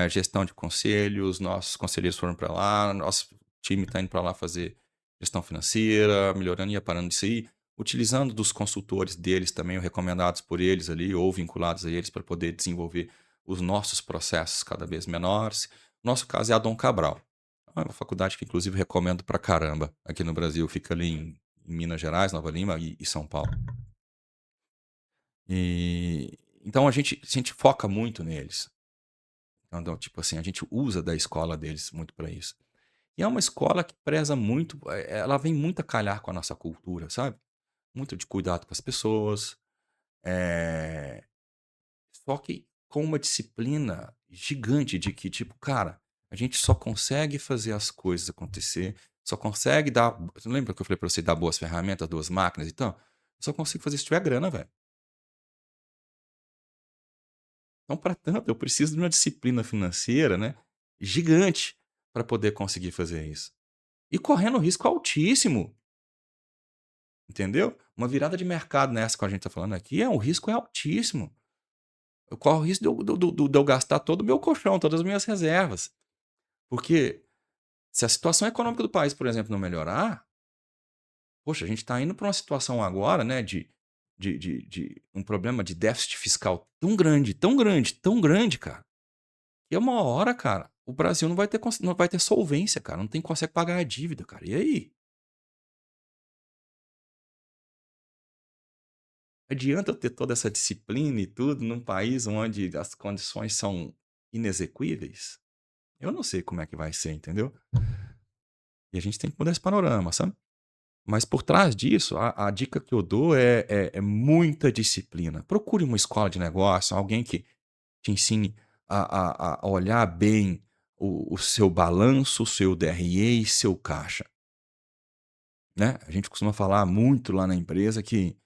gestão de conselhos, nossos conselheiros foram para lá, nosso time está indo para lá fazer gestão financeira, melhorando e parando disso aí, utilizando dos consultores deles também, recomendados por eles ali, ou vinculados a eles, para poder desenvolver os nossos processos cada vez menores. Nosso caso é a Dom Cabral. É uma faculdade que, inclusive, recomendo pra caramba aqui no Brasil. Fica ali em Minas Gerais, Nova Lima e São Paulo. Então, a gente foca muito neles. Então, tipo assim, a gente usa da escola deles muito para isso. E é uma escola que preza muito, ela vem muito a calhar com a nossa cultura, sabe? Muito de cuidado com as pessoas, é, só que com uma disciplina gigante de que, tipo, cara, a gente só consegue fazer as coisas acontecer, só consegue dar. Você lembra que eu falei pra você dar boas ferramentas, boas máquinas? Então, eu só consigo fazer se tiver grana, velho. Então, para tanto, eu preciso de uma disciplina financeira, né, gigante para poder conseguir fazer isso. E correndo risco altíssimo, entendeu? Uma virada de mercado nessa que a gente está falando aqui, o risco é altíssimo. Eu corro o risco de eu gastar todo o meu colchão, todas as minhas reservas. Porque se a situação econômica do país, por exemplo, não melhorar, poxa, a gente está indo para uma situação agora, né, de um problema de déficit fiscal tão grande, tão grande, tão grande, cara. E uma hora, cara, o Brasil não vai ter solvência, cara. Não consegue pagar a dívida, cara. E aí? Adianta eu ter toda essa disciplina e tudo num país onde as condições são inexequíveis? Eu não sei como é que vai ser, entendeu? E a gente tem que mudar esse panorama, sabe? Mas por trás disso, a dica que eu dou é muita disciplina. Procure uma escola de negócio, alguém que te ensine a olhar bem o seu balanço, o seu DRE e seu caixa. Né? A gente costuma falar muito lá na empresa que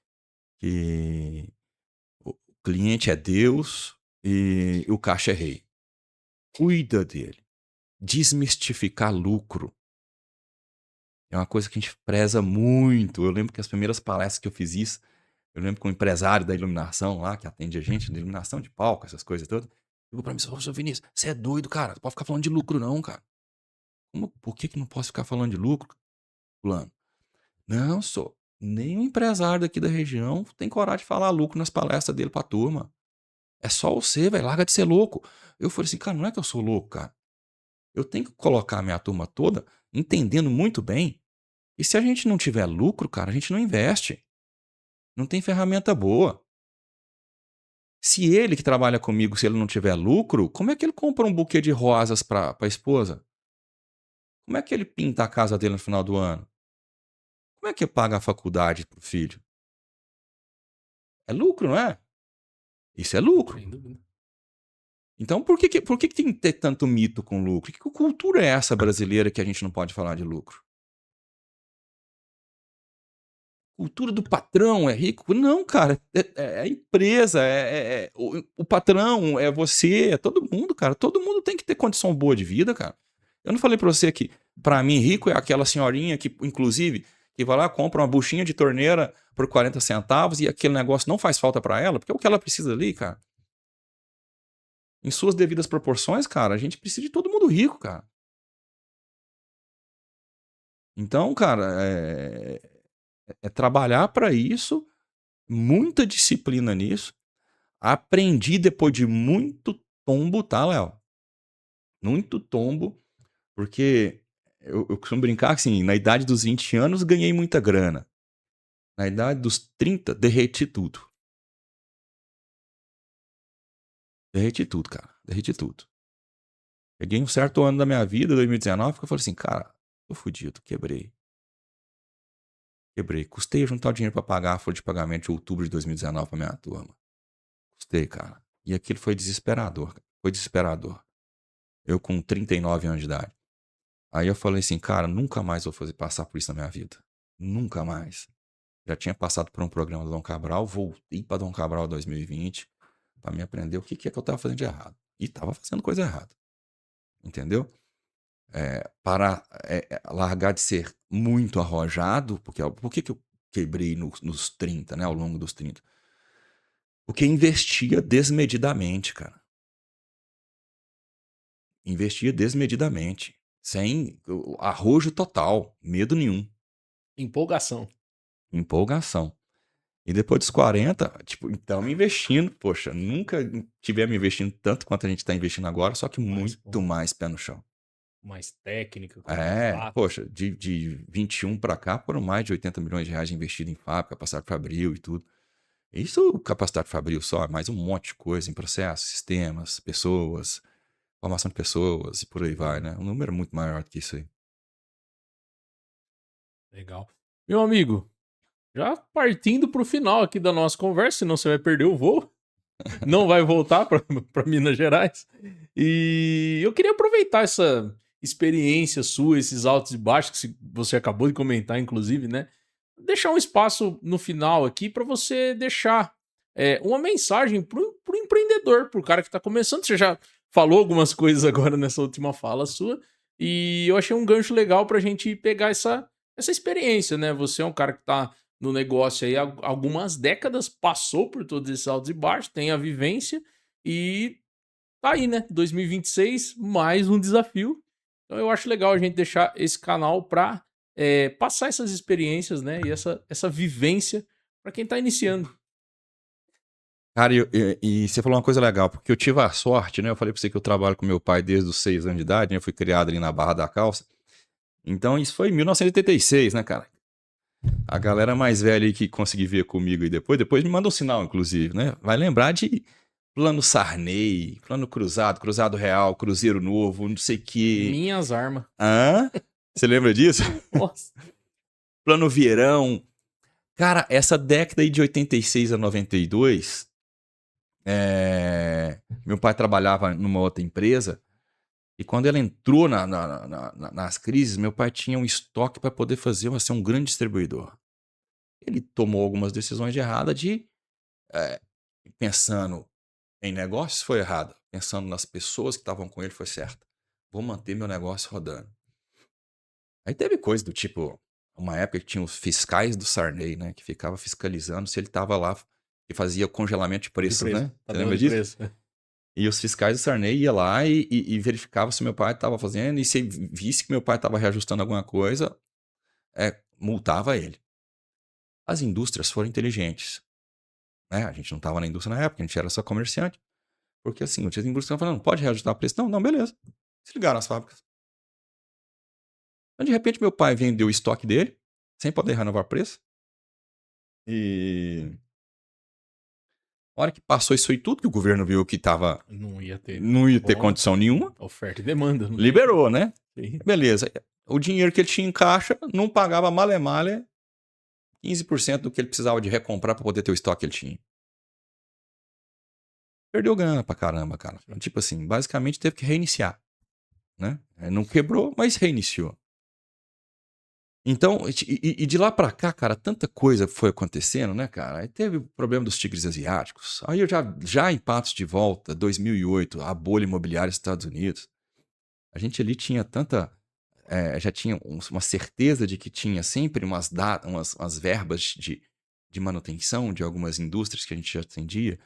o cliente é Deus e o caixa é rei. Cuida dele. Desmistificar lucro é uma coisa que a gente preza muito. Eu lembro que as primeiras palestras que eu fiz isso, eu lembro que um empresário da iluminação lá, que atende a gente, da iluminação de palco, essas coisas todas, falou pra mim, ô, Vinícius, você é doido, cara. Não pode ficar falando de lucro não, cara. Por que não posso ficar falando de lucro, fulano? Não, sou. Nem o empresário daqui da região tem coragem de falar lucro nas palestras dele pra turma. É só você, velho. Larga de ser louco. Eu falei assim, cara, não é que eu sou louco, cara. Eu tenho que colocar a minha turma toda entendendo muito bem. E se a gente não tiver lucro, cara, a gente não investe. Não tem ferramenta boa. Se ele que trabalha comigo, se ele não tiver lucro, como é que ele compra um buquê de rosas pra esposa? Como é que ele pinta a casa dele no final do ano? Como é que paga a faculdade pro filho? É lucro, não é? Isso é lucro. Sem dúvida. Então, por que tem que ter tanto mito com lucro? Que cultura é essa brasileira que a gente não pode falar de lucro? Cultura do patrão é rico? Não, cara. É a empresa, o patrão, é você, é todo mundo, cara. Todo mundo tem que ter condição boa de vida, cara. Eu não falei pra você que, pra mim, rico é aquela senhorinha que, inclusive, que vai lá, compra uma buchinha de torneira por 40 centavos e aquele negócio não faz falta pra ela, porque é o que ela precisa ali, cara. Em suas devidas proporções, cara, a gente precisa de todo mundo rico, cara. Então, cara, é trabalhar pra isso, muita disciplina nisso. Aprendi depois de muito tombo, tá, Léo? Muito tombo, porque eu costumo brincar assim, na idade dos 20 anos ganhei muita grana. Na idade dos 30, derreti tudo. Derreti tudo, cara. Derreti tudo. Peguei um certo ano da minha vida, 2019, que eu falei assim, cara, tô fudido, quebrei. Quebrei. Custei juntar o dinheiro pra pagar a folha de pagamento de outubro de 2019 pra minha turma. Custei, cara. E aquilo foi desesperador, cara. Foi desesperador. Eu com 39 anos de idade. Aí eu falei assim, cara, nunca mais vou passar por isso na minha vida. Nunca mais. Já tinha passado por um programa do Dom Cabral, voltei para Dom Cabral 2020 para me aprender o que é que eu estava fazendo de errado. E estava fazendo coisa errada. Entendeu? Largar de ser muito arrojado, porque por que eu quebrei nos 30, né, ao longo dos 30? Porque investia desmedidamente, cara. Investia desmedidamente, sem arrojo total, medo nenhum, Empolgação. empolgação. E depois dos 40, tipo, então investindo, poxa, nunca tivemos investindo tanto quanto a gente está investindo agora, só que muito mais pé no chão. Mais técnica, com mais dados. Poxa, de 21 para cá foram mais de 80 milhões de reais investidos em fábrica, capacidade fabril e tudo. Isso, capacidade fabril só, mais um monte de coisa em processos, sistemas, pessoas, formação de pessoas e por aí vai, né? Um número muito maior do que isso aí. Legal. Meu amigo, já partindo para o final aqui da nossa conversa, senão você vai perder o voo. Não vai voltar para Minas Gerais. E eu queria aproveitar essa experiência sua, esses altos e baixos que você acabou de comentar, inclusive, né? Deixar um espaço no final aqui para você deixar uma mensagem para o empreendedor, para o cara que está começando. Você já falou algumas coisas agora nessa última fala sua, e eu achei um gancho legal para a gente pegar essa experiência, né? Você é um cara que está no negócio aí há algumas décadas, passou por todos esses altos e baixos, tem a vivência e tá aí, né? 2026, mais um desafio. Então eu acho legal a gente deixar esse canal para passar essas experiências, né? E essa vivência para quem tá iniciando. Cara, e você falou uma coisa legal, porque eu tive a sorte, né? Eu falei pra você que eu trabalho com meu pai desde os 6 anos de idade, né? Eu fui criado ali na Barra da Calça. Então isso foi em 1986, né, cara? A galera mais velha aí que conseguir ver comigo aí depois me manda um sinal, inclusive, né? Vai lembrar de Plano Sarney, Plano Cruzado, Cruzado Real, Cruzeiro Novo, não sei o quê. Minhas armas. Hã? Você lembra disso? Nossa. Plano Vieirão. Cara, essa década aí de 86 a 92, meu pai trabalhava numa outra empresa e quando ela entrou nas crises, meu pai tinha um estoque para poder fazer ser um grande distribuidor. Ele tomou algumas decisões de errada pensando em negócios foi errado, pensando nas pessoas que estavam com ele foi certo. Vou manter meu negócio rodando. Aí teve coisa do tipo, uma época que tinha os fiscais do Sarney, né, que ficava fiscalizando se ele estava lá e fazia congelamento de preços, né? Você lembra disso? Preço. E os fiscais do Sarney ia lá e verificava se meu pai estava fazendo, e se visse que meu pai estava reajustando alguma coisa, multava ele. As indústrias foram inteligentes, né? A gente não estava na indústria na época, a gente era só comerciante. Porque assim, as indústrias estavam falando, não pode reajustar o preço. Não, não, beleza. Se ligaram as fábricas. Então, de repente, meu pai vendeu o estoque dele, sem poder renovar o preço. E a hora que passou isso aí tudo, que o governo viu que Não ia ter. não ia ter condição nenhuma, Oferta e demanda. Não liberou, né? Sim. Beleza. O dinheiro que ele tinha em caixa não pagava male 15% do que ele precisava de recomprar para poder ter o estoque que ele tinha. Perdeu grana pra caramba, cara. Tipo assim, basicamente teve que reiniciar, né? Não quebrou, mas reiniciou. Então, e de lá pra cá, cara, tanta coisa foi acontecendo, né, cara? Aí teve o problema dos tigres asiáticos. Aí eu já em Patos de Volta, 2008, a bolha imobiliária dos Estados Unidos. A gente ali tinha já tinha uma certeza de que tinha sempre umas verbas de manutenção de algumas indústrias que a gente já atendia.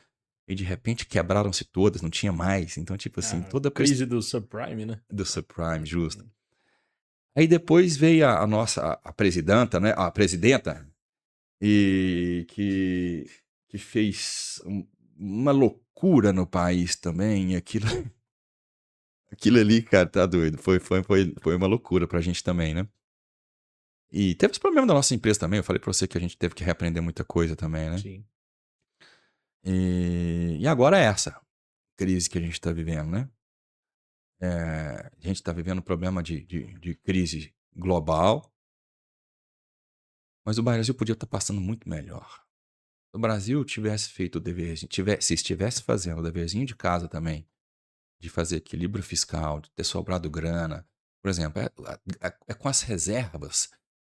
E de repente quebraram-se todas, não tinha mais. Então, tipo assim, toda a crise do subprime, né? do subprime, justo. Aí depois veio a nossa a presidenta, né? A presidenta, e que fez uma loucura no país também. Aquilo ali, cara, tá doido. Foi uma loucura pra gente também, né? E teve os problemas da nossa empresa também. Eu falei pra você que a gente teve que reaprender muita coisa também, né? Sim. E agora é essa crise que a gente tá vivendo, né? A gente tá vivendo um problema de crise global. Mas o Brasil podia estar passando muito melhor. o Brasil tivesse feito o deverzinho, se estivesse fazendo o deverzinho de casa também, de fazer equilíbrio fiscal, de ter sobrado grana, por exemplo, é com as reservas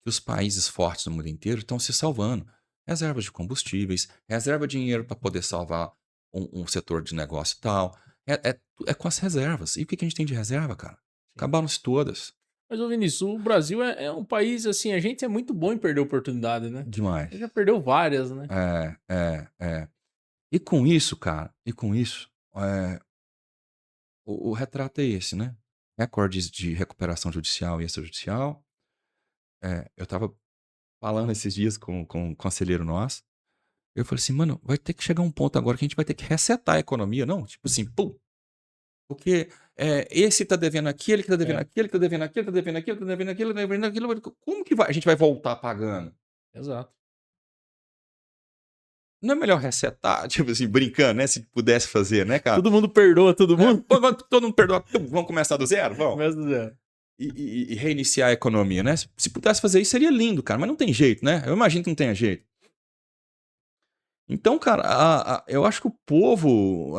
que os países fortes do mundo inteiro estão se salvando. Reservas de combustíveis, reserva de dinheiro para poder salvar um setor de negócio e tal. É com as reservas. E o que a gente tem de reserva, cara? Sim. Acabaram-se todas. Mas, ô Vinícius, o Brasil é um país, assim, a gente é muito bom em perder oportunidade, né? Demais. Ele já perdeu várias, né? É. E com isso, cara, o retrato é esse, né? Recordes de recuperação judicial e extrajudicial. Eu estava falando esses dias com um conselheiro nosso. Eu falei assim, mano, vai ter que chegar um ponto agora que a gente vai ter que resetar a economia, não? Tipo assim, pum. Porque esse tá devendo aquele, que tá devendo É, aquele, que tá devendo aquele, tá devendo aquilo, tá devendo aquilo, tá devendo aquilo. Como que a gente vai voltar pagando? exato. Não é melhor resetar, tipo assim, brincando, né? Se pudesse fazer, né, cara? Todo mundo perdoa todo mundo? Pô, todo mundo perdoa, vamos começar do zero? Vamos. Começa do zero. E reiniciar a economia, né? Se pudesse fazer isso, seria lindo, cara. Mas não tem jeito, né? Eu imagino que não tenha jeito. Então, cara, eu acho que o povo.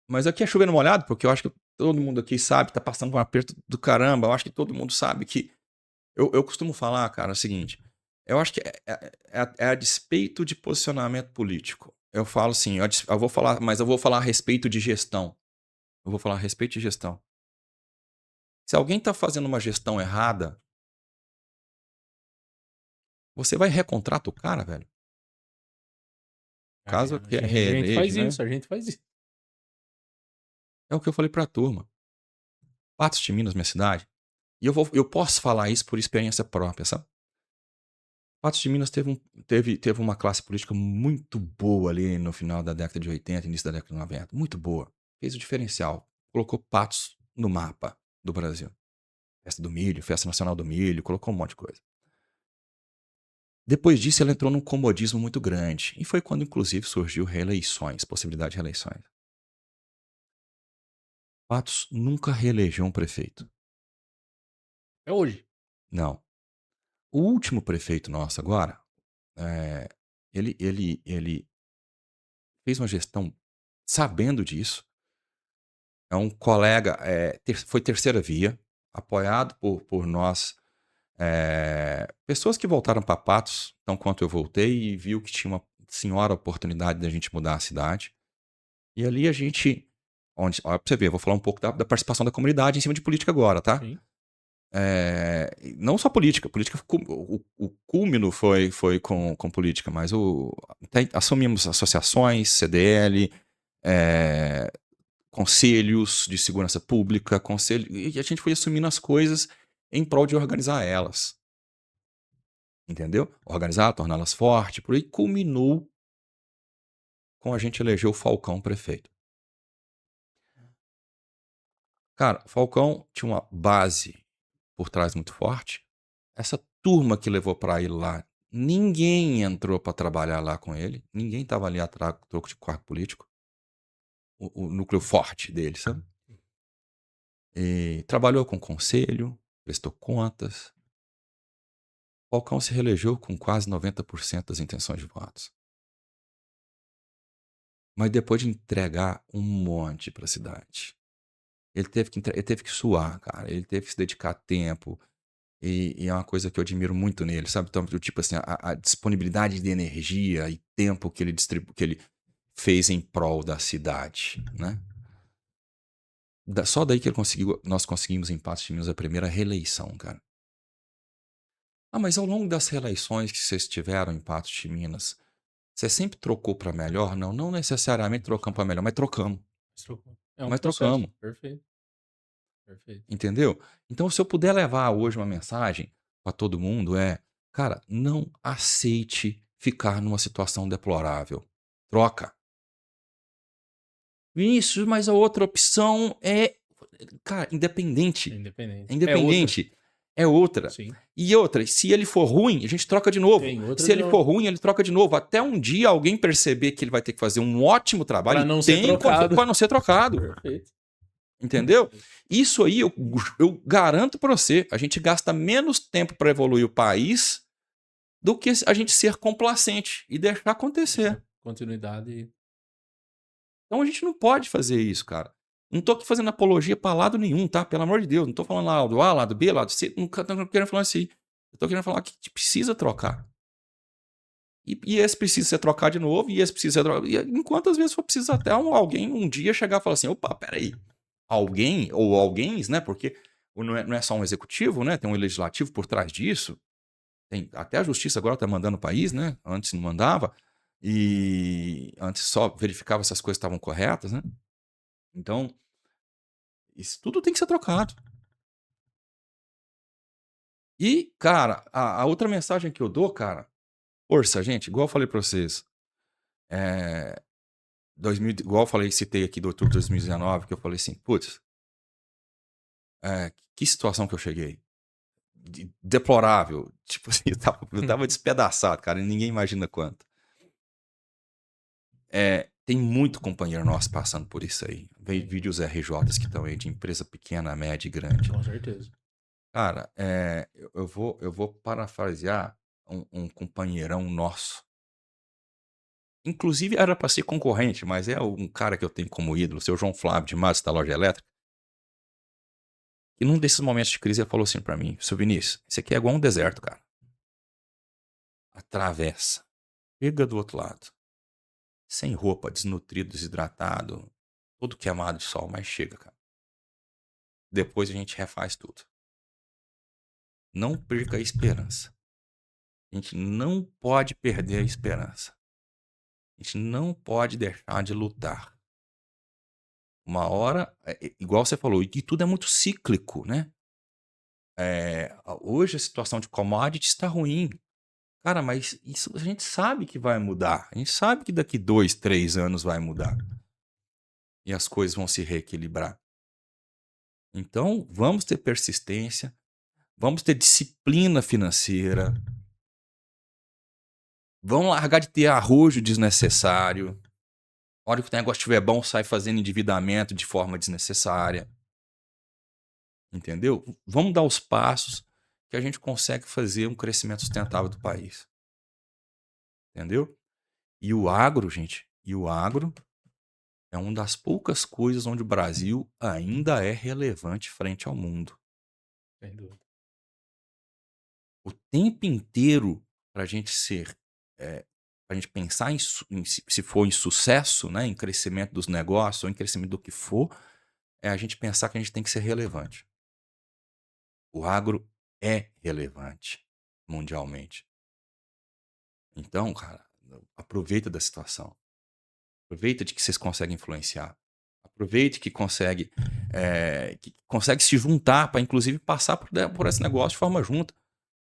Mas aqui é chovendo molhado, porque eu acho que todo mundo aqui sabe, tá passando por um aperto do caramba. Eu acho que todo mundo sabe que. Eu costumo falar, cara, é o seguinte. Eu acho que é a despeito de posicionamento político. Eu falo assim, eu vou falar, mas eu vou falar a respeito de gestão. Eu vou falar a respeito de gestão. Se alguém tá fazendo uma gestão errada, você vai recontrata o cara, velho. Caso que A gente reeleja, faz né? isso, a gente faz isso. É o que eu falei pra turma. Patos de Minas, minha cidade. E eu posso falar isso por experiência própria, sabe? Patos de Minas teve uma classe política muito boa ali no final da década de 80, início da década de 90. Muito boa. Fez o diferencial. Colocou Patos no mapa do Brasil. Festa do Milho, Festa Nacional do Milho, colocou um monte de coisa. Depois disso, ela entrou num comodismo muito grande. E foi quando, inclusive, surgiu reeleições, possibilidade de reeleições. Patos nunca reelegeu um prefeito. É hoje. Não. O último prefeito nosso agora, ele fez uma gestão sabendo disso. É um colega, foi terceira via, apoiado por nós, pessoas que voltaram para Patos, tão quanto eu voltei, e viu que tinha uma senhora oportunidade da gente mudar a cidade. E ali a gente, olha pra você ver, eu vou falar um pouco da participação da comunidade em cima de política agora, tá? Sim. Não só política, o cúmino foi com política, mas assumimos associações, CDL, conselhos de segurança pública, e a gente foi assumindo as coisas em prol de organizar elas. Entendeu? Organizar, torná-las fortes, por aí culminou com a gente eleger o Falcão prefeito. Cara, o Falcão tinha uma base por trás muito forte. Essa turma que levou para ele lá, ninguém entrou para trabalhar lá com ele, ninguém estava ali atrás do troco de cargo político. O núcleo forte dele, sabe? E trabalhou com conselho, prestou contas. Falcão se reelegeu com quase 90% das intenções de votos. Mas depois de entregar um monte para a cidade, ele teve que suar, cara. Ele teve que se dedicar tempo. E é uma coisa que eu admiro muito nele, sabe? Então, tipo assim, a disponibilidade de energia e tempo que ele fez em prol da cidade, né? Só daí que nós conseguimos em Patos de Minas a primeira reeleição, cara. Ah, mas ao longo das reeleições que vocês tiveram em Patos de Minas, você sempre trocou para melhor? Não, não necessariamente trocamos para melhor, mas trocamos. É um Mas processo. trocamos. Perfeito. Perfeito. Entendeu? Então, se eu puder levar hoje uma mensagem para todo mundo cara, não aceite ficar numa situação deplorável. Troca. Vinícius, mas a outra opção cara, independente. Independente. É independente. É outra. Sim. E outra, se ele for ruim, a gente troca de novo. Tem outra Se de ele novo. for ruim, ele troca de novo. Até um dia alguém perceber que ele vai ter que fazer um ótimo trabalho Pra não ser trocado. para não ser trocado. Perfeito. Entendeu? Isso aí eu garanto para você. A gente gasta menos tempo para evoluir o país do que a gente ser complacente e deixar acontecer. Continuidade. Então a gente não pode fazer isso, cara. Não tô aqui fazendo apologia pra lado nenhum, tá? Pelo amor de Deus. Não tô falando lado A, lado B, lado C. Não tô querendo falar assim. Eu tô querendo falar que a gente precisa trocar. E esse precisa ser trocado de novo, e esse precisa ser trocado. E enquanto às vezes for preciso até alguém um dia chegar e falar assim: opa, peraí. Alguém, ou alguém, né? Porque não é só um executivo, né? Tem um legislativo por trás disso. Até a justiça agora tá mandando o país, né? Antes não mandava. E antes só verificava se as coisas estavam corretas, né? Então, isso tudo tem que ser trocado. E, cara, a outra mensagem que eu dou, cara, força, gente, igual eu falei pra vocês, é, 2000, igual eu falei, citei aqui do outubro de 2019, que eu falei assim, putz, que situação que eu cheguei. Deplorável. Tipo assim, eu tava despedaçado, cara, e ninguém imagina quanto. Tem muito companheiro nosso passando por isso aí. Veio vídeos RJs que estão aí de empresa pequena, média e grande. Com certeza. Cara, eu vou parafrasear um companheirão nosso. Inclusive era para ser concorrente, mas é um cara que eu tenho como ídolo, o seu João Flávio de Matos da Loja Elétrica. E num desses momentos de crise ele falou assim para mim: seu Vinícius, isso aqui é igual um deserto, cara. Atravessa. Chega do outro lado. Sem roupa, desnutrido, desidratado, todo queimado de sol, mas chega, cara. Depois a gente refaz tudo. Não perca a esperança. A gente não pode perder a esperança. A gente não pode deixar de lutar. Uma hora, igual você falou, e tudo é muito cíclico, né? Hoje a situação de commodity está ruim. Cara, mas isso a gente sabe que vai mudar. A gente sabe que daqui 2, 3 anos vai mudar. E as coisas vão se reequilibrar. Então, vamos ter persistência, vamos ter disciplina financeira, vamos largar de ter arrojo desnecessário. A hora que o negócio estiver bom, sai fazendo endividamento de forma desnecessária. Entendeu? Vamos dar os passos que a gente consegue fazer um crescimento sustentável do país. Entendeu? E o agro, gente, é uma das poucas coisas onde o Brasil ainda é relevante frente ao mundo. Sem dúvida. O tempo inteiro, para a gente ser, para a gente pensar se for em sucesso, né, em crescimento dos negócios ou em crescimento do que for, é a gente pensar que a gente tem que ser relevante. O agro é relevante mundialmente. Então, cara, aproveita da situação. Aproveita de que vocês conseguem influenciar. Aproveite que consegue se juntar para, inclusive, passar por esse negócio de forma junta.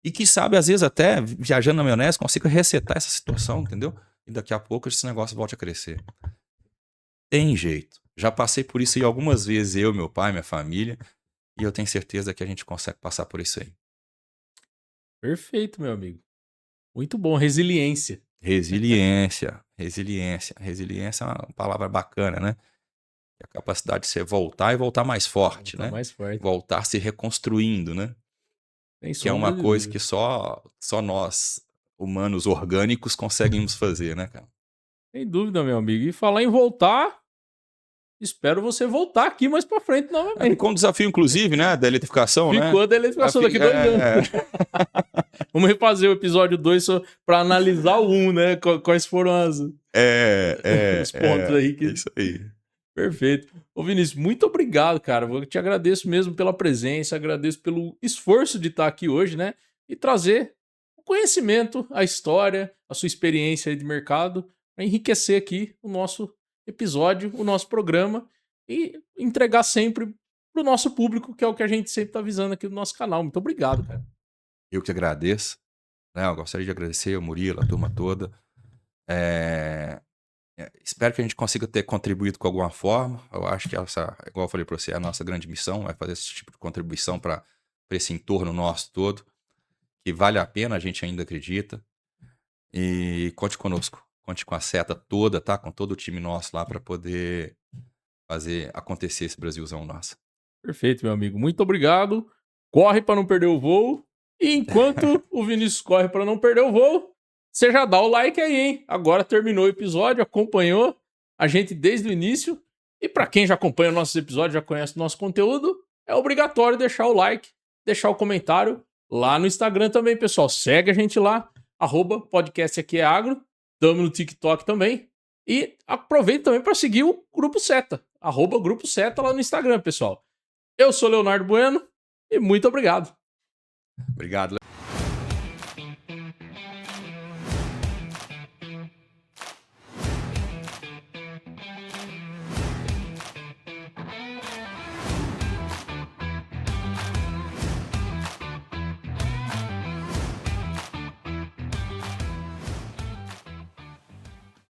E que sabe, às vezes, até viajando na maionese, consiga resetar essa situação, entendeu? E daqui a pouco esse negócio volte a crescer. Tem jeito. Já passei por isso aí algumas vezes, eu, meu pai, minha família. E eu tenho certeza que a gente consegue passar por isso aí. Perfeito, meu amigo. Muito bom. Resiliência. Resiliência. Resiliência é uma palavra bacana, né? A capacidade de você voltar e voltar mais forte, Voltar né? mais forte. Voltar se reconstruindo, né? Sem Que é uma sombra de coisa dúvida. que só nós, humanos orgânicos, conseguimos fazer, né, cara? Sem dúvida, meu amigo. E falar em voltar, espero você voltar aqui mais pra frente novamente. Ficou um desafio, inclusive, né? Da eletrificação, né? Ficou da eletrificação daqui 2 anos. Vamos refazer o episódio 2 para analisar o 1, né? Quais foram os pontos aí que. É isso aí. Perfeito. Ô Vinícius, muito obrigado, cara. Eu te agradeço mesmo pela presença, agradeço pelo esforço de estar aqui hoje, né? E trazer o conhecimento, a história, a sua experiência aí de mercado para enriquecer aqui o nosso episódio, o nosso programa e entregar sempre para o nosso público, que é o que a gente sempre está visando aqui no nosso canal. Muito obrigado, cara. Eu que agradeço. Né? Eu gostaria de agradecer o Murilo, a turma toda. Espero que a gente consiga ter contribuído com alguma forma. Eu acho que igual eu falei para você, é a nossa grande missão é fazer esse tipo de contribuição para esse entorno nosso todo, que vale a pena, a gente ainda acredita. E conte conosco, conte com a seta toda, tá? Com todo o time nosso lá para poder fazer acontecer esse Brasilzão nosso. Perfeito, meu amigo. Muito obrigado. Corre para não perder o voo E enquanto o Vinícius corre para não perder o voo, você já dá o like aí, hein? Agora terminou o episódio, acompanhou a gente desde o início. E para quem já acompanha nossos episódios, já conhece o nosso conteúdo, é obrigatório deixar o like, deixar o comentário lá no Instagram também, pessoal. Segue a gente lá, @podcast aqui é agro. Tamo no TikTok também. E aproveita também para seguir o Grupo Seta, @Grupo Seta lá no Instagram, pessoal. Eu sou Leonardo Bueno e muito obrigado. Obrigado.